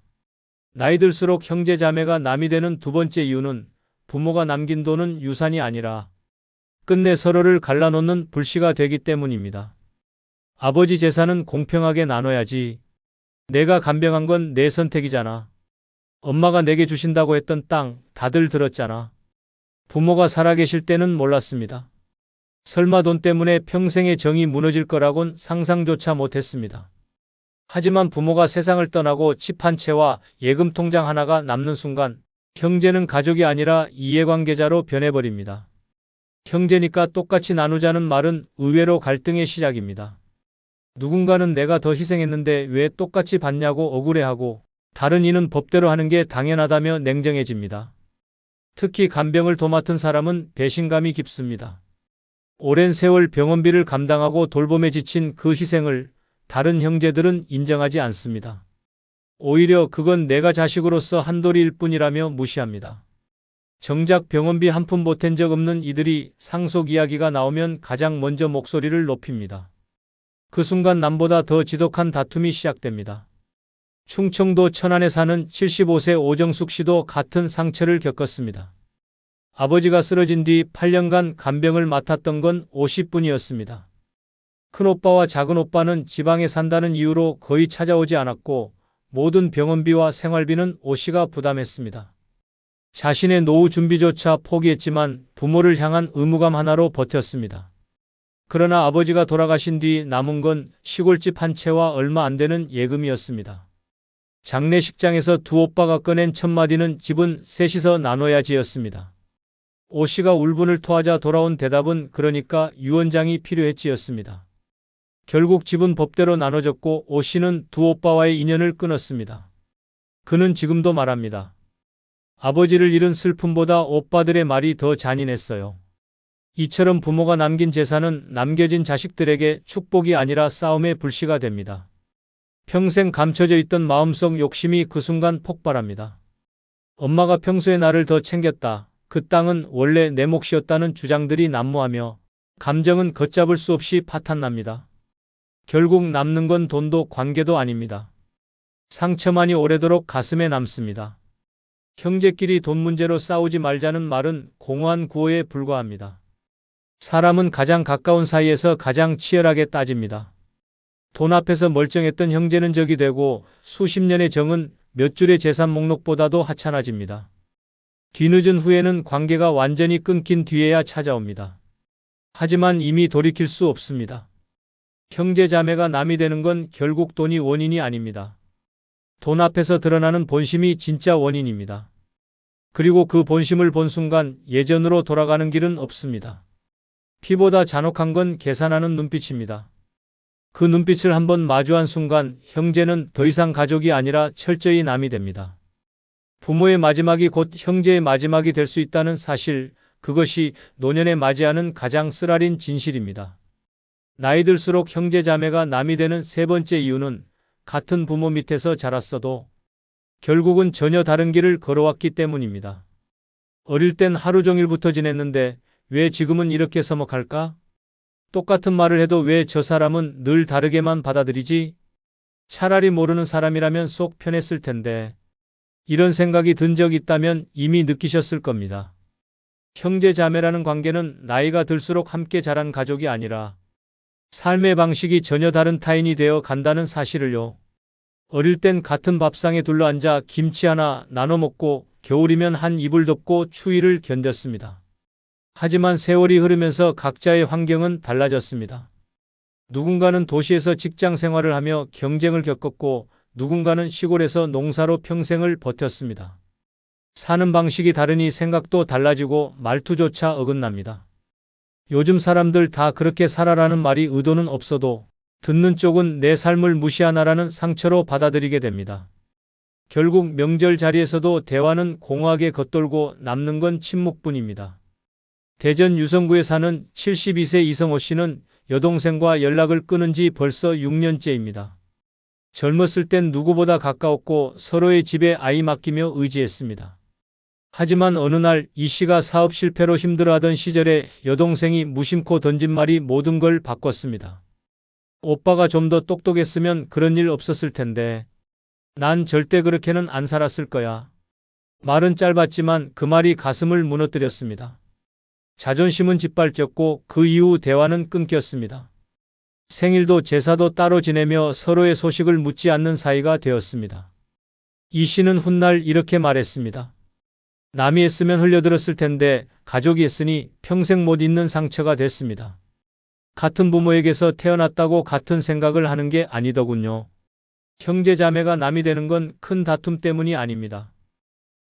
나이 들수록 형제 자매가 남이 되는 두 번째 이유는 부모가 남긴 돈은 유산이 아니라 끝내 서로를 갈라놓는 불씨가 되기 때문입니다. 아버지 재산은 공평하게 나눠야지. 내가 간병한 건 내 선택이잖아. 엄마가 내게 주신다고 했던 땅 다들 들었잖아. 부모가 살아계실 때는 몰랐습니다. 설마 돈 때문에 평생의 정이 무너질 거라곤 상상조차 못했습니다. 하지만 부모가 세상을 떠나고 집 한 채와 예금 통장 하나가 남는 순간 형제는 가족이 아니라 이해관계자로 변해버립니다. 형제니까 똑같이 나누자는 말은 의외로 갈등의 시작입니다. 누군가는 내가 더 희생했는데 왜 똑같이 받냐고 억울해하고 다른 이는 법대로 하는 게 당연하다며 냉정해집니다. 특히 간병을 도맡은 사람은 배신감이 깊습니다. 오랜 세월 병원비를 감당하고 돌봄에 지친 그 희생을 다른 형제들은 인정하지 않습니다. 오히려 그건 내가 자식으로서 한도리일 뿐이라며 무시합니다. 정작 병원비 한 푼 보탠 적 없는 이들이 상속 이야기가 나오면 가장 먼저 목소리를 높입니다. 그 순간 남보다 더 지독한 다툼이 시작됩니다. 충청도 천안에 사는 75세 오정숙 씨도 같은 상처를 겪었습니다. 아버지가 쓰러진 뒤 8년간 간병을 맡았던 건 오 씨뿐이었습니다. 큰오빠와 작은오빠는 지방에 산다는 이유로 거의 찾아오지 않았고 모든 병원비와 생활비는 오 씨가 부담했습니다. 자신의 노후 준비조차 포기했지만 부모를 향한 의무감 하나로 버텼습니다. 그러나 아버지가 돌아가신 뒤 남은 건 시골집 한 채와 얼마 안 되는 예금이었습니다. 장례식장에서 두 오빠가 꺼낸 첫 마디는 집은 셋이서 나눠야지였습니다. 오 씨가 울분을 토하자 돌아온 대답은 그러니까 유언장이 필요했지였습니다. 결국 집은 법대로 나눠졌고 오 씨는 두 오빠와의 인연을 끊었습니다. 그는 지금도 말합니다. 아버지를 잃은 슬픔보다 오빠들의 말이 더 잔인했어요. 이처럼 부모가 남긴 재산은 남겨진 자식들에게 축복이 아니라 싸움의 불씨가 됩니다. 평생 감춰져 있던 마음속 욕심이 그 순간 폭발합니다. 엄마가 평소에 나를 더 챙겼다. 그 땅은 원래 내 몫이었다는 주장들이 난무하며 감정은 걷잡을 수 없이 파탄납니다. 결국 남는 건 돈도 관계도 아닙니다. 상처만이 오래도록 가슴에 남습니다. 형제끼리 돈 문제로 싸우지 말자는 말은 공허한 구호에 불과합니다. 사람은 가장 가까운 사이에서 가장 치열하게 따집니다. 돈 앞에서 멀쩡했던 형제는 적이 되고 수십 년의 정은 몇 줄의 재산 목록보다도 하찮아집니다. 뒤늦은 후에는 관계가 완전히 끊긴 뒤에야 찾아옵니다. 하지만 이미 돌이킬 수 없습니다. 형제 자매가 남이 되는 건 결국 돈이 원인이 아닙니다. 돈 앞에서 드러나는 본심이 진짜 원인입니다. 그리고 그 본심을 본 순간 예전으로 돌아가는 길은 없습니다. 피보다 잔혹한 건 계산하는 눈빛입니다. 그 눈빛을 한번 마주한 순간 형제는 더 이상 가족이 아니라 철저히 남이 됩니다. 부모의 마지막이 곧 형제의 마지막이 될 수 있다는 사실, 그것이 노년에 맞이하는 가장 쓰라린 진실입니다. 나이 들수록 형제 자매가 남이 되는 세 번째 이유는 같은 부모 밑에서 자랐어도 결국은 전혀 다른 길을 걸어왔기 때문입니다. 어릴 땐 하루 종일 붙어 지냈는데 왜 지금은 이렇게 서먹할까? 똑같은 말을 해도 왜 저 사람은 늘 다르게만 받아들이지? 차라리 모르는 사람이라면 속 편했을 텐데. 이런 생각이 든 적 있다면 이미 느끼셨을 겁니다. 형제 자매라는 관계는 나이가 들수록 함께 자란 가족이 아니라 삶의 방식이 전혀 다른 타인이 되어 간다는 사실을요. 어릴 땐 같은 밥상에 둘러앉아 김치 하나 나눠 먹고 겨울이면 한 이불 덮고 추위를 견뎠습니다. 하지만 세월이 흐르면서 각자의 환경은 달라졌습니다. 누군가는 도시에서 직장 생활을 하며 경쟁을 겪었고 누군가는 시골에서 농사로 평생을 버텼습니다. 사는 방식이 다르니 생각도 달라지고 말투조차 어긋납니다. 요즘 사람들 다 그렇게 살아라는 말이 의도는 없어도 듣는 쪽은 내 삶을 무시하나라는 상처로 받아들이게 됩니다. 결국 명절 자리에서도 대화는 공허하게 겉돌고 남는 건 침묵뿐입니다. 대전 유성구에 사는 72세 이성호 씨는 여동생과 연락을 끊은 지 벌써 6년째입니다. 젊었을 땐 누구보다 가까웠고 서로의 집에 아이 맡기며 의지했습니다. 하지만 어느 날 이 씨가 사업 실패로 힘들어하던 시절에 여동생이 무심코 던진 말이 모든 걸 바꿨습니다. 오빠가 좀 더 똑똑했으면 그런 일 없었을 텐데. 난 절대 그렇게는 안 살았을 거야. 말은 짧았지만 그 말이 가슴을 무너뜨렸습니다. 자존심은 짓밟혔고 그 이후 대화는 끊겼습니다. 생일도 제사도 따로 지내며 서로의 소식을 묻지 않는 사이가 되었습니다. 이 씨는 훗날 이렇게 말했습니다. 남이 했으면 흘려들었을 텐데 가족이 했으니 평생 못 잊는 상처가 됐습니다. 같은 부모에게서 태어났다고 같은 생각을 하는 게 아니더군요. 형제 자매가 남이 되는 건 큰 다툼 때문이 아닙니다.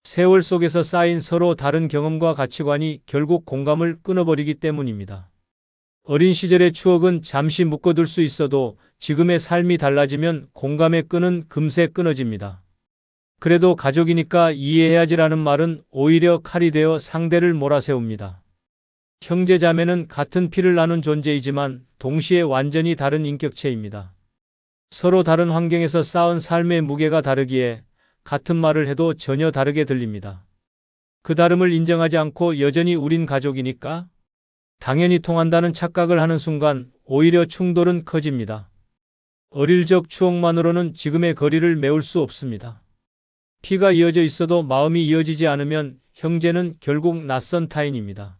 세월 속에서 쌓인 서로 다른 경험과 가치관이 결국 공감을 끊어버리기 때문입니다. 어린 시절의 추억은 잠시 묶어둘 수 있어도 지금의 삶이 달라지면 공감의 끈은 금세 끊어집니다. 그래도 가족이니까 이해해야지라는 말은 오히려 칼이 되어 상대를 몰아세웁니다. 형제 자매는 같은 피를 나눈 존재이지만 동시에 완전히 다른 인격체입니다. 서로 다른 환경에서 쌓은 삶의 무게가 다르기에 같은 말을 해도 전혀 다르게 들립니다. 그 다름을 인정하지 않고 여전히 우린 가족이니까 당연히 통한다는 착각을 하는 순간 오히려 충돌은 커집니다. 어릴 적 추억만으로는 지금의 거리를 메울 수 없습니다. 피가 이어져 있어도 마음이 이어지지 않으면 형제는 결국 낯선 타인입니다.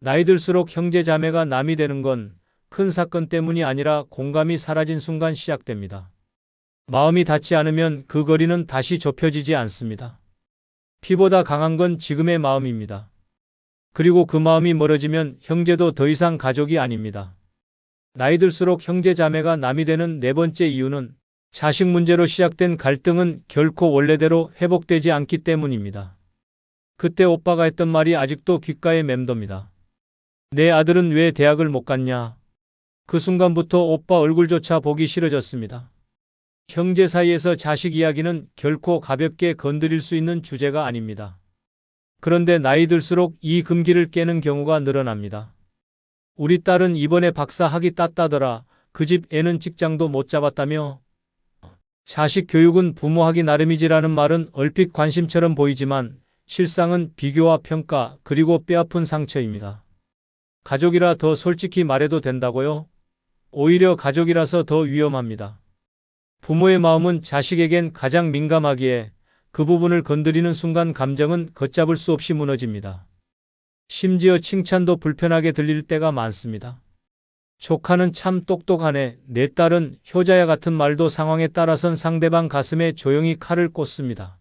나이 들수록 형제 자매가 남이 되는 건 큰 사건 때문이 아니라 공감이 사라진 순간 시작됩니다. 마음이 닿지 않으면 그 거리는 다시 좁혀지지 않습니다. 피보다 강한 건 지금의 마음입니다. 그리고 그 마음이 멀어지면 형제도 더 이상 가족이 아닙니다. 나이 들수록 형제 자매가 남이 되는 네 번째 이유는 자식 문제로 시작된 갈등은 결코 원래대로 회복되지 않기 때문입니다. 그때 오빠가 했던 말이 아직도 귓가에 맴돕니다. 내 아들은 왜 대학을 못 갔냐? 그 순간부터 오빠 얼굴조차 보기 싫어졌습니다. 형제 사이에서 자식 이야기는 결코 가볍게 건드릴 수 있는 주제가 아닙니다. 그런데 나이 들수록 이 금기를 깨는 경우가 늘어납니다. 우리 딸은 이번에 박사 학위 땄다더라. 그 집 애는 직장도 못 잡았다며? 자식 교육은 부모 하기 나름이지라는 말은 얼핏 관심처럼 보이지만 실상은 비교와 평가 그리고 뼈아픈 상처입니다. 가족이라 더 솔직히 말해도 된다고요? 오히려 가족이라서 더 위험합니다. 부모의 마음은 자식에겐 가장 민감하기에 그 부분을 건드리는 순간 감정은 걷잡을 수 없이 무너집니다. 심지어 칭찬도 불편하게 들릴 때가 많습니다. 조카는 참 똑똑하네. 내 딸은 효자야 같은 말도 상황에 따라선 상대방 가슴에 조용히 칼을 꽂습니다.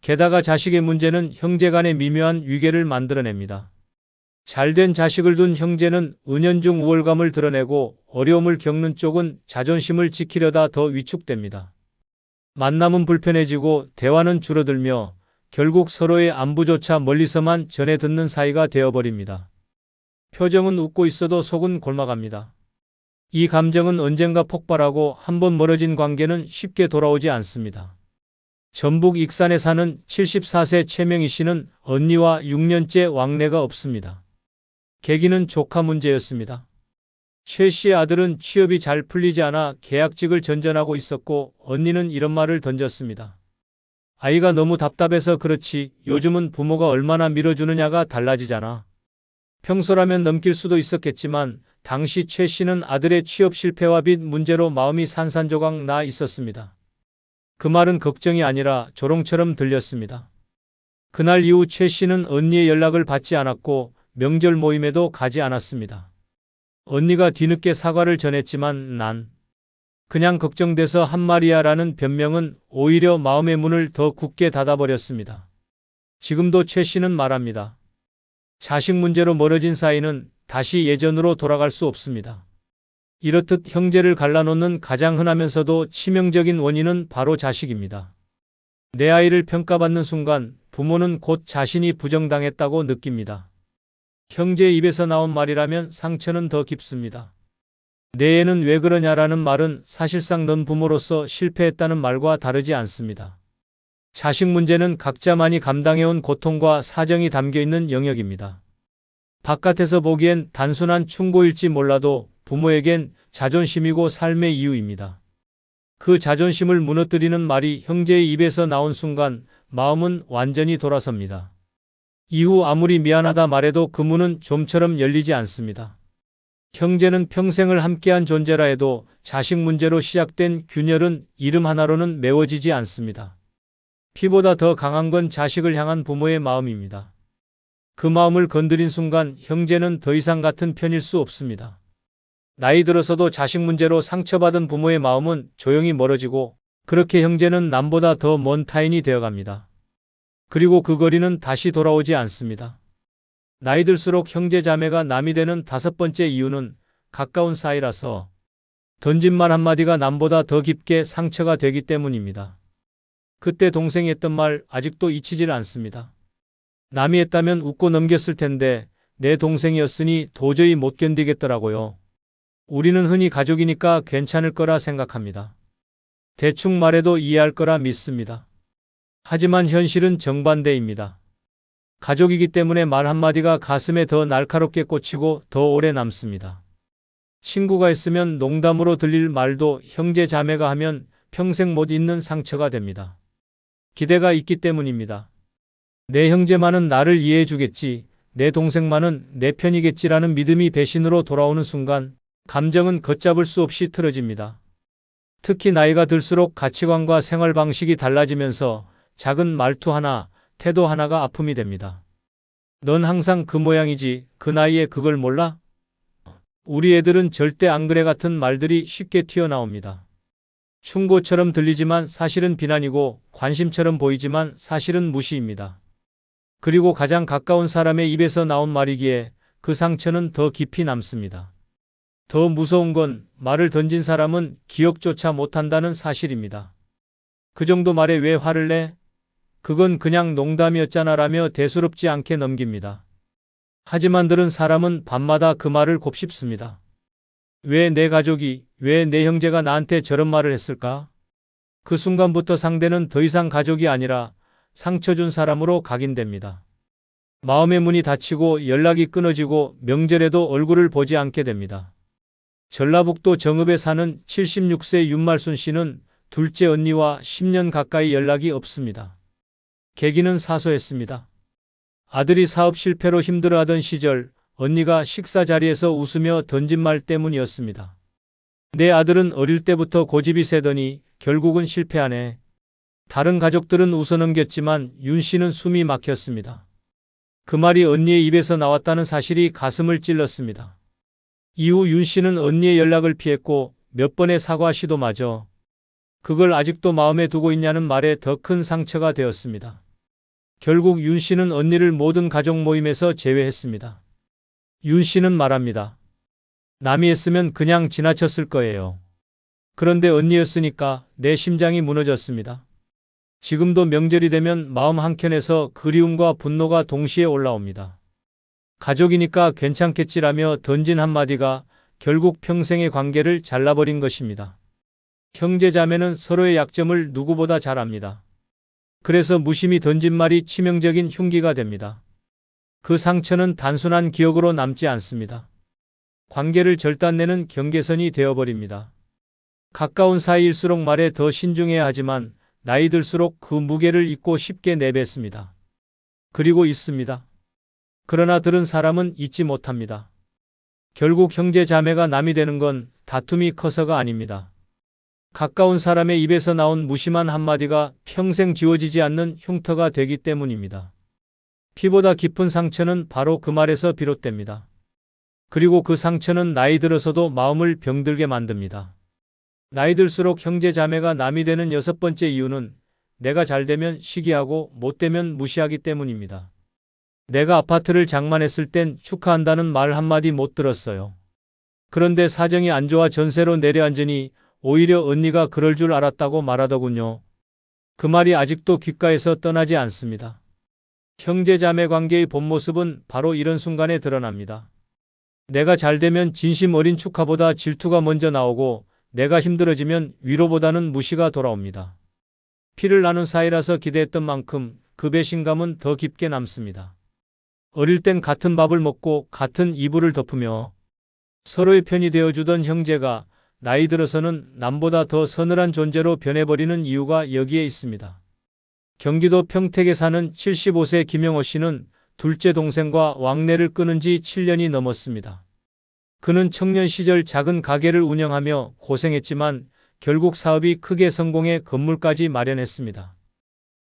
게다가 자식의 문제는 형제 간의 미묘한 위계를 만들어냅니다. 잘된 자식을 둔 형제는 은연중 우월감을 드러내고 어려움을 겪는 쪽은 자존심을 지키려다 더 위축됩니다. 만남은 불편해지고 대화는 줄어들며 결국 서로의 안부조차 멀리서만 전해 듣는 사이가 되어버립니다. 표정은 웃고 있어도 속은 골마갑니다. 이 감정은 언젠가 폭발하고 한번 멀어진 관계는 쉽게 돌아오지 않습니다. 전북 익산에 사는 74세 최명희 씨는 언니와 6년째 왕래가 없습니다. 계기는 조카 문제였습니다. 최 씨의 아들은 취업이 잘 풀리지 않아 계약직을 전전하고 있었고 언니는 이런 말을 던졌습니다. 아이가 너무 답답해서 그렇지 요즘은 부모가 얼마나 밀어주느냐가 달라지잖아. 평소라면 넘길 수도 있었겠지만 당시 최 씨는 아들의 취업 실패와 빚 문제로 마음이 산산조각 나 있었습니다. 그 말은 걱정이 아니라 조롱처럼 들렸습니다. 그날 이후 최 씨는 언니의 연락을 받지 않았고 명절 모임에도 가지 않았습니다. 언니가 뒤늦게 사과를 전했지만 난 그냥 걱정돼서 한 말이야 라는 변명은 오히려 마음의 문을 더 굳게 닫아버렸습니다. 지금도 최 씨는 말합니다. 자식 문제로 멀어진 사이는 다시 예전으로 돌아갈 수 없습니다. 이렇듯 형제를 갈라놓는 가장 흔하면서도 치명적인 원인은 바로 자식입니다. 내 아이를 평가받는 순간 부모는 곧 자신이 부정당했다고 느낍니다. 형제의 입에서 나온 말이라면 상처는 더 깊습니다. 내 애는 왜 그러냐라는 말은 사실상 넌 부모로서 실패했다는 말과 다르지 않습니다. 자식 문제는 각자만이 감당해온 고통과 사정이 담겨있는 영역입니다. 바깥에서 보기엔 단순한 충고일지 몰라도 부모에겐 자존심이고 삶의 이유입니다. 그 자존심을 무너뜨리는 말이 형제의 입에서 나온 순간 마음은 완전히 돌아섭니다. 이후 아무리 미안하다 말해도 그 문은 좀처럼 열리지 않습니다. 형제는 평생을 함께한 존재라 해도 자식 문제로 시작된 균열은 이름 하나로는 메워지지 않습니다. 피보다 더 강한 건 자식을 향한 부모의 마음입니다. 그 마음을 건드린 순간 형제는 더 이상 같은 편일 수 없습니다. 나이 들어서도 자식 문제로 상처받은 부모의 마음은 조용히 멀어지고 그렇게 형제는 남보다 더 먼 타인이 되어갑니다. 그리고 그 거리는 다시 돌아오지 않습니다. 나이 들수록 형제 자매가 남이 되는 5번째 이유는 가까운 사이라서 던진 말 한마디가 남보다 더 깊게 상처가 되기 때문입니다. 그때 동생이 했던 말 아직도 잊히질 않습니다. 남이 했다면 웃고 넘겼을 텐데 내 동생이었으니 도저히 못 견디겠더라고요. 우리는 흔히 가족이니까 괜찮을 거라 생각합니다. 대충 말해도 이해할 거라 믿습니다. 하지만 현실은 정반대입니다. 가족이기 때문에 말 한마디가 가슴에 더 날카롭게 꽂히고 더 오래 남습니다. 친구가 있으면 농담으로 들릴 말도 형제 자매가 하면 평생 못 잊는 상처가 됩니다. 기대가 있기 때문입니다. 내 형제만은 나를 이해해 주겠지, 내 동생만은 내 편이겠지라는 믿음이 배신으로 돌아오는 순간 감정은 걷잡을 수 없이 틀어집니다. 특히 나이가 들수록 가치관과 생활 방식이 달라지면서 작은 말투 하나, 태도 하나가 아픔이 됩니다. 넌 항상 그 모양이지, 그 나이에 그걸 몰라? 우리 애들은 절대 안 그래 같은 말들이 쉽게 튀어나옵니다. 충고처럼 들리지만 사실은 비난이고 관심처럼 보이지만 사실은 무시입니다. 그리고 가장 가까운 사람의 입에서 나온 말이기에 그 상처는 더 깊이 남습니다. 더 무서운 건 말을 던진 사람은 기억조차 못한다는 사실입니다. 그 정도 말에 왜 화를 내? 그건 그냥 농담이었잖아 라며 대수롭지 않게 넘깁니다. 하지만 들은 사람은 밤마다 그 말을 곱씹습니다. 왜 내 가족이, 왜 내 형제가 나한테 저런 말을 했을까? 그 순간부터 상대는 더 이상 가족이 아니라 상처 준 사람으로 각인됩니다. 마음의 문이 닫히고 연락이 끊어지고 명절에도 얼굴을 보지 않게 됩니다. 전라북도 정읍에 사는 76세 윤말순 씨는 둘째 언니와 10년 가까이 연락이 없습니다. 계기는 사소했습니다. 아들이 사업 실패로 힘들어하던 시절 언니가 식사 자리에서 웃으며 던진 말 때문이었습니다. 내 아들은 어릴 때부터 고집이 세더니 결국은 실패하네. 다른 가족들은 웃어넘겼지만 윤 씨는 숨이 막혔습니다. 그 말이 언니의 입에서 나왔다는 사실이 가슴을 찔렀습니다. 이후 윤 씨는 언니의 연락을 피했고 몇 번의 사과 시도마저 그걸 아직도 마음에 두고 있냐는 말에 더 큰 상처가 되었습니다. 결국 윤 씨는 언니를 모든 가족 모임에서 제외했습니다. 윤 씨는 말합니다. 남이 했으면 그냥 지나쳤을 거예요. 그런데 언니였으니까 내 심장이 무너졌습니다. 지금도 명절이 되면 마음 한켠에서 그리움과 분노가 동시에 올라옵니다. 가족이니까 괜찮겠지라며 던진 한마디가 결국 평생의 관계를 잘라버린 것입니다. 형제자매는 서로의 약점을 누구보다 잘 압니다. 그래서 무심히 던진 말이 치명적인 흉기가 됩니다. 그 상처는 단순한 기억으로 남지 않습니다. 관계를 절단내는 경계선이 되어버립니다. 가까운 사이일수록 말에 더 신중해야 하지만 나이 들수록 그 무게를 잊고 쉽게 내뱉습니다. 그리고 잊습니다. 그러나 들은 사람은 잊지 못합니다. 결국 형제 자매가 남이 되는 건 다툼이 커서가 아닙니다. 가까운 사람의 입에서 나온 무심한 한마디가 평생 지워지지 않는 흉터가 되기 때문입니다. 피보다 깊은 상처는 바로 그 말에서 비롯됩니다. 그리고 그 상처는 나이 들어서도 마음을 병들게 만듭니다. 나이 들수록 형제 자매가 남이 되는 6번째 이유는 내가 잘 되면 시기하고 못 되면 무시하기 때문입니다. 내가 아파트를 장만했을 땐 축하한다는 말 한마디 못 들었어요. 그런데 사정이 안 좋아 전세로 내려앉으니 오히려 언니가 그럴 줄 알았다고 말하더군요. 그 말이 아직도 귓가에서 떠나지 않습니다. 형제 자매 관계의 본 모습은 바로 이런 순간에 드러납니다. 내가 잘 되면 진심 어린 축하보다 질투가 먼저 나오고 내가 힘들어지면 위로보다는 무시가 돌아옵니다. 피를 나눈 사이라서 기대했던 만큼 그 배신감은 더 깊게 남습니다. 어릴 땐 같은 밥을 먹고 같은 이불을 덮으며 서로의 편이 되어주던 형제가 나이 들어서는 남보다 더 서늘한 존재로 변해버리는 이유가 여기에 있습니다. 경기도 평택에 사는 75세 김영호 씨는 둘째 동생과 왕래를 끊은 지 7년이 넘었습니다. 그는 청년 시절 작은 가게를 운영하며 고생했지만 결국 사업이 크게 성공해 건물까지 마련했습니다.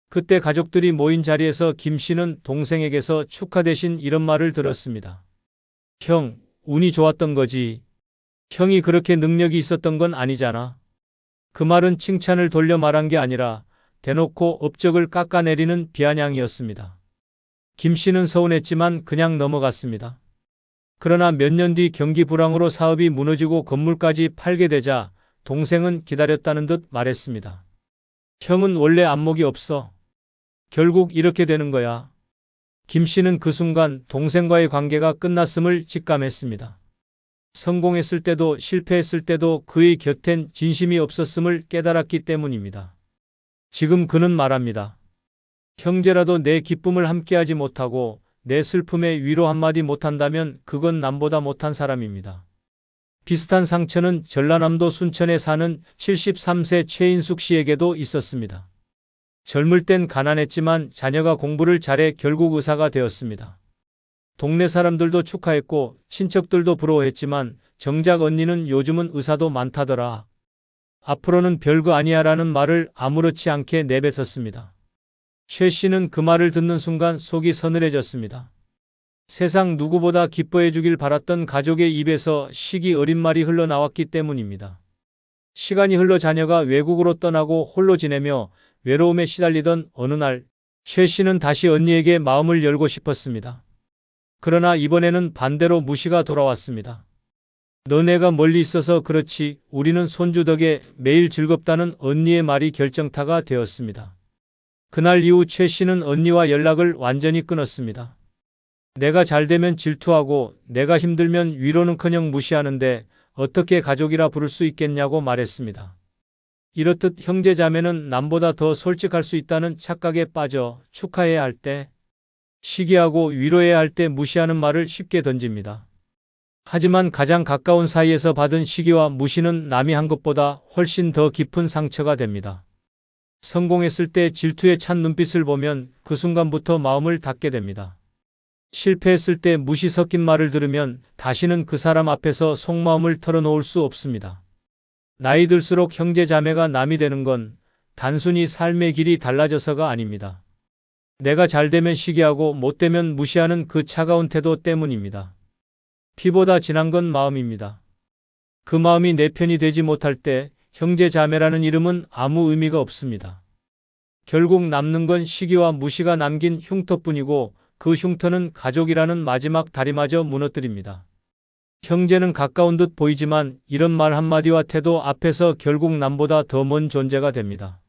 그때 가족들이 모인 자리에서 김 씨는 동생에게서 축하 대신 이런 말을 들었습니다. 형, 운이 좋았던 거지. 형이 그렇게 능력이 있었던 건 아니잖아. 그 말은 칭찬을 돌려 말한 게 아니라 대놓고 업적을 깎아내리는 비아냥이었습니다. 김 씨는 서운했지만 그냥 넘어갔습니다. 그러나 몇 년 뒤 경기 불황으로 사업이 무너지고 건물까지 팔게 되자 동생은 기다렸다는 듯 말했습니다. 형은 원래 안목이 없어. 결국 이렇게 되는 거야. 김 씨는 그 순간 동생과의 관계가 끝났음을 직감했습니다. 성공했을 때도 실패했을 때도 그의 곁엔 진심이 없었음을 깨달았기 때문입니다. 지금 그는 말합니다. 형제라도 내 기쁨을 함께하지 못하고 내 슬픔에 위로 한마디 못한다면 그건 남보다 못한 사람입니다. 비슷한 상처는 전라남도 순천에 사는 73세 최인숙 씨에게도 있었습니다. 젊을 땐 가난했지만 자녀가 공부를 잘해 결국 의사가 되었습니다. 동네 사람들도 축하했고 친척들도 부러워했지만 정작 언니는 요즘은 의사도 많다더라. 앞으로는 별거 아니야라는 말을 아무렇지 않게 내뱉었습니다. 최 씨는 그 말을 듣는 순간 속이 서늘해졌습니다. 세상 누구보다 기뻐해 주길 바랐던 가족의 입에서 시기 어린 말이 흘러나왔기 때문입니다. 시간이 흘러 자녀가 외국으로 떠나고 홀로 지내며 외로움에 시달리던 어느 날, 최 씨는 다시 언니에게 마음을 열고 싶었습니다. 그러나 이번에는 반대로 무시가 돌아왔습니다. 너네가 멀리 있어서 그렇지 우리는 손주 덕에 매일 즐겁다는 언니의 말이 결정타가 되었습니다. 그날 이후 최 씨는 언니와 연락을 완전히 끊었습니다. 내가 잘 되면 질투하고 내가 힘들면 위로는커녕 무시하는데 어떻게 가족이라 부를 수 있겠냐고 말했습니다. 이렇듯 형제 자매는 남보다 더 솔직할 수 있다는 착각에 빠져 축하해야 할 때, 시기하고 위로해야 할 때 무시하는 말을 쉽게 던집니다. 하지만 가장 가까운 사이에서 받은 시기와 무시는 남이 한 것보다 훨씬 더 깊은 상처가 됩니다. 성공했을 때 질투에 찬 눈빛을 보면 그 순간부터 마음을 닫게 됩니다. 실패했을 때 무시 섞인 말을 들으면 다시는 그 사람 앞에서 속마음을 털어놓을 수 없습니다. 나이 들수록 형제 자매가 남이 되는 건 단순히 삶의 길이 달라져서가 아닙니다. 내가 잘 되면 시기하고 못 되면 무시하는 그 차가운 태도 때문입니다. 피보다 진한 건 마음입니다. 그 마음이 내 편이 되지 못할 때 형제 자매라는 이름은 아무 의미가 없습니다. 결국 남는 건 시기와 무시가 남긴 흉터뿐이고 그 흉터는 가족이라는 마지막 다리마저 무너뜨립니다. 형제는 가까운 듯 보이지만 이런 말 한마디와 태도 앞에서 결국 남보다 더 먼 존재가 됩니다.